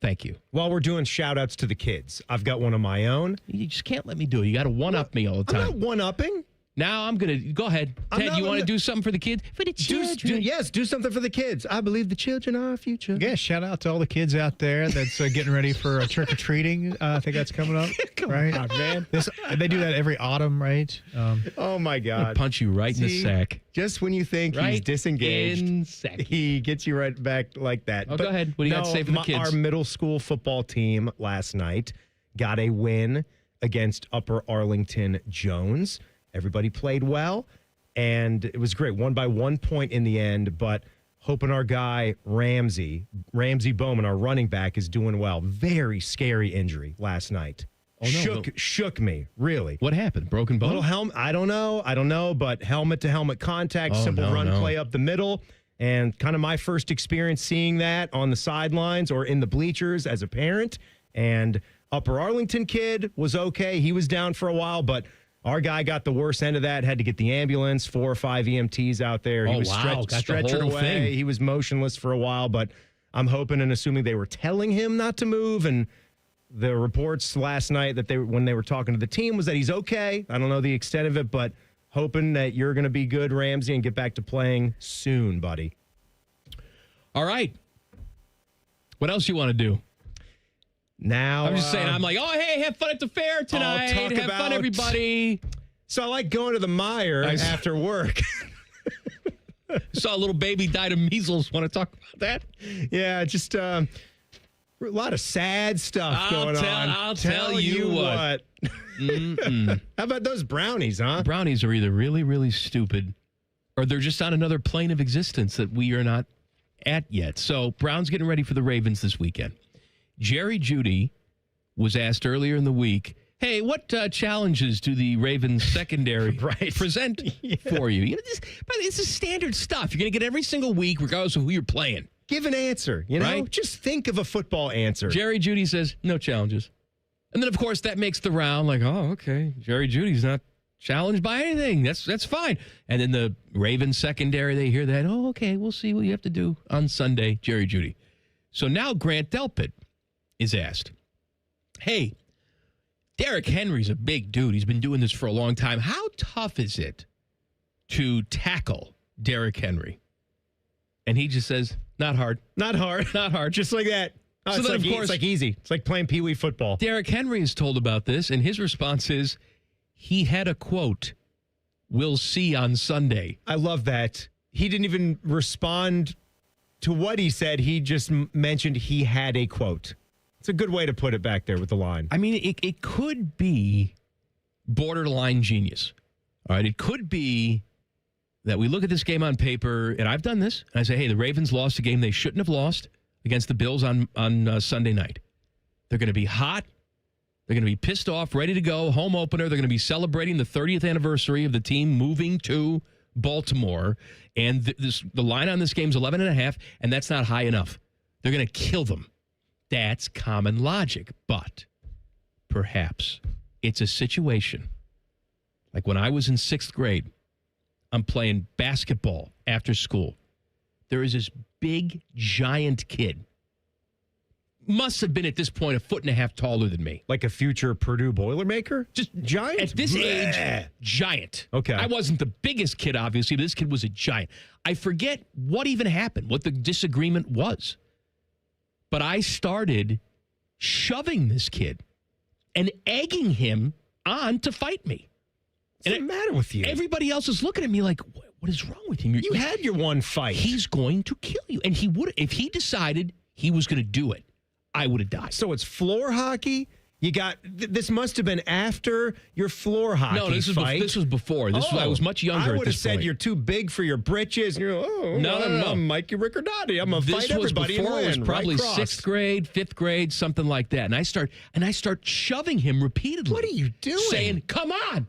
Thank you. While we're doing shout-outs to the kids, I've got one of my own. You just can't let me do it. You got to one-up me all the time. I'm not one-upping. Now I'm going to... Go ahead. Ted, you want to do something for the kids? For the children. Yes, do something for the kids. I believe the children are our future. Yeah, shout out to all the kids out there that's getting ready for trick-or-treating. I think that's coming up. Right? On, man. They do that every autumn, right? Oh, my God. I'll punch you right in the sack. Just when you think he's disengaged, he gets you right back like that. Oh, go ahead. What do you got to say for the kids? Our middle school football team last night got a win against Upper Arlington Jones. Everybody played well, and it was great. Won by 1 point in the end, but hoping our guy Ramsey Bowman, our running back, is doing well. Very scary injury last night. Shook me, really. What happened? Broken bone? Little helmet. I don't know, but helmet-to-helmet contact, simple run play up the middle, and kind of my first experience seeing that on the sidelines or in the bleachers as a parent. And Upper Arlington kid was okay. He was down for a while, but our guy got the worst end of that, had to get the ambulance, 4 or 5 EMTs out there. He was stretchered away. Thing. He was motionless for a while, but I'm hoping and assuming they were telling him not to move. And the reports last night that when they were talking to the team was that he's okay. I don't know the extent of it, but hoping that you're going to be good, Ramsey, and get back to playing soon, buddy. All right. What else you want to do? Now, I'm just saying, I'm like, oh, hey, have fun at the fair tonight. Have fun, everybody. So I like going to the Meijer after work. Saw a little baby died of measles. Want to talk about that? Yeah, just a lot of sad stuff going on. I'll tell you what. How about those brownies, huh? Brownies are either really, really stupid or they're just on another plane of existence that we are not at yet. So Brown's getting ready for the Ravens this weekend. Jerry Jeudy was asked earlier in the week, hey, what challenges do the Ravens secondary present for you? But it's a standard stuff. You're going to get every single week, regardless of who you're playing. Give an answer, right? Just think of a football answer. Jerry Jeudy says, no challenges. And then, of course, that makes the round like, oh, okay, Jerry Judy's not challenged by anything. That's fine. And then the Ravens secondary, they hear that, oh, okay, we'll see what you have to do on Sunday, Jerry Jeudy. So now Grant Delpit is asked, hey, Derrick Henry's a big dude. He's been doing this for a long time. How tough is it to tackle Derrick Henry? And he just says, not hard. Not hard. Not hard. Just like that. Oh, So it's, then, like, of course, it's like easy. It's like playing Pee Wee football. Derrick Henry is told about this, and his response is, he had a quote, we'll see on Sunday. I love that. He didn't even respond to what he said. He just mentioned he had a quote. It's a good way to put it back there with the line. I mean, it could be borderline genius. All right, it could be that we look at this game on paper, and I've done this, and I say, hey, the Ravens lost a game they shouldn't have lost against the Bills on Sunday night. They're going to be hot. They're going to be pissed off, ready to go, home opener. They're going to be celebrating the 30th anniversary of the team moving to Baltimore, and the line on this game is 11.5, and that's not high enough. They're going to kill them. That's common logic, but perhaps it's a situation like when I was in 6th grade, I'm playing basketball after school. There is this big, giant kid. Must have been at this point 1.5 feet taller than me. Like a future Purdue Boilermaker? Just giant? At this age, giant. Okay. I wasn't the biggest kid, obviously, but this kid was a giant. I forget what even happened, what the disagreement was. But I started shoving this kid and egging him on to fight me. What's the matter with you? Everybody else is looking at me like, what is wrong with him? You had your one fight. He's going to kill you. And he would, if he decided he was going to do it, I would have died. So it's floor hockey? You got, this must have been after your floor hockey fight. This was before. I was much younger I at would have this said point. you're too big for your britches. And you're No. I'm Mikey Riccardotti. I'm going to fight everybody and win. It was probably right 6th grade, 5th grade, something like that. And I start shoving him repeatedly. What are you doing? Saying, come on.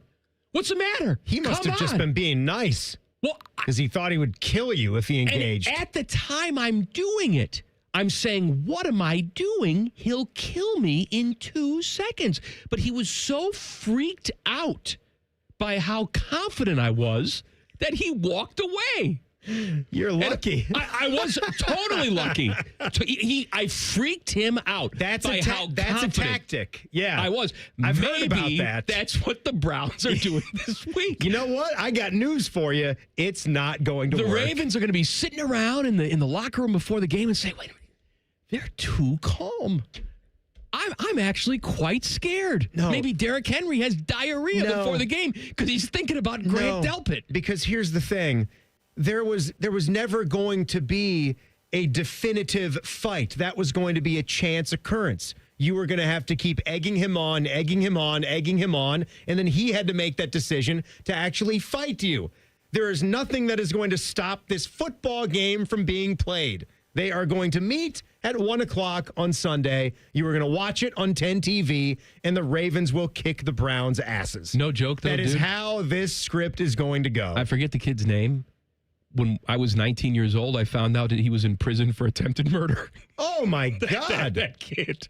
What's the matter? He must have just been being nice. Well, because he thought he would kill you if he engaged. And at the time I'm doing it, I'm saying, what am I doing? He'll kill me in 2 seconds. But he was so freaked out by how confident I was that he walked away. You're lucky. I was totally lucky. I freaked him out. That's by how that's confident a tactic. Yeah. I was. I've Maybe heard about that. That's what the Browns are doing this week. You know what? I got news for you. It's not going to work. The Ravens are going to be sitting around in the locker room before the game and say, wait a minute, they're too calm. I'm actually quite scared. No. Maybe Derrick Henry has diarrhea before the game because he's thinking about Grant Delpit. Because here's the thing. There was never going to be a definitive fight. That was going to be a chance occurrence. You were going to have to keep egging him on, and then he had to make that decision to actually fight you. There is nothing that is going to stop this football game from being played. They are going to meet at 1 o'clock on Sunday. You are going to watch it on 10 TV, and the Ravens will kick the Browns' asses. No joke, though, That is how this script is going to go. I forget the kid's name. When I was 19 years old, I found out that he was in prison for attempted murder. Oh, my God. that kid.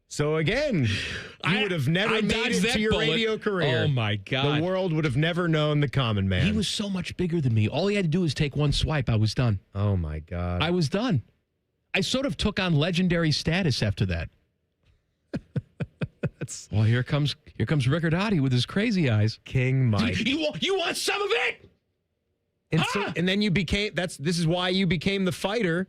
So, again, you would have never made it to your radio career. Oh, my God. The world would have never known the common man. He was so much bigger than me. All he had to do was take one swipe. I was done. Oh, my God. I was done. I sort of took on legendary status after that. Well, here comes Riccardotti with his crazy eyes. King Mike. You want some of it? And then you became, this is why you became the fighter.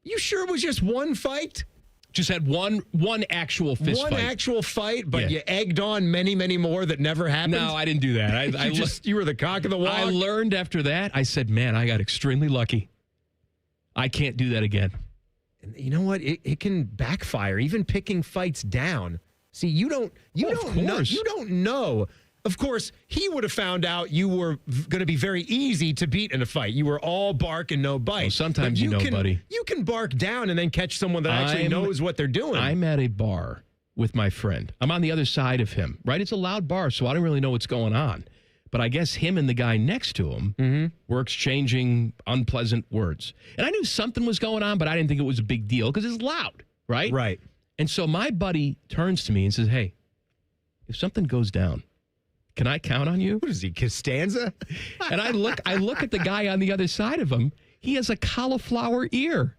You sure it was just one fight? Just had one actual fist fight. One actual fight, but you egged on many, many more that never happened? No, I didn't do that. You were the cock of the walk? I learned after that, I said, man, I got extremely lucky. I can't do that again. And you know what? It can backfire, even picking fights down. See, you don't know. Of course, he would have found out you were going to be very easy to beat in a fight. You were all bark and no bite. Well, sometimes buddy. You can bark down and then catch someone that actually knows what they're doing. I'm at a bar with my friend. I'm on the other side of him, right? It's a loud bar, so I don't really know what's going on. But I guess him and the guy next to him were exchanging unpleasant words. And I knew something was going on, but I didn't think it was a big deal because it's loud, right? Right. And so my buddy turns to me and says, hey, if something goes down, can I count on you? What is he, Costanza? And I look at the guy on the other side of him. He has a cauliflower ear.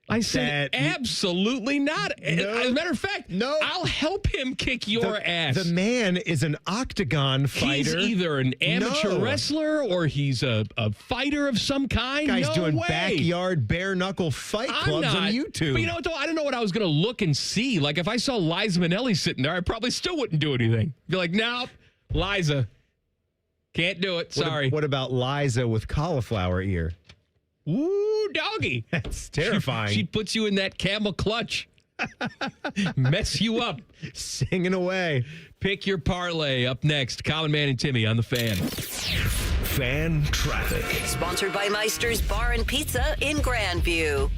I said, absolutely not. No, as a matter of fact, no. I'll help him kick your ass. The man is an octagon fighter. He's either an amateur wrestler or he's a fighter of some kind. Guy's doing way. backyard bare knuckle fight clubs on YouTube. But you know what, though? I don't know what I was going to look and see. Like, if I saw Liza Minnelli sitting there, I probably still wouldn't do anything. Be like, no, Liza, can't do it. Sorry. What about Liza with cauliflower ear? Ooh, doggy. That's terrifying. She puts you in that camel clutch. Mess you up. Singing away. Pick your parlay up next. Common Man and Timmy on the Fan. Fan traffic. Sponsored by Meister's Bar and Pizza in Grandview.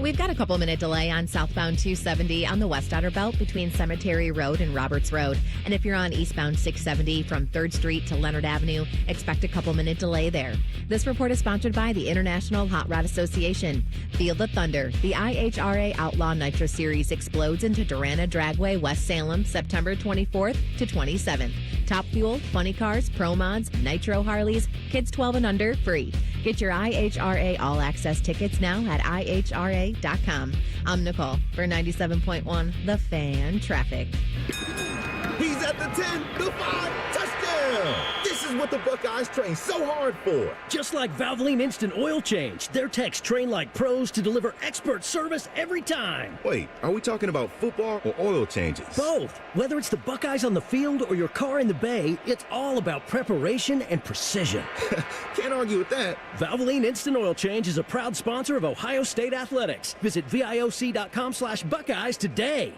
We've got a couple-minute delay on southbound 270 on the West Outer Belt between Cemetery Road and Roberts Road. And if you're on eastbound 670 from 3rd Street to Leonard Avenue, expect a couple-minute delay there. This report is sponsored by the International Hot Rod Association. Feel the thunder. The IHRA Outlaw Nitro Series explodes into Durana Dragway, West Salem, September 24th to 27th. Top Fuel, funny cars, pro mods, nitro Harleys, kids 12 and under, free. Get your IHRA All Access tickets now at IHRA.com. I'm Nicole for 97.1 The Fan Traffic. He's at the 10, the 5, touchdown! This is what the Buckeyes train so hard for. Just like Valvoline Instant Oil Change, their techs train like pros to deliver expert service every time. Wait, are we talking about football or oil changes? Both. Whether it's the Buckeyes on the field or your car in the bay, it's all about preparation and precision. Can't argue with that. Valvoline Instant Oil Change is a proud sponsor of Ohio State Athletics. Visit VIOC.com/Buckeyes today.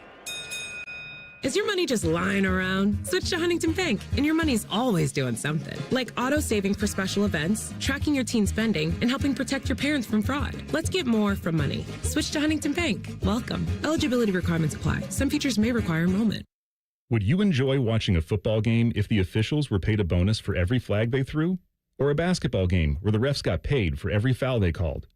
Is your money just lying around? Switch to Huntington Bank, and your money's always doing something. Like auto saving for special events, tracking your teen spending, and helping protect your parents from fraud. Let's get more from money. Switch to Huntington Bank. Welcome. Eligibility requirements apply. Some features may require enrollment. Would you enjoy watching a football game if the officials were paid a bonus for every flag they threw? Or a basketball game where the refs got paid for every foul they called?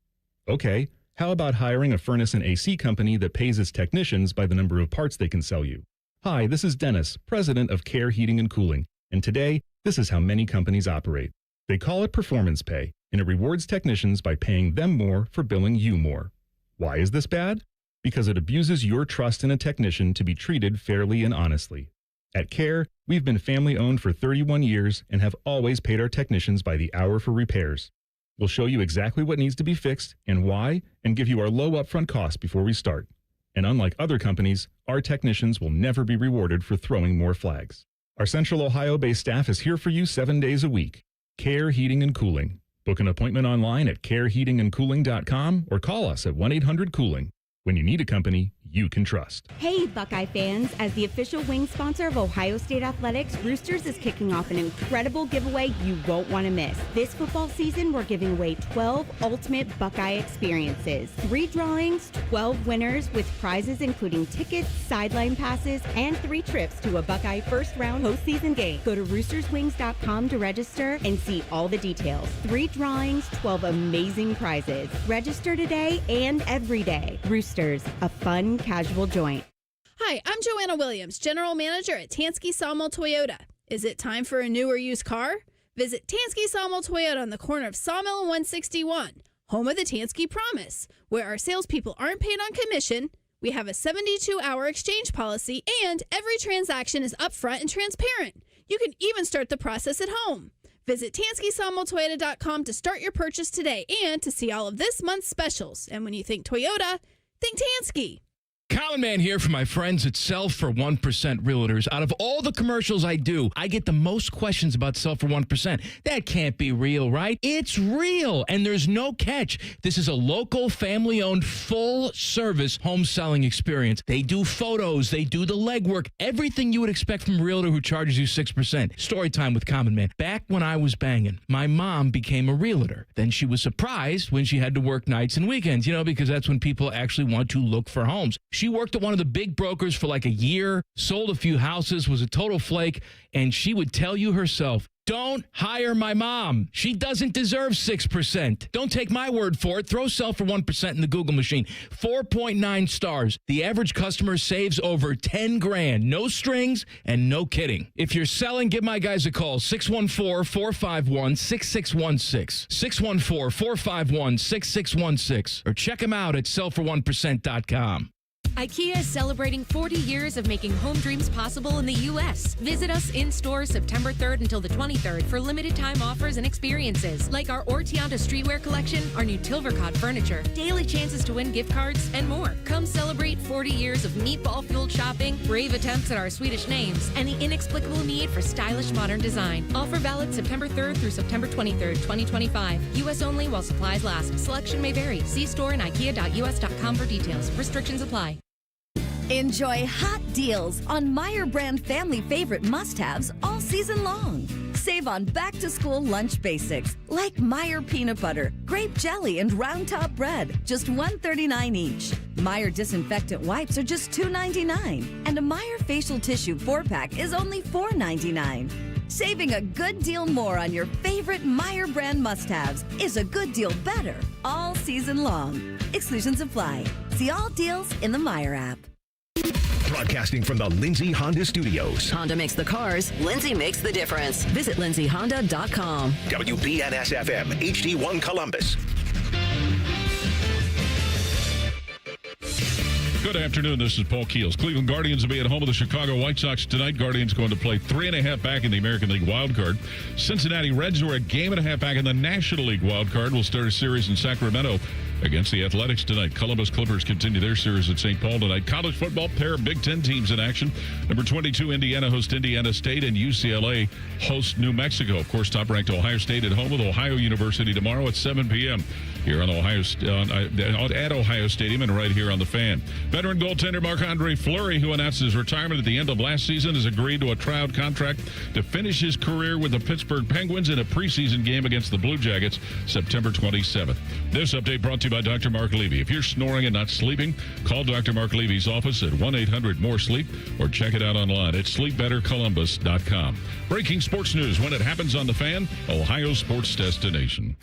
Okay, how about hiring a furnace and AC company that pays its technicians by the number of parts they can sell you? Hi, this is Dennis, president of Care Heating and Cooling, and today, this is how many companies operate. They call it performance pay, and it rewards technicians by paying them more for billing you more. Why is this bad? Because it abuses your trust in a technician to be treated fairly and honestly. At Care, we've been family-owned for 31 years and have always paid our technicians by the hour for repairs. We'll show you exactly what needs to be fixed and why, and give you our low upfront cost before we start. And unlike other companies, our technicians will never be rewarded for throwing more flags. Our Central Ohio-based staff is here for you 7 days a week. Care Heating and Cooling. Book an appointment online at careheatingandcooling.com or call us at 1-800-COOLING. When you need a company you can trust. Hey, Buckeye fans. As the official wing sponsor of Ohio State Athletics, Roosters is kicking off an incredible giveaway you won't want to miss. This football season, we're giving away 12 ultimate Buckeye experiences. 3 drawings, 12 winners with prizes including tickets, sideline passes, and 3 trips to a Buckeye first-round postseason game. Go to roosterswings.com to register and see all the details. 3 drawings, 12 amazing prizes. Register today and every day. Roosters, a fun, casual joint. Hi, I'm Joanna Williams, General Manager at Tansky Sawmill Toyota. Is it time for a new or used car? Visit Tansky Sawmill Toyota on the corner of Sawmill and 161, home of the Tansky Promise, where our salespeople aren't paid on commission. We have a 72-hour exchange policy, and every transaction is upfront and transparent. You can even start the process at home. Visit TanskySawmillToyota.com to start your purchase today and to see all of this month's specials. And when you think Toyota, think Tansky. Common Man here for my friends at Sell for 1% Realtors. Out of all the commercials I do, I get the most questions about Sell for 1%. That can't be real, right? It's real, and there's no catch. This is a local, family-owned, full-service home selling experience. They do photos. They do the legwork. Everything you would expect from a realtor who charges you 6%. Story time with Common Man. Back when I was banging, my mom became a realtor. Then she was surprised when she had to work nights and weekends, because that's when people actually want to look for homes. She She worked at one of the big brokers for like a year, sold a few houses, was a total flake, and she would tell you herself, don't hire my mom. She doesn't deserve 6%. Don't take my word for it. Throw sell for 1% in the Google machine. 4.9 stars. The average customer saves over 10 grand. No strings and no kidding. If you're selling, give my guys a call. 614-451-6616. 614-451-6616. Or check them out at sellfor1%.com. IKEA is celebrating 40 years of making home dreams possible in the U.S. Visit us in-store September 3rd until the 23rd for limited-time offers and experiences, like our Ortianta streetwear collection, our new Tilvercott furniture, daily chances to win gift cards, and more. Come celebrate 40 years of meatball-fueled shopping, brave attempts at our Swedish names, and the inexplicable need for stylish modern design. Offer valid September 3rd through September 23rd, 2025. U.S. only while supplies last. Selection may vary. See store and ikea.us.com for details. Restrictions apply. Enjoy hot deals on Meijer brand family favorite must-haves all season long. Save on back-to-school lunch basics like Meijer peanut butter, grape jelly, and round top bread, just $1.39 each. Meijer disinfectant wipes are just $2.99, and a Meijer facial tissue 4-pack is only $4.99. Saving a good deal more on your favorite Meijer brand must-haves is a good deal better all season long. Exclusions apply. See all deals in the Meijer app. Broadcasting from the Lindsay Honda Studios. Honda makes the cars. Lindsay makes the difference. Visit lindsayhonda.com. WBNS-FM, HD1 Columbus. Good afternoon. This is Paul Keels. Cleveland Guardians will be at home with the Chicago White Sox tonight. Guardians going to play 3.5 back in the American League wild card. Cincinnati Reds, who are a game and a half back in the National League wild card, will start a series in Sacramento against the Athletics tonight. Columbus Clippers continue their series at St. Paul tonight. College football, pair of Big Ten teams in action. Number 22, Indiana host Indiana State, and UCLA host New Mexico. Of course, top-ranked Ohio State at home with Ohio University tomorrow at 7 p.m. here on at Ohio Stadium and right here on the Fan. Veteran goaltender Marc-Andre Fleury, who announced his retirement at the end of last season, has agreed to a tryout contract to finish his career with the Pittsburgh Penguins in a preseason game against the Blue Jackets September 27th. This update brought to you by Dr. Mark Levy. If you're snoring and not sleeping, call Dr. Mark Levy's office at 1-800-MORE-SLEEP or check it out online at sleepbettercolumbus.com. Breaking sports news when it happens on the Fan, Ohio sports destination.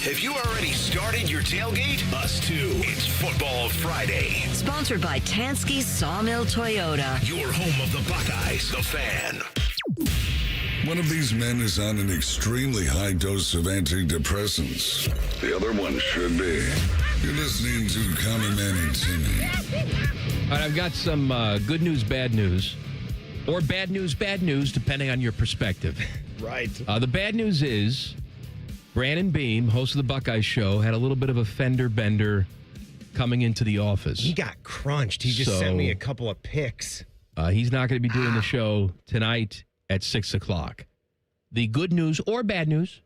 Have you already started your tailgate? Us too. It's Football Friday. Sponsored by Tansky Sawmill Toyota. Your home of the Buckeyes, the Fan. One of these men is on an extremely high dose of antidepressants. The other one should be. You're listening to Common Man and Timmy. All right, I've got some good news, bad news. Or bad news, depending on your perspective. Right. The bad news is Brandon Beam, host of the Buckeyes Show, had a little bit of a fender bender coming into the office. He got crunched. He just sent me a couple of pics. He's not going to be doing the show tonight at 6 o'clock. The good news or bad news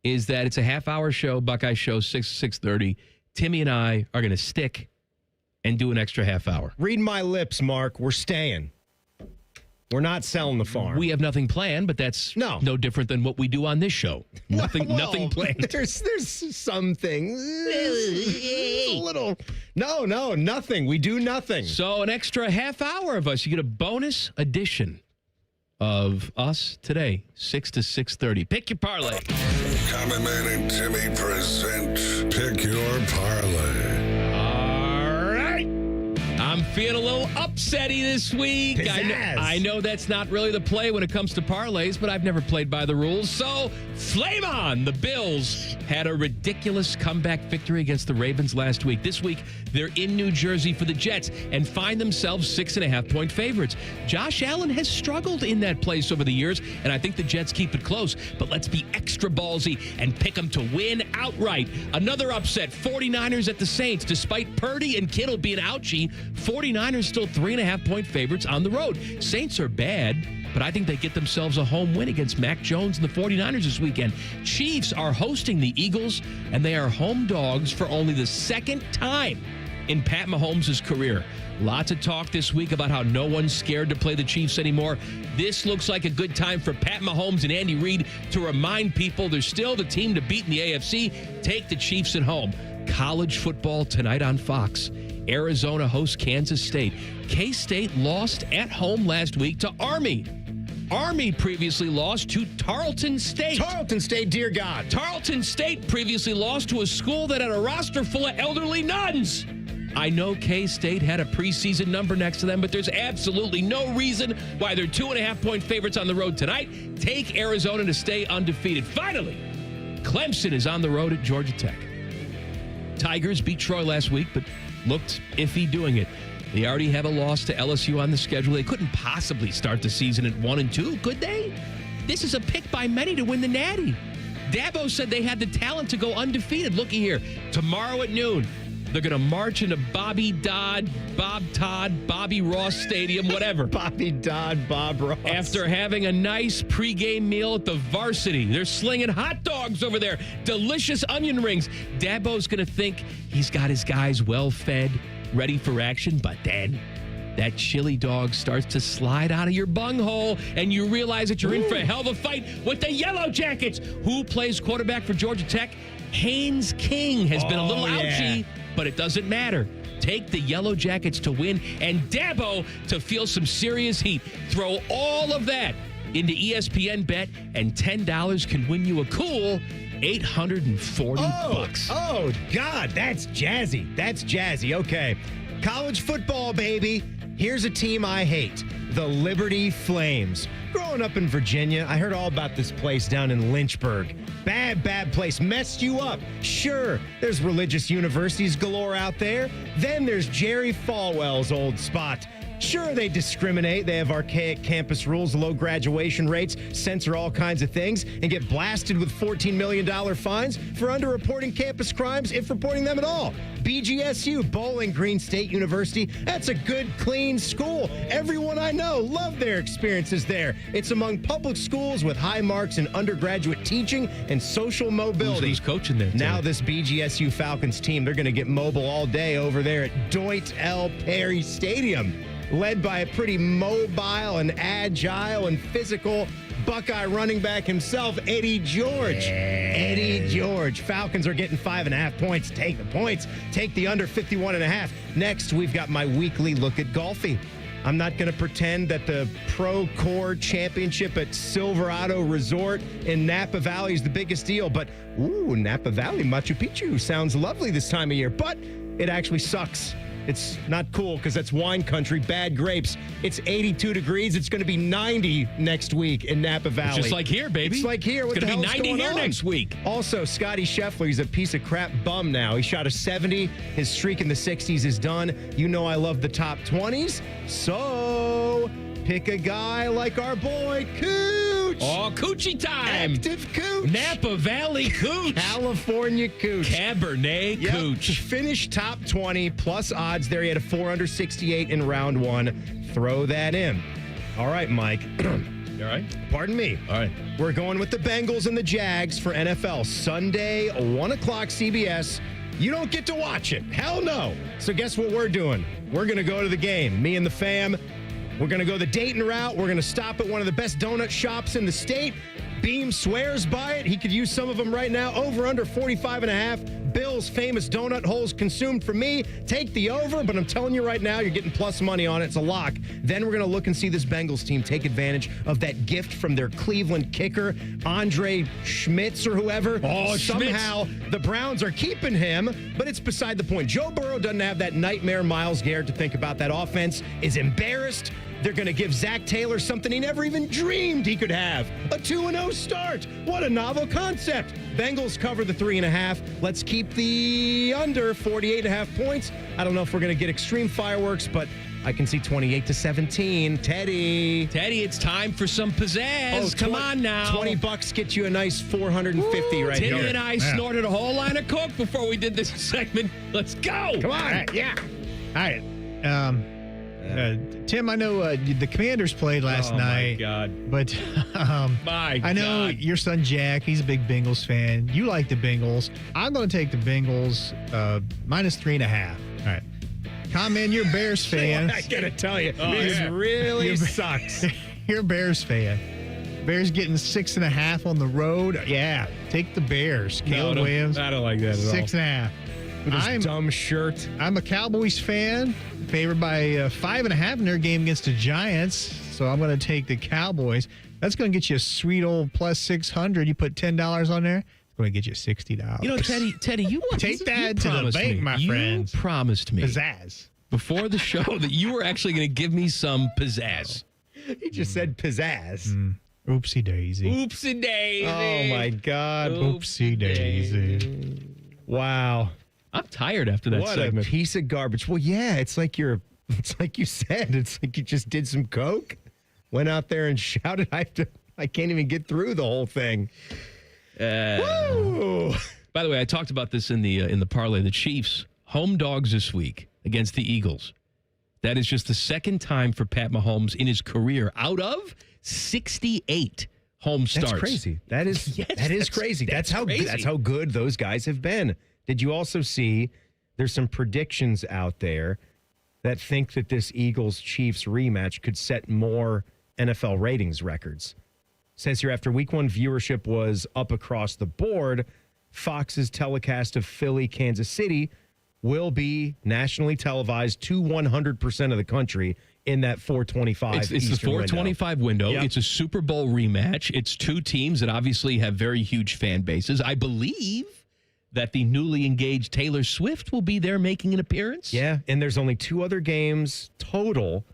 is that it's a half-hour show, Buckeye Show, 6:30. Timmy and I are going to stick and do an extra half hour. Read my lips, Mark. We're staying. We're not selling the farm. We have nothing planned, but that's no different than what we do on this show. Nothing planned. There's some things. A little. No, nothing. We do nothing. So an extra half hour of us. You get a bonus edition of us today, 6 to 6:30. Pick your parlay. Common Man and Timmy present Pick Your Parlay. All right. I'm feeling a little upsetty this week. I know that's not really the play when it comes to parlays, but I've never played by the rules. So, flame on! The Bills had a ridiculous comeback victory against the Ravens last week. This week, they're in New Jersey for the Jets and find themselves 6.5-point favorites. Josh Allen has struggled in that place over the years, and I think the Jets keep it close. But let's be extra ballsy and pick them to win outright. Another upset, 49ers at the Saints. Despite Purdy and Kittle being ouchie, 49ers still 3.5-point favorites on the road. Saints are bad, but I think they get themselves a home win against Mac Jones and the 49ers this weekend. Chiefs are hosting the Eagles, and they are home dogs for only the second time in Pat Mahomes' career. Lots of talk this week about how no one's scared to play the Chiefs anymore. This looks like a good time for Pat Mahomes and Andy Reid to remind people they're still the team to beat in the AFC. Take the Chiefs at home. College football tonight on Fox. Arizona hosts Kansas State. K-State lost at home last week to Army. Army previously lost to Tarleton State. Tarleton State, dear God. Tarleton State previously lost to a school that had a roster full of elderly nuns. I know K-State had a preseason number next to them, but there's absolutely no reason why they're 2.5-point favorites on the road tonight. Take Arizona to stay undefeated. Finally, Clemson is on the road at Georgia Tech. Tigers beat Troy last week, but looked iffy doing it. They already have a loss to LSU on the schedule. They couldn't possibly start the season at 1-2, could they? This is a pick by many to win the Natty. Dabo said they had the talent to go undefeated. Looky here. Tomorrow at noon, they're going to march into Bobby Dodd, Bob Todd, Bobby Ross Stadium, whatever. Bobby Dodd, Bob Ross. After having a nice pregame meal at the Varsity. They're slinging hot dogs over there, delicious onion rings. Dabo's going to think he's got his guys well fed, ready for action, but then that chili dog starts to slide out of your bunghole, and you realize that you're in for a hell of a fight with the Yellow Jackets. Who plays quarterback for Georgia Tech? Haynes King has been a little ouchy, but it doesn't matter. Take the Yellow Jackets to win and Dabo to feel some serious heat. Throw all of that into ESPN Bet, and $10 can win you a cool $840. Oh, God, that's jazzy. That's jazzy. Okay. College football, baby. Here's a team I hate, the Liberty Flames. Growing up in Virginia, I heard all about this place down in Lynchburg. Bad place. Messed you up. Sure, there's religious universities galore out there. Then there's Jerry Falwell's old spot. Sure, they discriminate. They have archaic campus rules, low graduation rates, censor all kinds of things, and get blasted with $14 million fines for underreporting campus crimes, if reporting them at all. BGSU, Bowling Green State University, that's a good, clean school. Everyone I know love their experiences there. It's among public schools with high marks in undergraduate teaching and social mobility. Who's coaching there? Now this BGSU Falcons team, they're going to get mobile all day over there at Doint L. Perry Stadium. Led by a pretty mobile and agile and physical Buckeye running back himself, Eddie George. Eddie George. Falcons are getting 5.5 points. Take the points. Take the under 51.5. Next, we've got my weekly look at golfing. I'm not going to pretend that the Pro Core Championship at Silverado Resort in Napa Valley is the biggest deal, but Napa Valley, Machu Picchu sounds lovely this time of year, but it actually sucks. It's not cool because that's wine country, bad grapes. It's 82 degrees. It's going to be 90 next week in Napa Valley. It's just like here, baby. It's like here. What it's the going to hell's be 90 going here on? next week. Also, Scotty Scheffler, he's a piece of crap bum now. He shot a 70. His streak in the 60s is done. You know I love the top 20s. So pick a guy like our boy Cooch. Oh, Coochie time. Active Cooch. Napa Valley Cooch. California Cooch. Cabernet Cooch. To finish top 20 plus odds there. He had a 4 under 68 in round one. Throw that in. All right, Mike. You all right? Pardon me. All right. We're going with the Bengals and the Jags for NFL Sunday, 1 o'clock CBS. You don't get to watch it. Hell no. So guess what we're doing? We're going to go to the game. Me and the fam. We're going to go the Dayton route. We're going to stop at one of the best donut shops in the state. Beam swears by it. He could use some of them right now. Over under 45.5. Bill's famous donut holes consumed for me. Take the over, but I'm telling you right now, you're getting plus money on it. It's a lock. Then we're going to look and see this Bengals team take advantage of that gift from their Cleveland kicker, Andre Schmitz or whoever. Oh, somehow the Browns are keeping him, but it's beside the point. Joe Burrow doesn't have that nightmare Myles Garrett to think about. That offense is embarrassed. They're going to give Zach Taylor something he never even dreamed he could have. A 2-0 start. What a novel concept. Bengals cover the 3.5. Let's keep the under 48.5 points. I don't know if we're going to get extreme fireworks, but I can see 28-17. Teddy, it's time for some pizzazz. Come on now. $20 get you a nice 450 right here. Timmy and I snorted a whole line of Coke before we did this segment. Let's go. Come on. All right, yeah. All right. Tim, I know the Commanders played last night. Oh, my God. But I know your son, Jack, he's a big Bengals fan. You like the Bengals. I'm going to take the Bengals minus 3.5. All right. Comment, you're a Bears fan. I got to tell you, this really sucks. You're a Bears fan. Bears getting 6.5 on the road. Yeah, take the Bears. Caleb Williams. I don't like that at all. 6.5. With his dumb shirt. I'm a Cowboys fan, favored by 5.5 in their game against the Giants. So I'm going to take the Cowboys. That's going to get you a sweet old plus 600. You put $10 on there, it's going to get you $60. You know, Teddy, you take that to the bank, my friend. You promised me pizzazz before the show that you were actually going to give me some pizzazz. He just said pizzazz. Oopsie daisy. Oopsie daisy. Oh my God. Oopsie daisy. Wow. I'm tired after that segment. What a piece of garbage. Well, yeah, it's like you said, it's like you just did some coke, went out there and shouted. I can't even get through the whole thing. Woo! By the way, I talked about this in the parlay. The Chiefs home dogs this week against the Eagles. That is just the second time for Pat Mahomes in his career out of 68 home starts. That's crazy. That is crazy. That's how good those guys have been. Did you also see there's some predictions out there that think that this Eagles-Chiefs rematch could set more NFL ratings records? Says here after week one viewership was up across the board, Fox's telecast of Philly-Kansas City will be nationally televised to 100% of the country in that 425 It's the Eastern 425 window. Yep. It's a Super Bowl rematch. It's two teams that obviously have very huge fan bases. I believe that the newly engaged Taylor Swift will be there making an appearance. Yeah, and there's only two other games total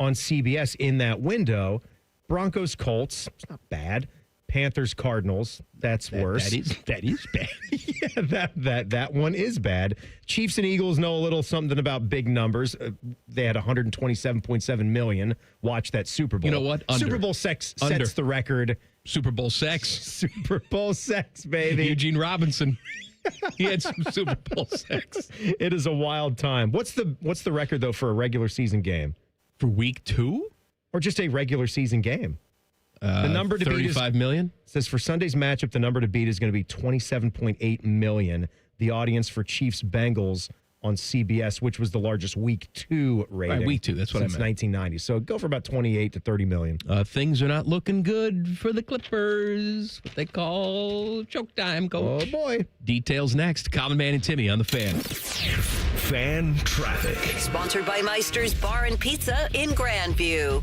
on CBS in that window. Broncos-Colts, it's not bad. Panthers-Cardinals, that's worse. That is bad. Yeah, that one is bad. Chiefs and Eagles know a little something about big numbers. They had 127.7 million watch that Super Bowl. You know what? Super Bowl sets the record. Super Bowl sex. Super Bowl sex, baby. Eugene Robinson. He had some Super Bowl sex. It is a wild time. What's the record though for a regular season game? For week 2? Or just a regular season game? The number to 35 million? Says for Sunday's matchup, the number to beat is going to be 27.8 million. The audience for Chiefs Bengals on CBS, which was the largest week 2 rating. Right, week 2, that's what I meant. Since 1990. So go for about 28 to 30 million. Things are not looking good for the Clippers. What they call choke time, coach. Oh, boy. Details next. Common Man and Timmy on the Fan. Fan traffic. Sponsored by Meister's Bar and Pizza in Grandview.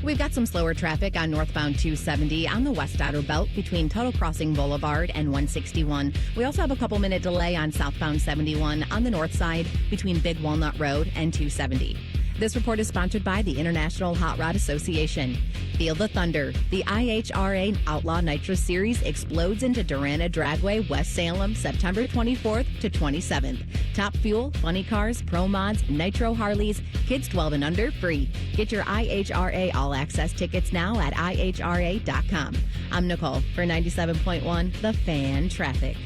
We've got some slower traffic on northbound 270 on the West Outer Belt between Tuttle Crossing Boulevard and 161. We also have a couple-minute delay on southbound 71 on the north side between Big Walnut Road and 270. This report is sponsored by the International Hot Rod Association. Feel the thunder. The IHRA Outlaw Nitro Series explodes into Durana Dragway, West Salem, September 24th to 27th. Top Fuel, Funny Cars, Pro Mods, Nitro Harleys, kids 12 and under, free. Get your IHRA All Access tickets now at IHRA.com. I'm Nicole for 97.1 The Fan Traffic.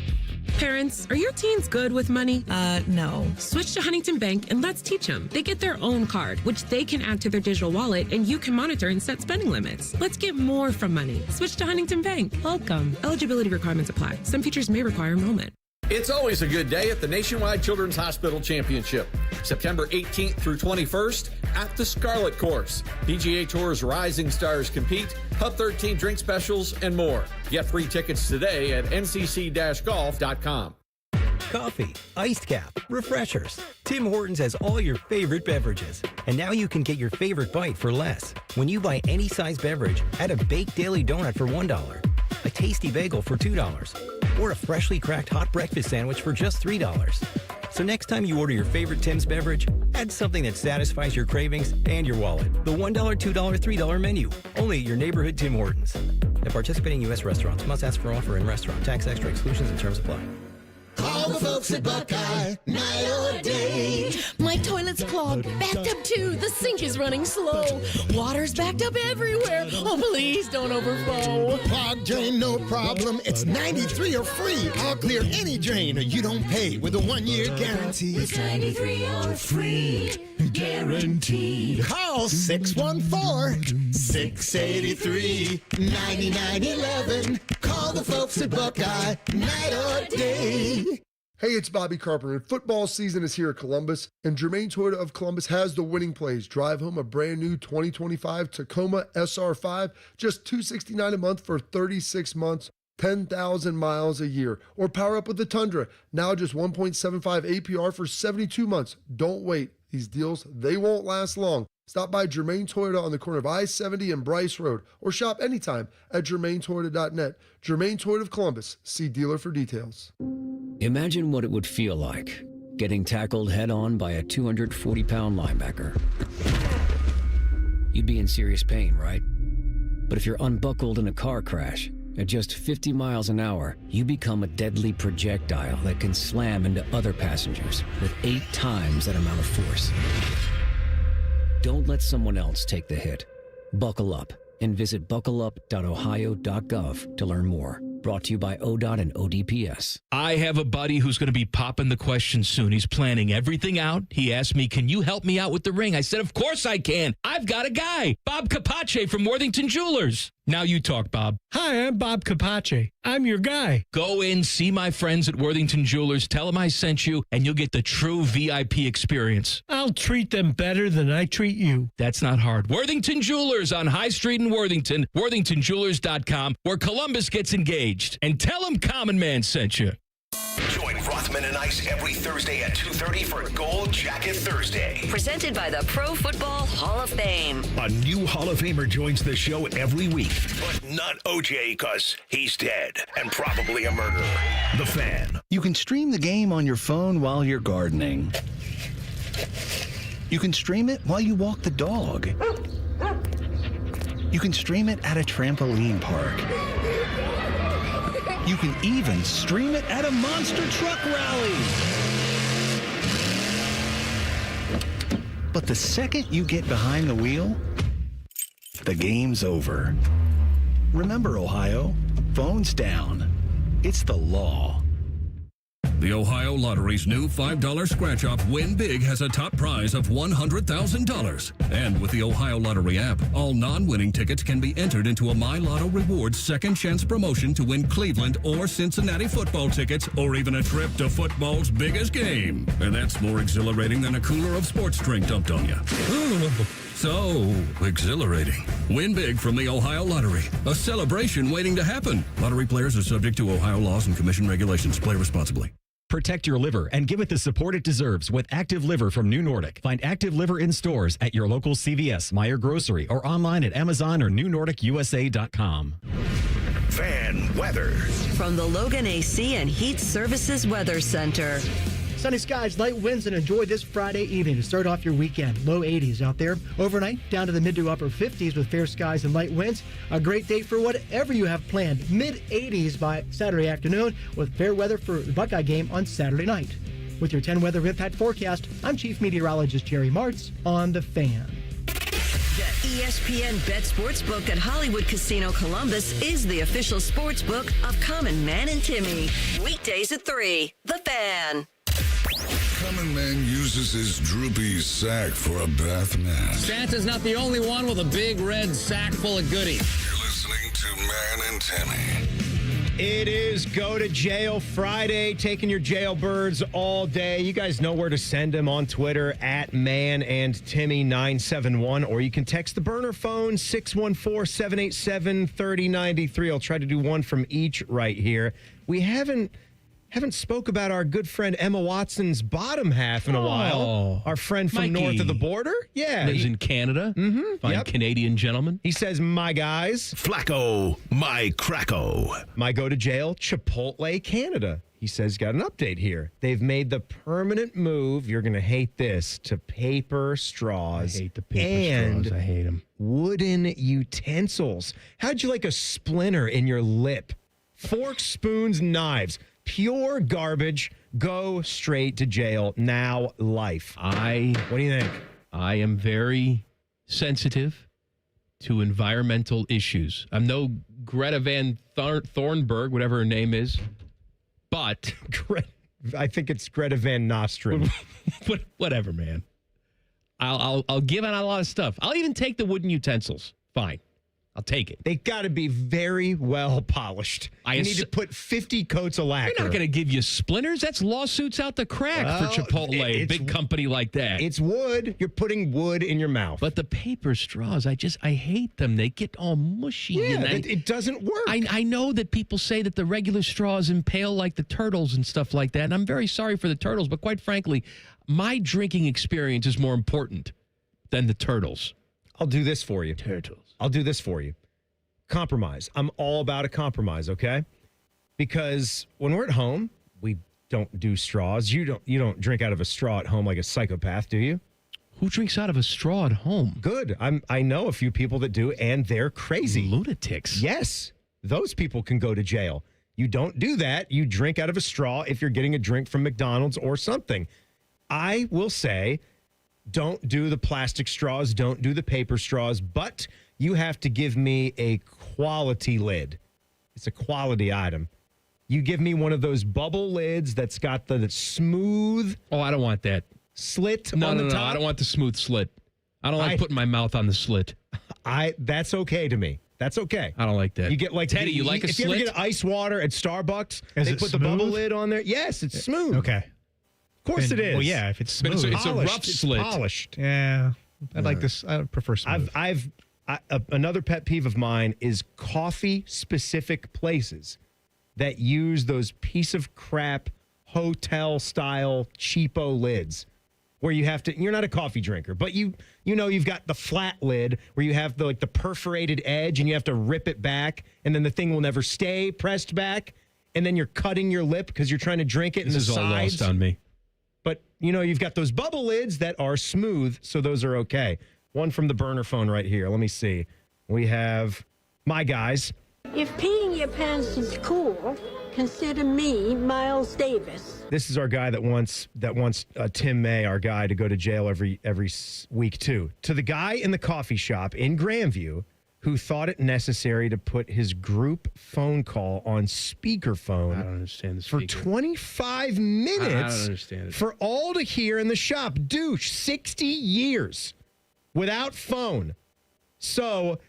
Parents, are your teens good with money? No. Switch to Huntington Bank and let's teach them. They get their own card, which they can add to their digital wallet, and you can monitor and set spending limits. Let's get more from money. Switch to Huntington Bank. Welcome. Eligibility requirements apply. Some features may require enrollment. It's always a good day at the Nationwide Children's Hospital Championship. September 18th through 21st at the Scarlet Course. PGA Tour's rising stars compete, Hub 13 drink specials, and more. Get free tickets today at ncc-golf.com. Coffee, iced cap, refreshers. Tim Hortons has all your favorite beverages. And now you can get your favorite bite for less. When you buy any size beverage, add a baked daily donut for $1, a tasty bagel for $2, or a freshly cracked hot breakfast sandwich for just $3. So next time you order your favorite Tim's beverage, add something that satisfies your cravings and your wallet. The $1, $2, $3 menu. Only at your neighborhood Tim Hortons. At participating U.S. restaurants, must ask for offer in restaurant. Tax extra exclusions and terms apply. Call the folks at Buckeye, night or day. My toilet's clogged, backed up too. The sink is running slow. Water's backed up everywhere. Oh, please don't overflow. Clogged drain, no problem. It's 93 or free. I'll clear any drain or you don't pay with a 1-year guarantee. It's 93 or free. Guaranteed. Call 614-683-9911. Call the folks at Buckeye, night or day. Hey, it's Bobby Carpenter. Football season is here at Columbus, and Germain Toyota of Columbus has the winning plays. Drive home a brand new 2025 Tacoma SR5, just $269 a month for 36 months, 10,000 miles a year. Or power up with the Tundra, now just 1.75 APR for 72 months. Don't wait. These deals, they won't last long. Stop by Germain Toyota on the corner of I-70 and Bryce Road, or shop anytime at germaintoyota.net. Germain Toyota of Columbus. See dealer for details. Imagine what it would feel like getting tackled head-on by a 240-pound linebacker. You'd be in serious pain, right? But if you're unbuckled in a car crash, at just 50 miles an hour, you become a deadly projectile that can slam into other passengers with 8 times that amount of force. Don't let someone else take the hit. Buckle up and visit buckleup.ohio.gov to learn more. Brought to you by ODOT and ODPS. I have a buddy who's going to be popping the question soon. He's planning everything out. He asked me, can you help me out with the ring? I said, of course I can. I've got a guy, Bob Capace from Worthington Jewelers. Now you talk, Bob. Hi, I'm Bob Capace. I'm your guy. Go in, see my friends at Worthington Jewelers, tell them I sent you, and you'll get the true VIP experience. I'll treat them better than I treat you. That's not hard. Worthington Jewelers on High Street in Worthington, worthingtonjewelers.com, where Columbus gets engaged. And tell them Common Man sent you. Join Rothman and Ice every Thursday at 2:30 for Gold Jacket Thursday. Presented by the Pro Football Hall of Fame. A new Hall of Famer joins the show every week, but not OJ because he's dead and probably a murderer. The Fan. You can stream the game on your phone while you're gardening. You can stream it while you walk the dog. You can stream it at a trampoline park. You can even stream it at a monster truck rally. But the second you get behind the wheel, the game's over. Remember, Ohio, phones down. It's the law. The Ohio Lottery's new $5 scratch-off Win Big has a top prize of $100,000. And with the Ohio Lottery app, all non-winning tickets can be entered into a My Lotto Rewards second chance promotion to win Cleveland or Cincinnati football tickets, or even a trip to football's biggest game. And that's more exhilarating than a cooler of sports drink dumped on you. So exhilarating. Win big from the Ohio Lottery. A celebration waiting to happen. Lottery players are subject to Ohio laws and commission regulations. Play responsibly. Protect your liver and give it the support it deserves with Active Liver from New Nordic. Find Active Liver in stores at your local CVS, Meijer Grocery, or online at Amazon or newnordicusa.com. Fan weather. From the Logan AC and Heat Services Weather Center. Sunny skies, light winds, and enjoy this Friday evening to start off your weekend. Low 80s out there. Overnight, down to the mid to upper 50s with fair skies and light winds. A great day for whatever you have planned. Mid 80s by Saturday afternoon with fair weather for the Buckeye game on Saturday night. With your 10 weather impact forecast, I'm Chief Meteorologist Jerry Martz on The Fan. The ESPN Bet Sportsbook at Hollywood Casino Columbus is the official sportsbook of Common Man and Timmy. Weekdays at 3. The Fan. Common Man uses his droopy sack for a bath mat. Santa's not the only one with a big red sack full of goodies. You're listening to Man and Timmy. It is Go to Jail Friday, taking your jailbirds all day. You guys know where to send them on Twitter at ManandTimmy971, or you can text the burner phone 614-787-3093. I'll try to do one from each right here. We haven't spoke about our good friend Emma Watson's bottom half in a while. Our friend from north of the border. Yeah. Lives in Canada. Mm-hmm. Fine Canadian gentleman. He says, my guys. Flacco, my Cracko. My go to jail, Chipotle, Canada. He says, got an update here. They've made the permanent move, you're going to hate this, to paper straws. I hate the paper straws. I hate them. Wooden utensils. How'd you like a splinter in your lip? Forks, spoons, knives. Pure garbage. Go straight to jail. Now life. What do you think? I am very sensitive to environmental issues. I'm no Greta Van Thornburg, whatever her name is, but I think it's Greta Van Nostrum. Whatever, man. I'll give out a lot of stuff. I'll even take the wooden utensils. Fine. I'll take it. They got to be very well polished. You need to put 50 coats of lacquer. They're not going to give you splinters. That's lawsuits out the crack for Chipotle, a big company like that. It's wood. You're putting wood in your mouth. But the paper straws, I hate them. They get all mushy. Yeah, it doesn't work. I know that people say that the regular straws impale like the turtles and stuff like that, and I'm very sorry for the turtles, but quite frankly, my drinking experience is more important than the turtles. I'll do this for you. Turtles. I'll do this for you. Compromise. I'm all about a compromise, okay? Because when we're at home, we don't do straws. You don't drink out of a straw at home like a psychopath, do you? Who drinks out of a straw at home? Good. I know a few people that do, and they're crazy. Lunatics. Yes. Those people can go to jail. You don't do that. You drink out of a straw if you're getting a drink from McDonald's or something. I will say, don't do the plastic straws, don't do the paper straws, but you have to give me a quality lid. It's a quality item. You give me one of those bubble lids that's got the smooth. Oh, I don't want that. Slit on the top. No, I don't want the smooth slit. I don't like putting my mouth on the slit. That's okay to me. That's okay. I don't like that. You get like Teddy, you like a if slit? you ever get ice water at Starbucks, Is they it put the smooth? bubble lid on there. Yes, it's smooth. Okay. Of course it is. Well, yeah, if it's smooth. But it's a rough It's slit. polished. Yeah. I like this. I prefer smooth. Another pet peeve of mine is coffee-specific places that use those piece of crap hotel-style cheapo lids where you have to. You're not a coffee drinker, but you've got the flat lid where you have the perforated edge and you have to rip it back, and then the thing will never stay pressed back, and then you're cutting your lip because you're trying to drink it. This in the is all sides. lost on me. But you've got those bubble lids that are smooth, so those are okay. One from the burner phone right here. Let me see. We have my guys. If peeing your pants is cool, consider me Miles Davis. This is our guy that wants Tim May, our guy, to go to jail every week too. To the guy in the coffee shop in Grandview who thought it necessary to put his group phone call on speakerphone. I don't understand the for speaker. 25 minutes. I don't understand it. For all to hear in the shop. Douche, 60 years without phone. So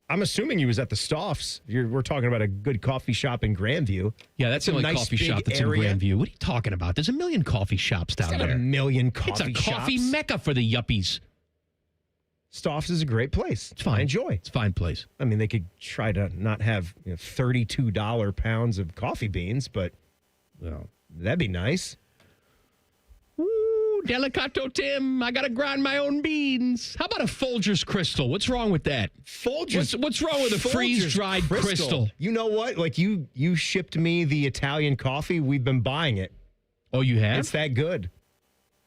I'm assuming he was at the Stoffs. We're talking about a good coffee shop in Grandview. Yeah, that's the only nice coffee big shop that's area. in Grandview. What are you talking about? There's a million coffee shops down It's not there. a million coffee It's a coffee shops. mecca for the yuppies. Stoffs is a great place. It's fine. I enjoy. It's a fine place. I mean, they could try to not have $32 pounds of coffee beans, but that'd be nice. Ooh, Delicato Tim. I got to grind my own beans. How about a Folgers Crystal? What's wrong with that? Folgers. What's wrong with a freeze-dried crystal? You know what? Like you shipped me the Italian coffee. We've been buying it. Oh, you have? It's that good.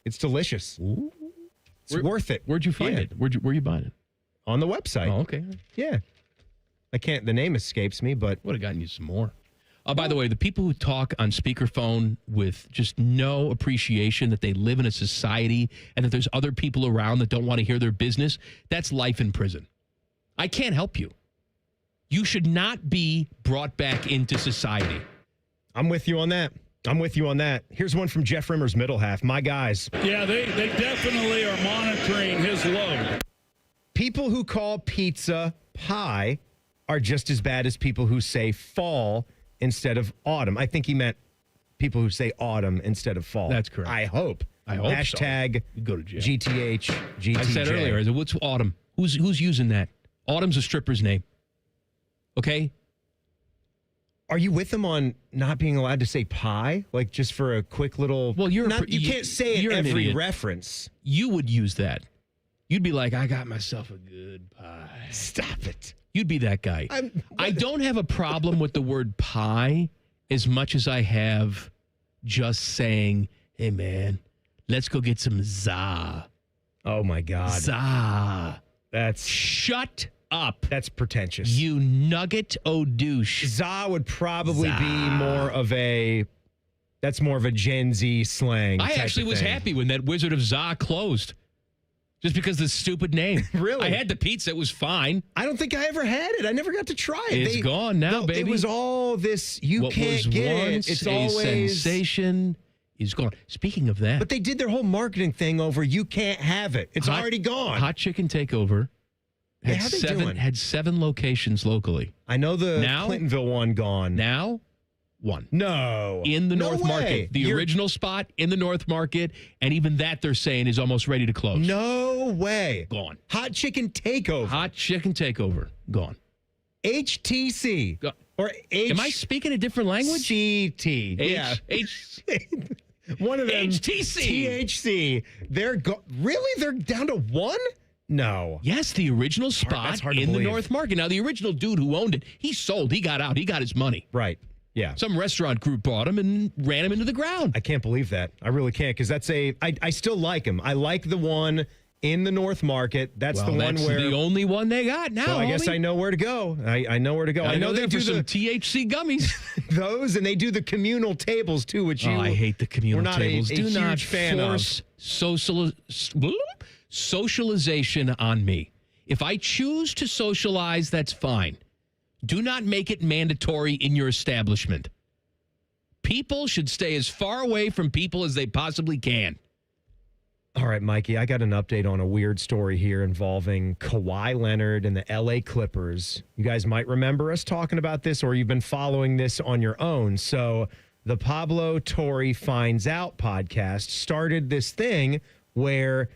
It's delicious. Ooh. It's worth it. Where'd you find it? Where you buying it? On the website. Oh, okay. Yeah. The name escapes me, but would have gotten you some more. By the way, the people who talk on speakerphone with just no appreciation that they live in a society and that there's other people around that don't want to hear their business, that's life in prison. I can't help you. You should not be brought back into society. I'm with you on that. Here's one from Jeff Rimmer's middle half. My guys. Yeah, they definitely are monitoring his load. People who call pizza pie are just as bad as people who say fall instead of autumn. I think he meant people who say autumn instead of fall. That's correct. I hope. Hashtag so. Go to jail. GTH, GTJ. I said earlier, I said, what's autumn? Who's using that? Autumn's a stripper's name. Okay? Are you with them on not being allowed to say pie? Like just for a quick little... Well, you can't say it an every idiot. reference. You would use that. You'd be like, I got myself a good pie. Stop it. You'd be that guy. I don't have a problem with the word pie as much as I have just saying, hey, man, let's go get some za. Oh, my God. Za. That's... Shut up. That's pretentious. You nugget douche. Za would probably be more of a... That's more of a Gen Z slang. I actually was happy when that Wizard of Za closed. Just because of the stupid name. Really? I had the pizza. It was fine. I don't think I ever had it. I never got to try it. It's gone now, baby. It was all this, what can't was get once it. It's a always... sensation is gone. Speaking of that. But they did their whole marketing thing over you can't have it. It's already gone. Hot Chicken Takeover Had 7 locations locally. I know the Clintonville one gone. Now, 1. No. In the North way. Market. The original spot in the North Market, and even that they're saying is almost ready to close. No way. Gone. Hot Chicken Takeover. Hot Chicken Takeover. Gone. HTC. Or Am I speaking a different language? CT. One of them. HTC. THC. Really? They're down to 1? No. Yes, the original spot in the North Market. Now, the original dude who owned it, he sold. He got out. He got his money. Right. Yeah. Some restaurant group bought him and ran him into the ground. I can't believe that. I really can't, because I still like him. I like the one in the North Market. That's the one where the only one they got now. So I guess I know where to go. I know where to go. I know they do some THC gummies. Those, and they do the communal tables too, which I hate the communal tables. Do not force socialization on me. If I choose to socialize, that's fine. Do not make it mandatory in your establishment. People should stay as far away from people as they possibly can. All right, Mikey, I got an update on a weird story here involving Kawhi Leonard and the LA Clippers. You guys might remember us talking about this, or you've been following this on your own. So the Pablo Torre Finds Out podcast started this thing where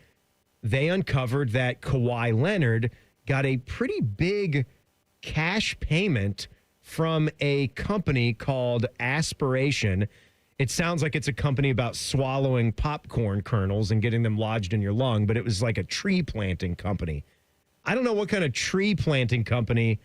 they uncovered that Kawhi Leonard got a pretty big cash payment from a company called Aspiration. It sounds like it's a company about swallowing popcorn kernels and getting them lodged in your lung, but it was like a tree planting company. I don't know what kind of tree planting company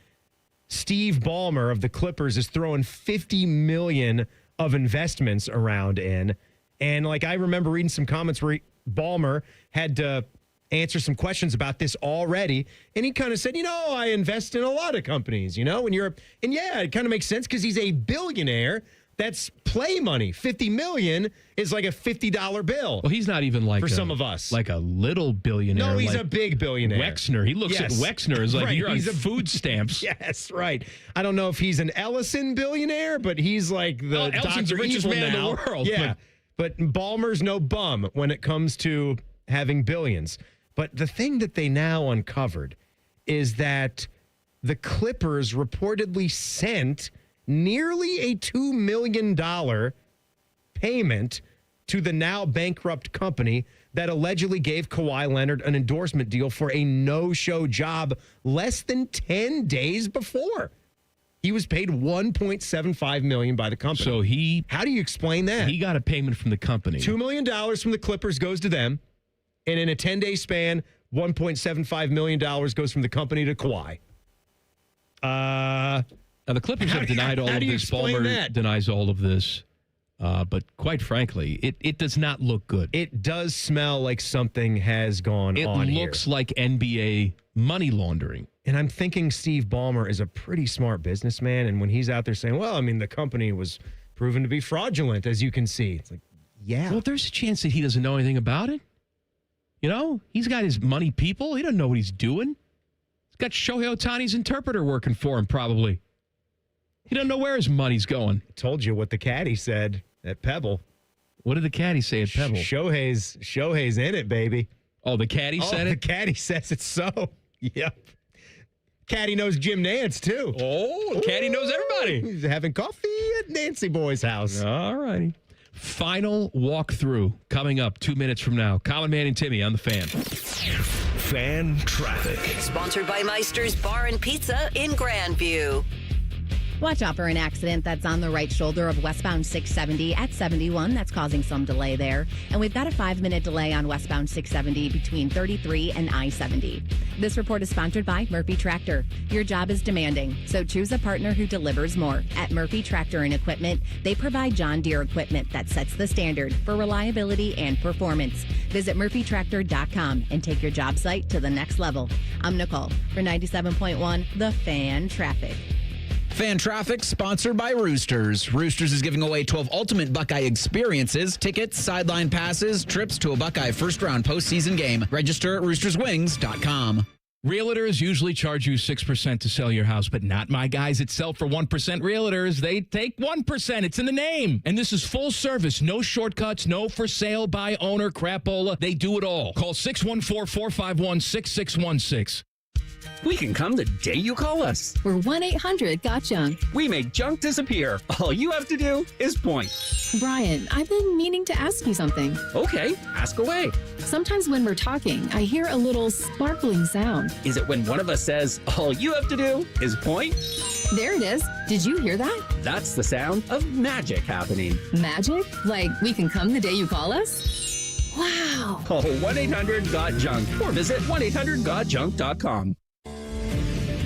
Steve Ballmer of the Clippers is throwing $50 million of investments around in. And like I remember reading some comments where Ballmer had to answer some questions about this already. And he kind of said, I invest in a lot of companies, and yeah, it kind of makes sense because he's a billionaire. That's play money. $50 million is like a $50 bill. Well, he's not even like for some of us, like a little billionaire. No, he's like a big billionaire. Wexner. He looks at Wexner as like you're on food stamps. Yes, right. I don't know if he's an Ellison billionaire, but he's like the Ellison's the richest man in the world. Yeah, but Ballmer's no bum when it comes to having billions. But the thing that they now uncovered is that the Clippers reportedly sent nearly a $2 million payment to the now bankrupt company that allegedly gave Kawhi Leonard an endorsement deal for a no-show job less than 10 days before. He was paid $1.75 million by the company. So how do you explain that? He got a payment from the company. $2 million from the Clippers goes to them, and in a 10-day span, $1.75 million goes from the company to Kawhi. Now, the Clippers have denied all of this. Ballmer denies all of this. But quite frankly, it does not look good. It does smell like something has gone on here. It looks like NBA money laundering. And I'm thinking Steve Ballmer is a pretty smart businessman. And when he's out there saying, well, I mean, the company was proven to be fraudulent, as you can see. It's like, yeah. Well, there's a chance that he doesn't know anything about it. He's got his money people. He doesn't know what he's doing. He's got Shohei Ohtani's interpreter working for him, probably. He doesn't know where his money's going. I told you what the caddy said at Pebble. What did the caddy say at Pebble? Shohei's in it, baby. Oh, the caddy said it? The caddy says it's so. Yep. Caddy knows Jim Nance, too. Oh, the caddy knows everybody. He's having coffee at Nancy Boy's house. All righty. Final walkthrough coming up 2 minutes from now. Common Man and Timmy on the Fan. Fan Traffic. Sponsored by Meister's Bar and Pizza in Grandview. Watch out for an accident that's on the right shoulder of westbound 670 at 71. That's causing some delay there. And we've got a 5-minute delay on westbound 670 between 33 and I-70. This report is sponsored by Murphy Tractor. Your job is demanding, so choose a partner who delivers more. At Murphy Tractor and Equipment, they provide John Deere equipment that sets the standard for reliability and performance. Visit murphytractor.com and take your job site to the next level. I'm Nicole for 97.1 The Fan Traffic. Fan Traffic, sponsored by Roosters. Roosters is giving away 12 ultimate Buckeye experiences, tickets, sideline passes, trips to a Buckeye first-round postseason game. Register at roosterswings.com. Realtors usually charge you 6% to sell your house, but not my guys at Sell for 1% Realtors. They take 1%. It's in the name. And this is full service. No shortcuts, no for sale by owner crapola. They do it all. Call 614-451-6616. We can come the day you call us. We're 1-800-GOT-JUNK. We make junk disappear. All you have to do is point. Brian, I've been meaning to ask you something. Okay, ask away. Sometimes when we're talking, I hear a little sparkling sound. Is it when one of us says, all you have to do is point? There it is. Did you hear that? That's the sound of magic happening. Magic? Like we can come the day you call us? Wow. Call 1-800-GOT-JUNK or visit 1-800-GOT-JUNK.com.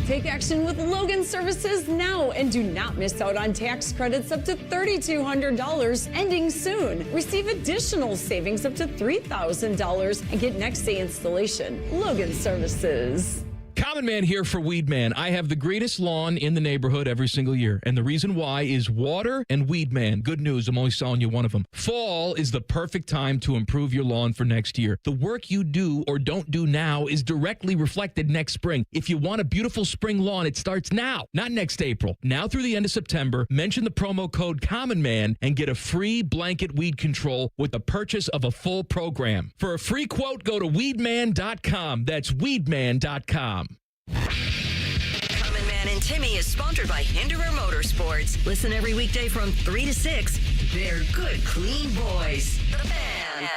Take action with Logan Services now and do not miss out on tax credits up to $3,200 ending soon. Receive additional savings up to $3,000 and get next day installation. Logan Services. Common Man here for Weed Man. I have the greenest lawn in the neighborhood every single year. And the reason why is water and Weed Man. Good news, I'm only selling you one of them. Fall is the perfect time to improve your lawn for next year. The work you do or don't do now is directly reflected next spring. If you want a beautiful spring lawn, it starts now, not next April. Now through the end of September, mention the promo code Common Man and get a free blanket weed control with the purchase of a full program. For a free quote, go to weedman.com. That's weedman.com. Common Man and Timmy is sponsored by Hinderer Motorsports. Listen every weekday from 3 to 6. They're good, clean boys. The Fan.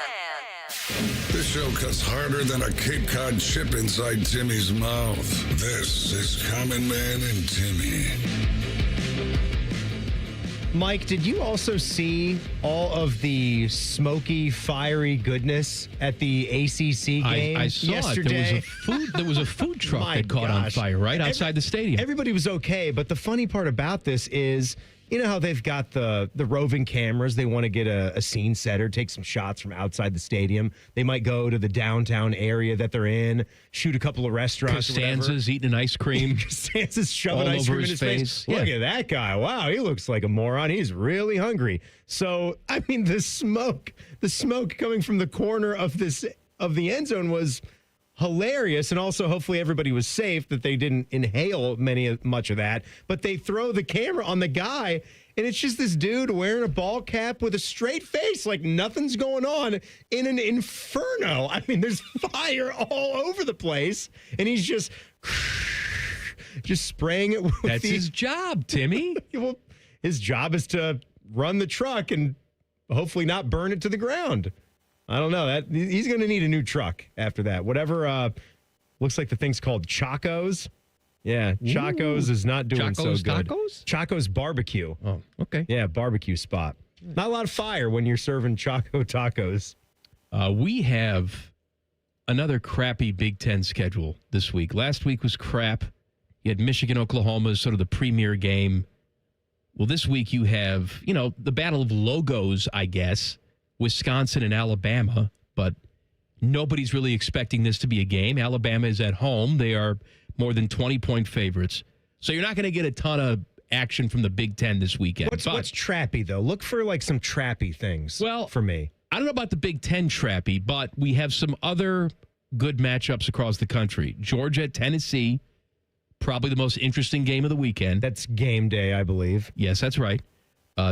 This show cuts harder than a Cape Cod chip inside Timmy's mouth. This is Common Man and Timmy. Mike, did you also see all of the smoky, fiery goodness at the ACC game I saw yesterday? It. There was a food truck that caught on fire right outside the stadium. Everybody was okay, but the funny part about this is, you know how they've got the roving cameras. They want to get a scene setter, take some shots from outside the stadium. They might go to the downtown area that they're in, shoot a couple of restaurants. Costanza's eating an ice cream. Costanza's shoving ice cream in his face. Look at that guy. Wow, he looks like a moron. He's really hungry. So, I mean, the smoke coming from the corner of the end zone was hilarious, and also hopefully everybody was safe, that they didn't inhale much of that. But they throw the camera on the guy, and it's just this dude wearing a ball cap with a straight face, like nothing's going on in an inferno. I mean, there's fire all over the place, and he's just spraying it with That's his job, Timmy. Well, his job is to run the truck and hopefully not burn it to the ground. I don't know. He's going to need a new truck after that. Whatever looks like the thing's called Chaco's. Yeah, Chaco's is not doing so good. Tacos? Chaco's barbecue. Oh, okay. Yeah, barbecue spot. Not a lot of fire when you're serving Chaco tacos. We have another crappy Big Ten schedule this week. Last week was crap. You had Michigan, Oklahoma as sort of the premier game. Well, this week you have, the battle of logos, I guess. Wisconsin and Alabama, but nobody's really expecting this to be a game. Alabama is at home. They are more than 20-point favorites. So you're not going to get a ton of action from the Big Ten this weekend. What's trappy, though? Look for some trappy things for me. I don't know about the Big Ten trappy, but we have some other good matchups across the country. Georgia at Tennessee, probably the most interesting game of the weekend. That's game day, I believe. Yes, that's right.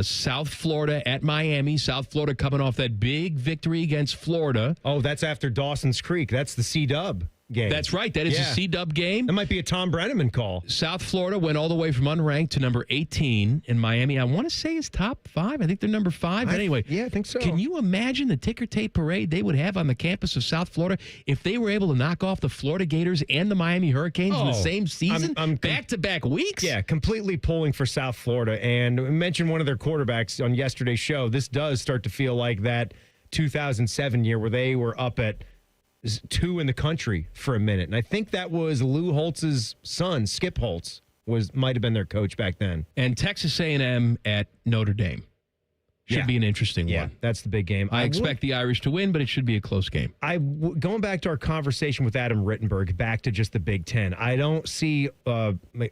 South Florida at Miami. South Florida coming off that big victory against Florida. Oh, that's after Dawson's Creek. That's the C-Dub game. That's right. That is a C-Dub game. That might be a Tom Brenneman call. South Florida went all the way from unranked to number 18 in Miami. I want to say is top 5. I think they're number 5. But anyway, yeah, I think so. Can you imagine the ticker tape parade they would have on the campus of South Florida if they were able to knock off the Florida Gators and the Miami Hurricanes in the same season? Back-to-back weeks? Yeah, completely pulling for South Florida. And we mentioned one of their quarterbacks on yesterday's show. This does start to feel like that 2007 year where they were up at 2 in the country for a minute. And I think that was Lou Holtz's son, Skip Holtz, might have been their coach back then. And Texas A&M at Notre Dame. Should be an interesting one. Yeah, that's the big game. I expect the Irish to win, but it should be a close game. Going back to our conversation with Adam Rittenberg, back to just the Big Ten, I don't see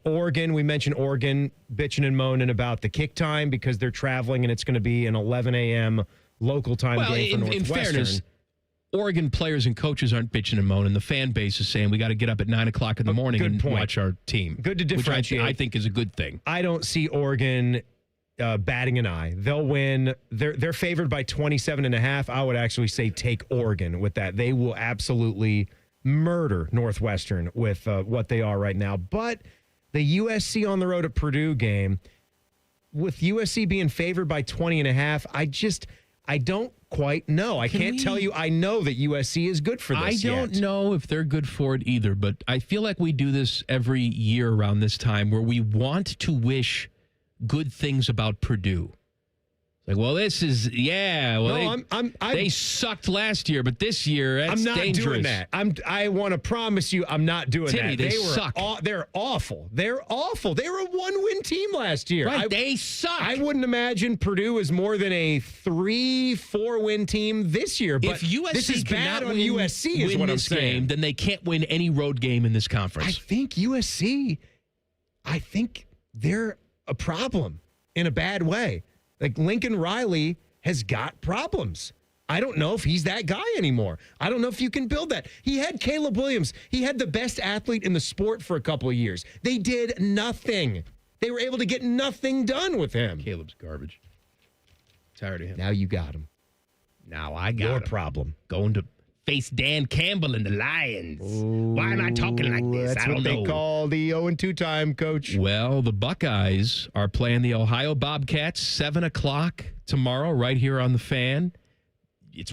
Oregon. We mentioned Oregon bitching and moaning about the kick time because they're traveling and it's going to be an 11 a.m. local time game for Northwestern. In fairness, Oregon players and coaches aren't bitching and moaning. The fan base is saying we got to get up at 9 o'clock in the morning and watch our team. Good to differentiate. Which I think is a good thing. I don't see Oregon batting an eye. They'll win. They're favored by 27.5. I would actually say take Oregon with that. They will absolutely murder Northwestern with what they are right now. But the USC on the road at Purdue game, with USC being favored by 20.5, I don't quite know. I can't tell you I know that USC is good for this I don't know if they're good for it either, but I feel like we do this every year around this time where we want to wish good things about Purdue. Like, well, this is, they sucked last year, but this year, that's I'm not dangerous. doing that. I want to promise you I'm not doing Timmy, that. they suck. They're awful. They're awful. They were a one-win team last year. Right, they suck. I wouldn't imagine Purdue is more than a 3-4 if this year, but if USC this is bad on win, USC is what I'm saying. Game, then they can't win any road game in this conference. I think USC, they're a problem in a bad way. Like, Lincoln Riley has got problems. I don't know if he's that guy anymore. I don't know if you can build that. He had Caleb Williams. He had the best athlete in the sport for a couple of years. They did nothing. They were able to get nothing done with him. Caleb's garbage. Tired of him. Now you got him. Now I got Your him. problem. Going to face Dan Campbell and the Lions. Why am I talking like this? That's I don't what know. they call the 0-2 time, Coach. Well, the Buckeyes are playing the Ohio Bobcats 7 o'clock tomorrow right here on the Fan.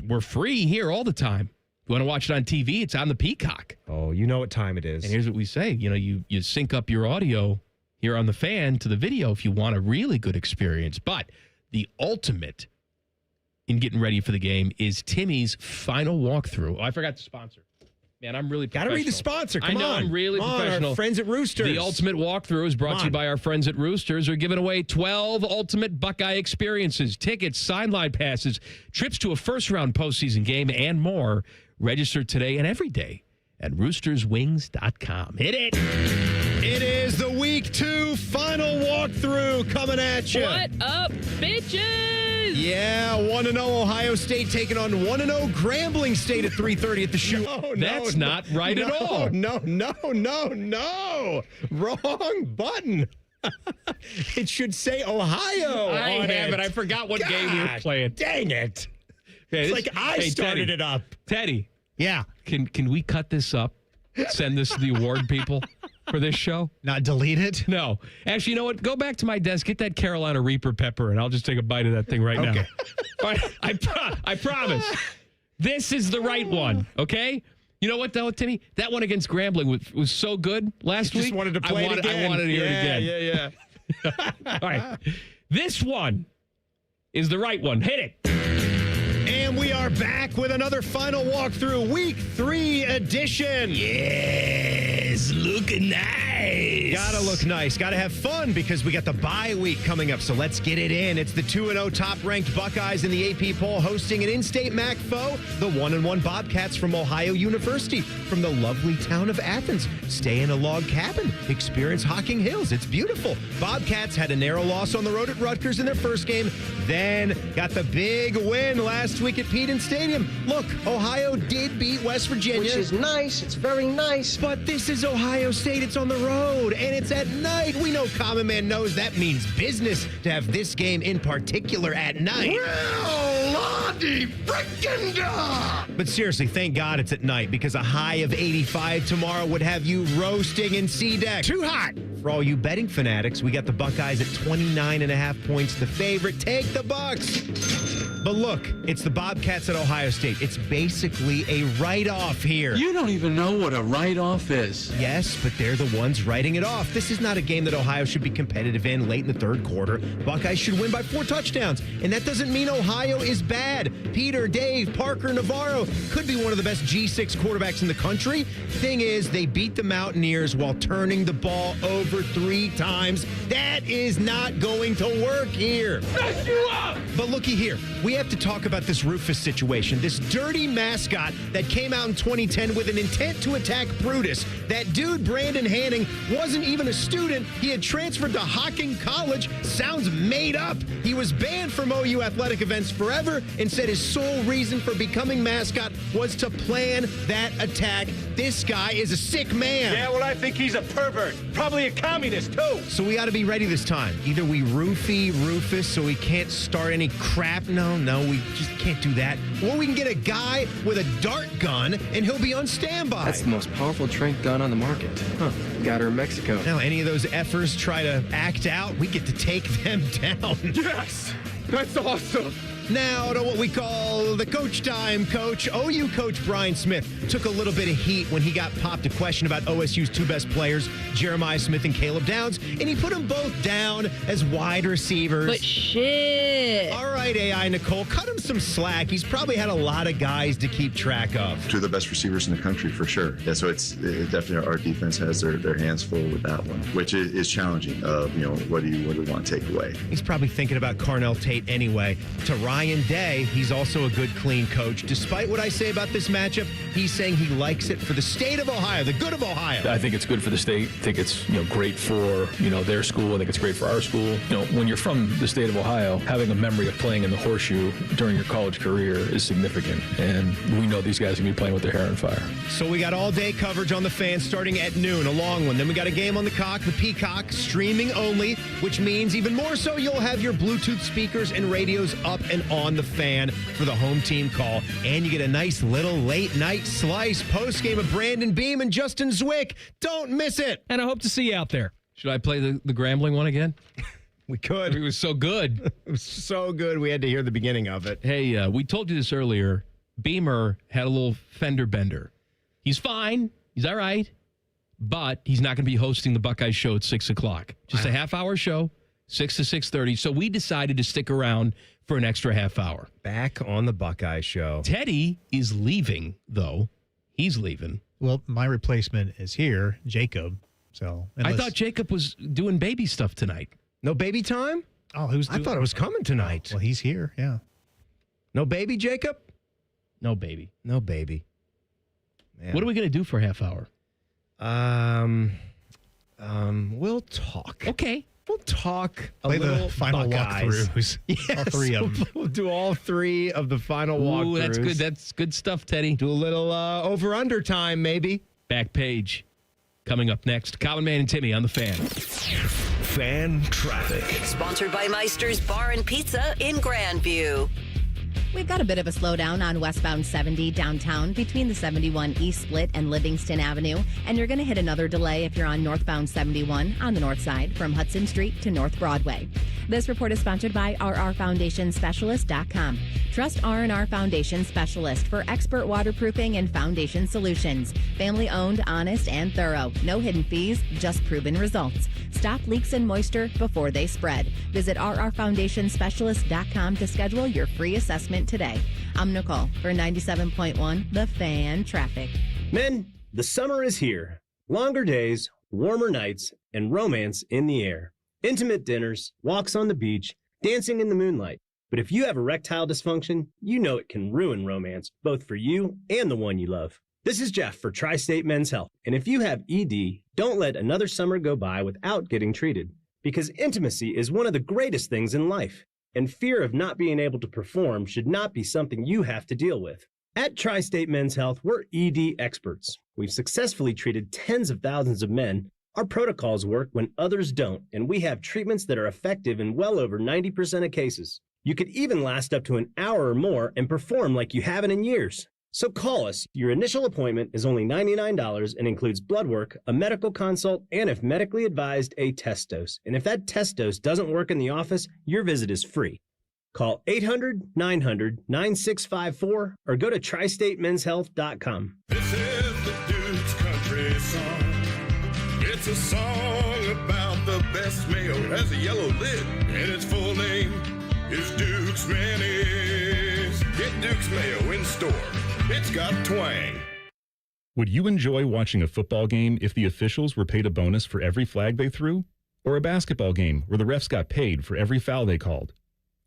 We're free here all the time. You want to watch it on TV? It's on the Peacock. Oh, you know what time it is. And here's what we say. You sync up your audio here on the Fan to the video if you want a really good experience. But the ultimate in getting ready for the game is Timmy's final walkthrough. Oh, I forgot the sponsor. Man, I'm really professional. Got to read the sponsor. Come I know, on. I'm really professional. Our friends at Roosters. The Ultimate Walkthrough is brought to you by our friends at Roosters. They're giving away 12 Ultimate Buckeye experiences, tickets, sideline passes, trips to a first-round postseason game, and more. Register today and every day at roosterswings.com. Hit it! It is the Week 2 final walkthrough coming at you. What up, bitches? Yeah, 1-0 Ohio State taking on 1-0 Grambling State at 3:30 at the shoe. That's not right at all. No. Wrong button. It should say Ohio. I have it. I forgot what game we were playing. Dang it. It's I started it up. Teddy. Yeah. Can we cut this up? Send this to the award people for this show? Not delete it? No. Actually, you know what? Go back to my desk, get that Carolina Reaper pepper, and I'll just take a bite of that thing right now. All right, I promise. This is the right one, okay? You know what, though, Timmy? That one against Grambling was so good last week. Just wanted to play it again. I wanted to hear it again. Yeah. All right. This one is the right one. Hit it. And we are back with another final walkthrough, Week 3 edition. Yes, looking nice. Gotta look nice. Gotta have fun because we got the bye week coming up. So let's get it in. It's the 2-0 top-ranked Buckeyes in the AP poll hosting an in-state MAC foe, the 1-1 Bobcats from Ohio University, from the lovely town of Athens. Stay in a log cabin. Experience Hocking Hills. It's beautiful. Bobcats had a narrow loss on the road at Rutgers in their first game, then got the big win last week at Peden Stadium. Look, Ohio did beat West Virginia. Which is nice. It's very nice. But this is Ohio State. It's on the road, and it's at night. We know Common Man knows that means business to have this game in particular at night. Well, Lottie frickin' da! But seriously, thank God it's at night, because a high of 85 tomorrow would have you roasting in C-Deck. Too hot! For all you betting fanatics, we got the Buckeyes at 29.5 points, the favorite. Take the Bucks! But look, it's the Bobcats at Ohio State. It's basically a write-off here. You don't even know what a write-off is. Yes, but they're the ones writing it off. This is not a game that Ohio should be competitive in late in the third quarter. Buckeyes should win by 4 touchdowns. And that doesn't mean Ohio is bad. Peter, Dave, Parker, Navarro could be one of the best G6 quarterbacks in the country. Thing is, they beat the Mountaineers while turning the ball over 3 times. That is not going to work here. Mess you up! But looky here. We have to talk about this Rufus situation, this dirty mascot that came out in 2010 with an intent to attack Brutus. That dude, Brandon Hanning, wasn't even a student. He had transferred to Hocking College. Sounds made up. He was banned from OU athletic events forever and said his sole reason for becoming mascot was to plan that attack. This guy is a sick man. Yeah, well, I think he's a pervert. Probably a communist, too. So we got to be ready this time. Either we roofie Rufus so he can't start any crap. No, we just can't do that. Or we can get a guy with a dart gun and he'll be on standby. That's the most powerful trank gun on the market. Huh. Got her in Mexico. Now, any of those effers try to act out, we get to take them down. Yes! That's awesome. Now to what we call the coach time, coach. OU coach Brian Smith took a little bit of heat when he got popped a question about OSU's two best players, Jeremiah Smith and Caleb Downs, and he put them both down as wide receivers. But shit. All right, AI Nicole, cut him some slack. He's probably had a lot of guys to keep track of. Two of the best receivers in the country, for sure. Yeah, so it's definitely our defense has their hands full with that one, which is challenging. What do we want to take away? He's probably thinking about Carnell Tate anyway. To Ryan Day, he's also a good, clean coach. Despite what I say about this matchup, he's saying he likes it for the state of Ohio, the good of Ohio. I think it's good for the state. I think it's great for their school. I think it's great for our school. When you're from the state of Ohio, having a memory of playing in the Horseshoe during your college career is significant, and we know these guys are going to be playing with their hair on fire. So we got all-day coverage on the Fan starting at noon, a long one. Then we got a game on the Peacock, streaming only, which means even more so you'll have your Bluetooth speakers and radios up and on the Fan for the home team call. And you get a nice little late-night slice post-game of Brandon Beam and Justin Zwick. Don't miss it. And I hope to see you out there. Should I play the Grambling one again? We could. It was so good. It was so good. We had to hear the beginning of it. Hey, we told you this earlier. Beamer had a little fender bender. He's fine. He's all right. But he's not going to be hosting the Buckeye show at 6 o'clock. Just a half-hour show, 6 to 6:30. So we decided to stick around for an extra half hour. Back on the Buckeye show. Teddy is leaving, though. He's leaving. Well, my replacement is here, Jacob. So I thought Jacob was doing baby stuff tonight. No baby time? Oh, I thought it was coming tonight. Well, he's here, yeah. No baby, Jacob? No baby. No baby. Man. What are we going to do for a half hour? We'll talk. Okay. We'll talk Play a little the final Buckeyes. walkthroughs. Yes, all three of them. We'll do all three of the final walkthroughs. Ooh, that's good. That's good stuff, Teddy. Do a little over-under time, maybe. Back page. Coming up next, Common Man and Timmy on the Fan. Fan traffic. Sponsored by Meister's Bar and Pizza in Grandview. We've got a bit of a slowdown on westbound 70 downtown between the 71 East Split and Livingston Avenue. And you're going to hit another delay if you're on northbound 71 on the north side from Hudson Street to North Broadway. This report is sponsored by rrfoundationspecialist.com. Trust R&R Foundation Specialist for expert waterproofing and foundation solutions. Family owned, honest, and thorough. No hidden fees, just proven results. Stop leaks and moisture before they spread. Visit rrfoundationspecialist.com to schedule your free assessment today. I'm Nicole for 97.1 The Fan Traffic. Men, the summer is here. Longer days, warmer nights, and romance in the air. Intimate dinners, walks on the beach, dancing in the moonlight. But if you have erectile dysfunction, you know it can ruin romance, both for you and the one you love. This is Jeff for Tri-State Men's Health. And if you have ED, don't let another summer go by without getting treated. Because intimacy is one of the greatest things in life. And fear of not being able to perform should not be something you have to deal with. At Tri-State Men's Health, we're ED experts. We've successfully treated tens of thousands of men. Our protocols work when others don't, and we have treatments that are effective in well over 90% of cases. You could even last up to an hour or more and perform like you haven't in years. So call us. Your initial appointment is only $99 and includes blood work, a medical consult, and if medically advised, a test dose. And if that test dose doesn't work in the office, your visit is free. Call 800-900-9654 or go to tristatemenshealth.com. This is the Duke's Country Song. It's a song about the best mayo. It has a yellow lid, and its full name is Duke's Mayonnaise. Get Duke's Mayo in store. It's got twang. Would you enjoy watching a football game if the officials were paid a bonus for every flag they threw? Or a basketball game where the refs got paid for every foul they called?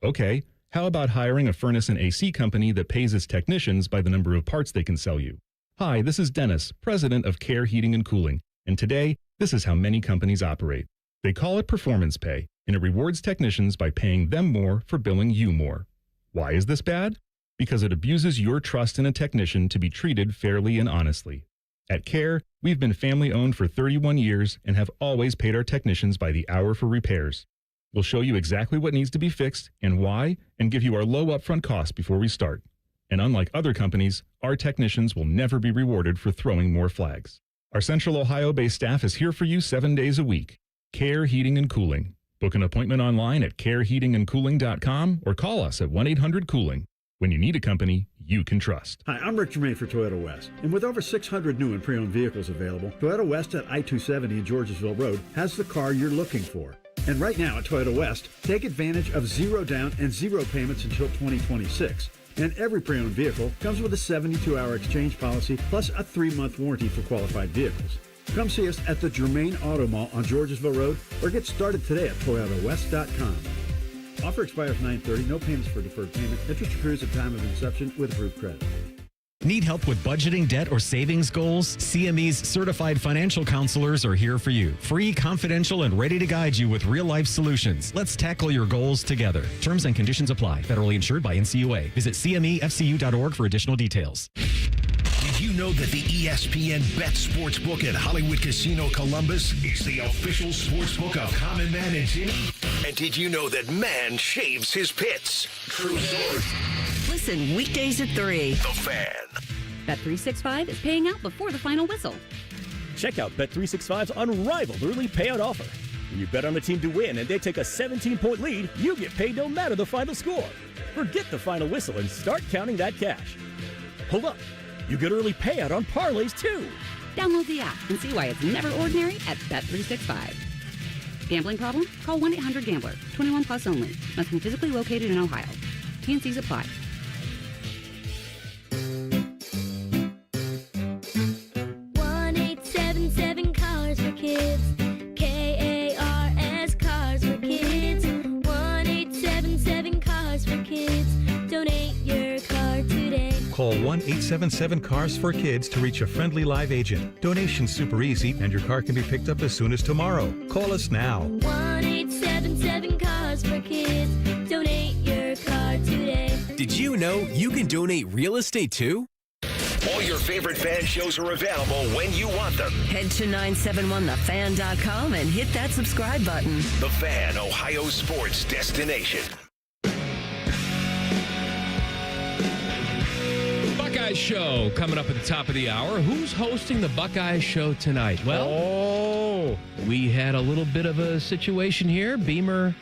Okay, how about hiring a furnace and AC company that pays its technicians by the number of parts they can sell you? Hi, this is Dennis, president of Care Heating and Cooling, and today, this is how many companies operate. They call it performance pay, and it rewards technicians by paying them more for billing you more. Why is this bad? Because it abuses your trust in a technician to be treated fairly and honestly. At CARE, we've been family-owned for 31 years and have always paid our technicians by the hour for repairs. We'll show you exactly what needs to be fixed and why, and give you our low upfront cost before we start. And unlike other companies, our technicians will never be rewarded for throwing more flags. Our Central Ohio-based staff is here for you 7 days a week. CARE Heating and Cooling. Book an appointment online at careheatingandcooling.com or call us at 1-800-COOLING. When you need a company you can trust. Hi, I'm Rick Germain for Toyota West. And with over 600 new and pre-owned vehicles available, Toyota West at I-270 and Georgesville Road has the car you're looking for. And right now at Toyota West, take advantage of 0 down and 0 payments until 2026. And every pre-owned vehicle comes with a 72-hour exchange policy plus a 3-month warranty for qualified vehicles. Come see us at the Germain Auto Mall on Georgesville Road or get started today at ToyotaWest.com. Offer expires 9/30. No payments for deferred payment. Interest accrues at time of inception with approved credit. Need help with budgeting, debt, or savings goals? CME's certified financial counselors are here for you. Free, confidential, and ready to guide you with real-life solutions. Let's tackle your goals together. Terms and conditions apply. Federally insured by NCUA. Visit CMEFCU.org for additional details. Did you know that the ESPN Bet Sportsbook at Hollywood Casino Columbus is the official sportsbook of Common Man and Timmy? And did you know that man shaves his pits? True story. Listen weekdays at 3. The Fan. Bet365 is paying out before the final whistle. Check out Bet365's unrivaled early payout offer. When you bet on a team to win and they take a 17-point lead, you get paid no matter the final score. Forget the final whistle and start counting that cash. Hold up. You get early payout on parlays, too. Download the app and see why it's never ordinary at Bet365. Gambling problem? Call 1-800-GAMBLER. 21 plus only. Must be physically located in Ohio. T&Cs apply. Cars for Kids. KARS Cars for Kids. 1-877 Cars for Kids. Donate your car today. Call 1-877-CARS for Kids to reach a friendly live agent. Donation's super easy, and your car can be picked up as soon as tomorrow. Call us now. 1-877 Cars for Kids. Donate your car today. Did you know you can donate real estate too? All your favorite fan shows are available when you want them. Head to 971thefan.com and hit that subscribe button. The Fan, Ohio sports destination. Buckeye Show coming up at the top of the hour. Who's hosting the Buckeye Show tonight? Well, we had a little bit of a situation here. Beamer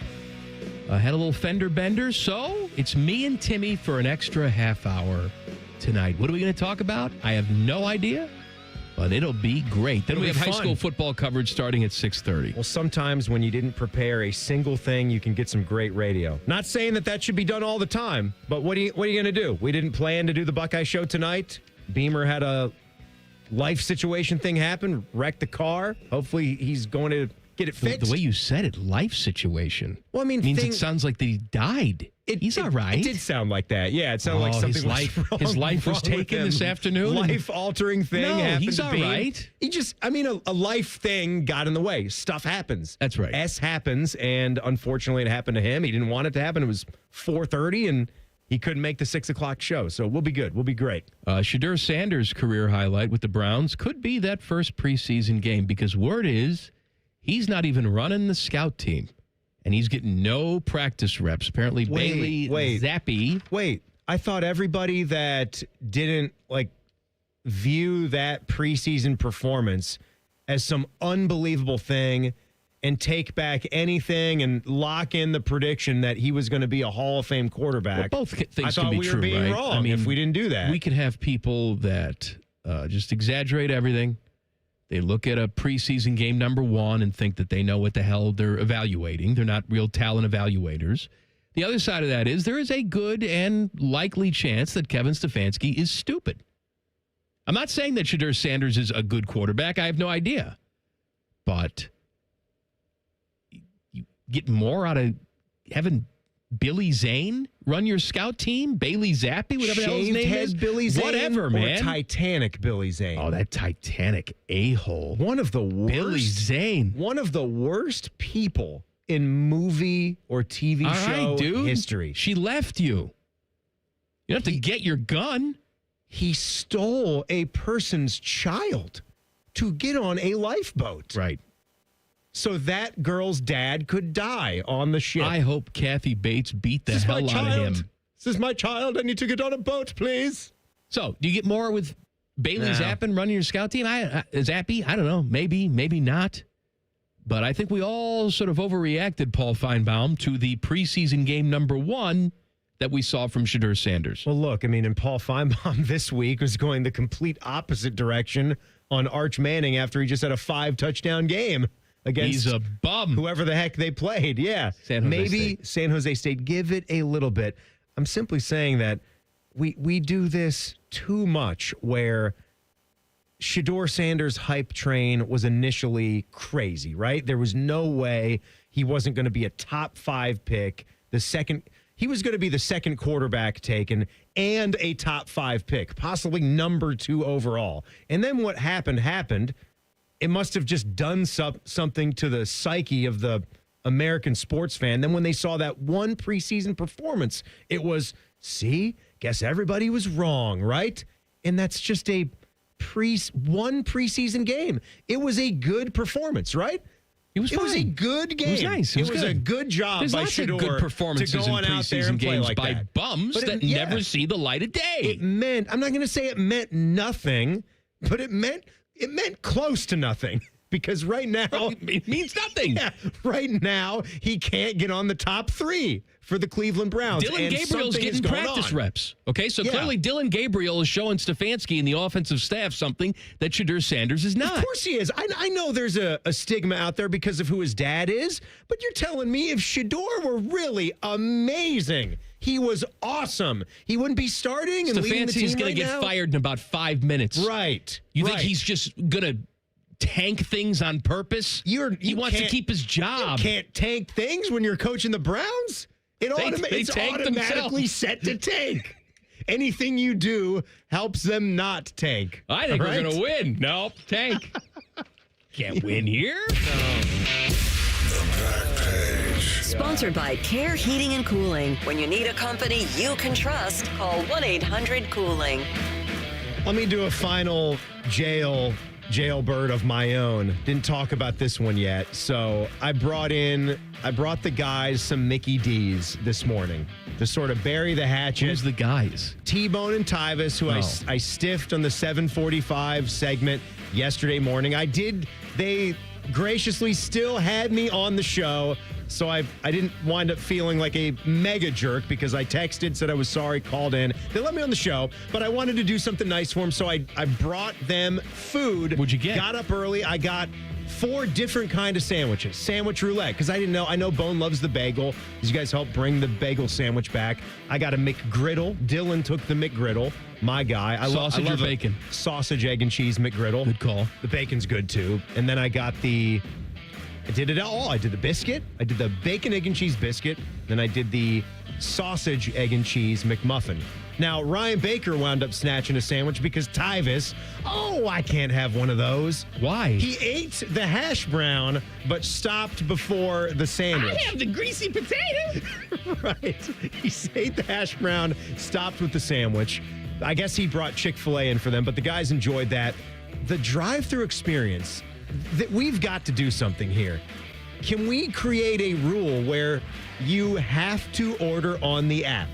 had a little fender bender, so it's me and Timmy for an extra half hour tonight. What are we going to talk about? I have no idea, but it'll be great. Then we have high school football coverage starting at 6:30. Well, sometimes when you didn't prepare a single thing, you can get some great radio. Not saying that should be done all the time, but what are you going to do? We didn't plan to do the Buckeye Show tonight. Beamer had a life situation thing happen, wrecked the car. Hopefully he's going to get it fixed. The way you said it, life situation. Well, I mean, means it sounds like he died. He's all right. It did sound like that. Yeah, it sounded like something his life was taken this afternoon. Life-altering thing happened. He's all right. He just, a life thing got in the way. Stuff happens. That's right. S happens, and unfortunately, it happened to him. He didn't want it to happen. It was 4:30, and he couldn't make the 6 o'clock show. So we'll be good. We'll be great. Shedeur Sanders' career highlight with the Browns could be that first preseason game, because word is he's not even running the scout team. And he's getting no practice reps. Apparently, Bailey Zappi. Wait, I thought everybody that didn't view that preseason performance as some unbelievable thing and take back anything and lock in the prediction that he was going to be a Hall of Fame quarterback. Well, both things I thought can be we true, were being right? wrong if we didn't do that. We can have people that just exaggerate everything. They look at a preseason game number 1 and think that they know what the hell they're evaluating. They're not real talent evaluators. The other side of that is there is a good and likely chance that Kevin Stefanski is stupid. I'm not saying that Shedeur Sanders is a good quarterback. I have no idea. But you get more out of having Billy Zane run your scout team, Bailey Zappi, whatever the hell his name is. Billy Zane, whatever, man. Or Titanic Billy Zane. Oh, that Titanic a-hole. One of the worst. Billy Zane. One of the worst people in movie or TV show history. She left you. You don't have to get your gun. he stole a person's child to get on a lifeboat. Right. So that girl's dad could die on the ship. I hope Kathy Bates beat the hell out of him. This is my child. I need to get on a boat, please. So, do you get more with Bailey No. Zappin running your scout team? Zappy? I don't know. Maybe not. But I think we all sort of overreacted, Paul Feinbaum, to the preseason game number 1 that we saw from Shedeur Sanders. Well, look, I mean, and Paul Feinbaum this week was going the complete opposite direction on Arch Manning after he just had a 5-touchdown game against He's a bum. whoever the heck they played. Yeah. San Jose Maybe State. San Jose State. Give it a little bit. I'm simply saying that we do this too much where Shedeur Sanders' hype train was initially crazy, right? There was no way he wasn't going to be a top 5 pick. He was going to be the second quarterback taken and a top 5 pick, possibly number 2 overall. And then what happened. It must have just done something to the psyche of the American sports fan. Then when they saw that one preseason performance, it was, see, guess everybody was wrong, right? And that's just one preseason game. It was a good performance, right? It was a good game. It was nice. It was a good job There's by lots Shedeur of good performances to go on in out there preseason and play games like by that. bums But that never see the light of day. It meant, I'm not going to say it meant nothing, but it meant close to nothing. Because right now, it means nothing. Yeah, right now, he can't get on the top 3 for the Cleveland Browns. Dylan and Gabriel's something is getting going practice on. reps. Okay, so Yeah. clearly Dylan Gabriel is showing Stefanski and the offensive staff something that Shedeur Sanders is not. Of course he is. I know there's a stigma out there because of who his dad is, but you're telling me if Shedeur were really amazing, he was awesome, he wouldn't be starting and leading the team Stefanski's going right to get now? fired in about 5 minutes. Right. You think he's just going to tank things on purpose? He wants to can't- keep his job. You can't tank things when you're coaching the Browns. They It's tank automatically themselves. set to tank. Anything you do helps them not tank. I think All we're right? going to win. Nope, tank. Can't win here. Sponsored by Care Heating and Cooling. When you need a company you can trust, call 1-800-COOLING. Let me do a final jailbird of my own. Didn't talk about this one yet. So I brought the guys some Mickey D's this morning to sort of bury the hatchet. Who's the guys? T-Bone and Tyvis, who I stiffed on the 7:45 segment yesterday morning. They graciously still had me on the show. So I didn't wind up feeling like a mega jerk because I texted, said I was sorry, called in. They let me on the show, but I wanted to do something nice for them, so I brought them food. What'd you get? Got up early. I got 4 different kind of sandwiches. Sandwich roulette, because I didn't know. I know Bone loves the bagel. You guys helped bring the bagel sandwich back. I got a McGriddle. Dylan took the McGriddle. My guy. I Sausage love or bacon? Sausage, egg, and cheese McGriddle. Good call. The bacon's good, too. And then I did it all. I did the biscuit. I did the bacon, egg, and cheese biscuit. Then I did the sausage, egg, and cheese McMuffin. Now, Ryan Baker wound up snatching a sandwich because Tyvis, I can't have one of those. Why? He ate the hash brown, but stopped before the sandwich. I have the greasy potato. Right. He ate the hash brown, stopped with the sandwich. I guess he brought Chick-fil-A in for them, but the guys enjoyed that. The drive-through experience, that we've got to do something here. Can we create a rule where you have to order on the app?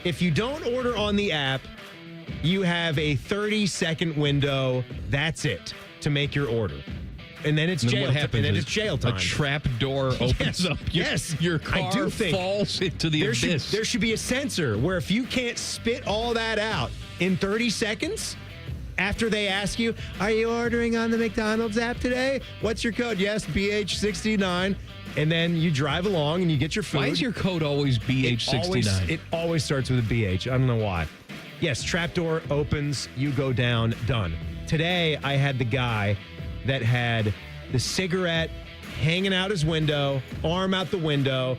If you don't order on the app, you have a 30-second window. That's it to make your order. And then it's And then jail. what happens and then is it's jail time. A trap door opens up. Your I do car think falls into the abyss. There should be a sensor where if you can't spit all that out in 30 seconds, after they ask you, are you ordering on the McDonald's app today? What's your code? Yes, BH69. And then you drive along and you get your food. Why is your code always BH69? It always starts with a BH. I don't know why. Yes, trapdoor opens, you go down, done. Today, I had the guy that had the cigarette hanging out his window, arm out the window,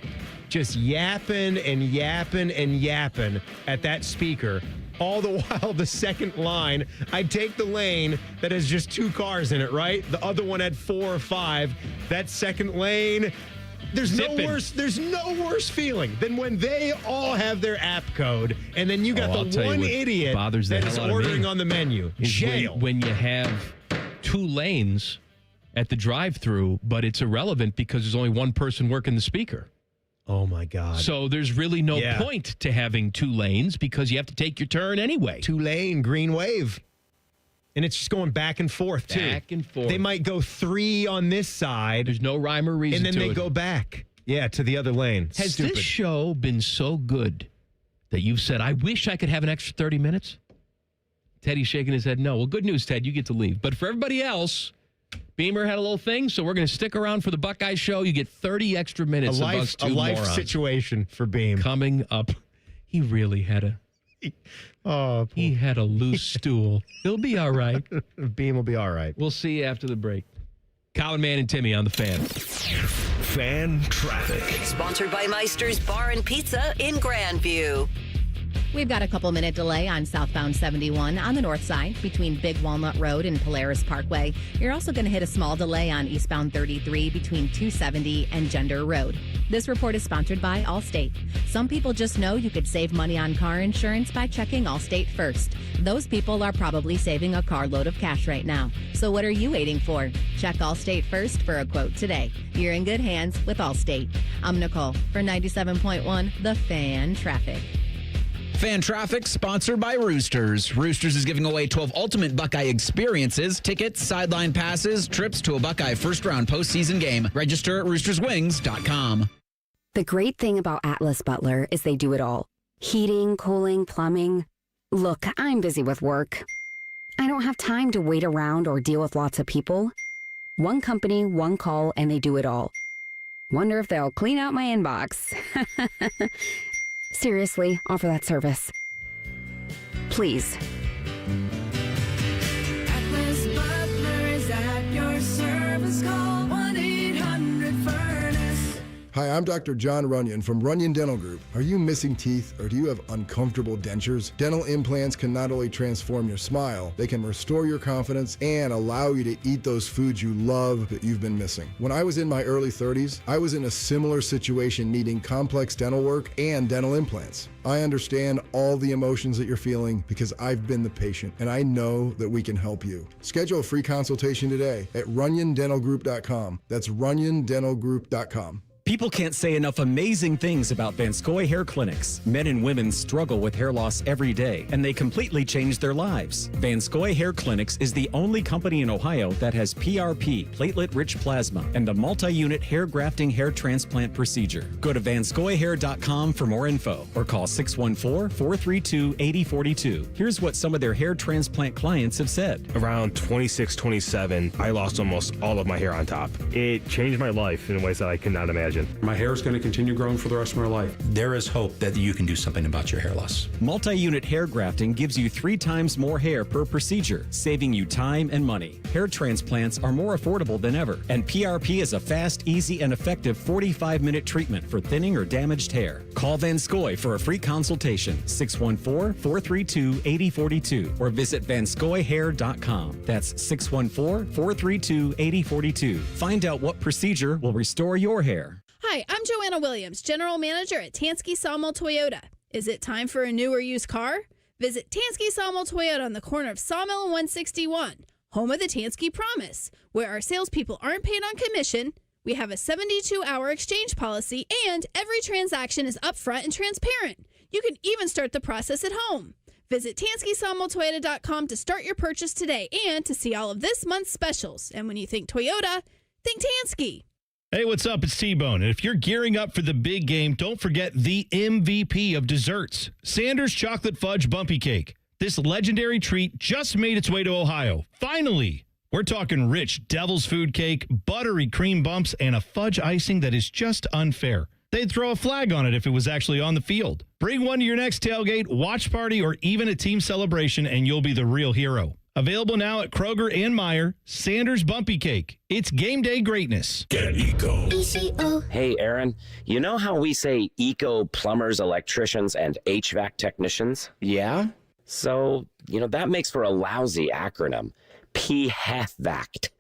just yapping and yapping and yapping at that speaker. All the while, the second line, I'd take the lane that has just 2 cars in it, right? The other one had 4 or 5. That second lane, There's Zipping. no worse feeling than when they all have their app code, and then you got I'll the tell you one what idiot bothers the that hell is out of ordering me on the menu. is Jail. when you have 2 lanes at the drive-through, but it's irrelevant because there's only one person working the speaker. Oh, my God. So there's really no point to having 2 lanes because you have to take your turn anyway. 2-lane green wave. And it's just going back and forth, too. Back and forth. They might go 3 on this side. There's no rhyme or reason and then they it. go back. Yeah, to the other lane. Has Stupid. this show been so good that you've said, I wish I could have an extra 30 minutes? Teddy's shaking his head no. Well, good news, Ted. You get to leave. But for everybody else, Beamer had a little thing, so we're going to stick around for the Buckeye show. You get 30 extra minutes of us two a life morons. situation for Beam. Coming up. He really had a... he had a loose stool. He'll be all right. Beam will be all right. We'll see you after the break. Colin, Man, and Timmy on the Fan. Fan traffic. Sponsored by Meister's Bar and Pizza in Grandview. We've got a couple-minute delay on southbound 71 on the north side between Big Walnut Road and Polaris Parkway. You're also going to hit a small delay on eastbound 33 between 270 and Gender Road. This report is sponsored by Allstate. Some people just know you could save money on car insurance by checking Allstate first. Those people are probably saving a carload of cash right now. So what are you waiting for? Check Allstate first for a quote today. You're in good hands with Allstate. I'm Nicole for 97.1 The Fan Traffic. Fan Traffic, sponsored by Roosters. Roosters is giving away 12 ultimate Buckeye experiences, tickets, sideline passes, trips to a Buckeye first-round postseason game. Register at roosterswings.com. The great thing about Atlas Butler is they do it all. Heating, cooling, plumbing. Look, I'm busy with work. I don't have time to wait around or deal with lots of people. One company, one call, and they do it all. Wonder if they'll clean out my inbox. Seriously, offer that service. Please. Atlas Butler is at your service. Call 1-800-FURNACE. Hi, I'm Dr. John Runyon from Runyon Dental Group. Are you missing teeth or do you have uncomfortable dentures? Dental implants can not only transform your smile, they can restore your confidence and allow you to eat those foods you love that you've been missing. When I was in my early 30s, I was in a similar situation needing complex dental work and dental implants. I understand all the emotions that you're feeling because I've been the patient and I know that we can help you. Schedule a free consultation today at runyondentalgroup.com. That's runyondentalgroup.com. People can't say enough amazing things about Vanscoy Hair Clinics. Men and women struggle with hair loss every day, and they completely change their lives. Vanscoy Hair Clinics is the only company in Ohio that has PRP, platelet-rich plasma, and a multi-unit hair grafting hair transplant procedure. Go to vanscoyhair.com for more info, or call 614-432-8042. Here's what some of their hair transplant clients have said. Around 26, 27, I lost almost all of my hair on top. It changed my life in ways that I could not imagine. My hair is going to continue growing for the rest of my life. There is hope that you can do something about your hair loss. Multi-unit hair grafting gives you 3 times more hair per procedure, saving you time and money. Hair transplants are more affordable than ever, and PRP is a fast, easy, and effective 45-minute treatment for thinning or damaged hair. Call Vanscoy for a free consultation, 614-432-8042, or visit vanscoyhair.com. That's 614-432-8042. Find out what procedure will restore your hair. Hi, I'm Joanna Williams, General Manager at Tansky Sawmill Toyota. Is it time for a new or used car? Visit Tansky Sawmill Toyota on the corner of Sawmill and 161, home of the Tansky Promise, where our salespeople aren't paid on commission. We have a 72-hour exchange policy, and every transaction is upfront and transparent. You can even start the process at home. Visit TanskySawmillToyota.com to start your purchase today and to see all of this month's specials. And when you think Toyota, think Tansky. Hey, what's up? It's T-Bone. And if you're gearing up for the big game, don't forget the MVP of desserts, Sanders Chocolate Fudge Bumpy Cake. This legendary treat just made its way to Ohio. Finally! We're talking rich devil's food cake, buttery cream bumps, and a fudge icing that is just unfair. They'd throw a flag on it if it was actually on the field. Bring one to your next tailgate, watch party, or even a team celebration, and you'll be the real hero. Available now at Kroger and Meijer, Sanders Bumpy Cake. It's game day greatness. Get Eco. Hey, Aaron, you know how we say eco plumbers, electricians, and HVAC technicians? Yeah? So, that makes for a lousy acronym. PHVAC.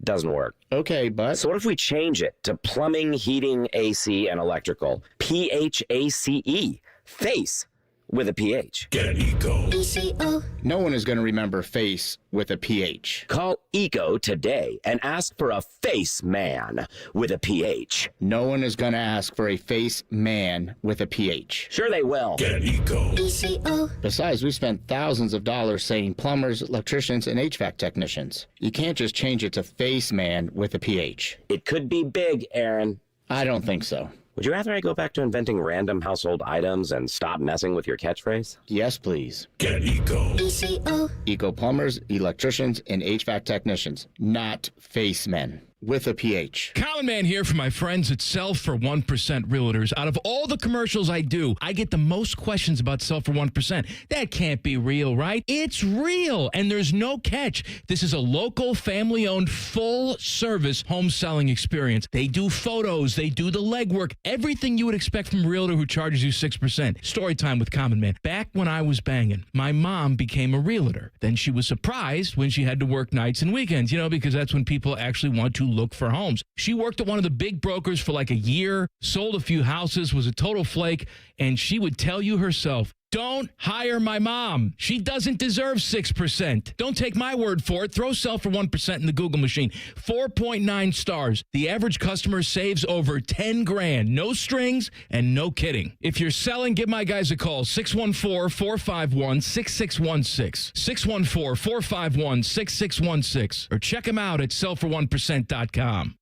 doesn't work. Okay, but... So what if we change it to plumbing, heating, AC, and electrical? PHACE. Face with a PH. Get Eco. ECO. No one is going to remember face with a PH. Call Eco today and ask for a face man with a PH. No one is going to ask for a face man with a PH. Sure they will. Get Eco. ECO. Besides, we spent thousands of dollars saying plumbers, electricians, and HVAC technicians. You can't just change it to face man with a PH. It could be big, Aaron. I don't think so. Would you rather I go back to inventing random household items and stop messing with your catchphrase? Yes, please. Get Eco. ECO. Eco plumbers, electricians, and HVAC technicians, not face men with a PH. Common Man here for my friends at Sell for 1% Realtors. Out of all the commercials I do, I get the most questions about Sell for 1%. That can't be real, right? It's real, and there's no catch. This is a local, family-owned, full-service home selling experience. They do photos. They do the legwork. Everything you would expect from a realtor who charges you 6%. Story time with Common Man. Back when I was banging, my mom became a realtor. Then she was surprised when she had to work nights and weekends, because that's when people actually want to look for homes. She worked at one of the big brokers for like a year, sold a few houses, was a total flake, and she would tell you herself, don't hire my mom. She doesn't deserve 6%. Don't take my word for it. Throw Sell for 1% in the Google machine. 4.9 stars. The average customer saves over 10 grand. No strings and no kidding. If you're selling, give my guys a call. 614-451-6616. 614-451-6616. Or check them out at sellfor1%.com.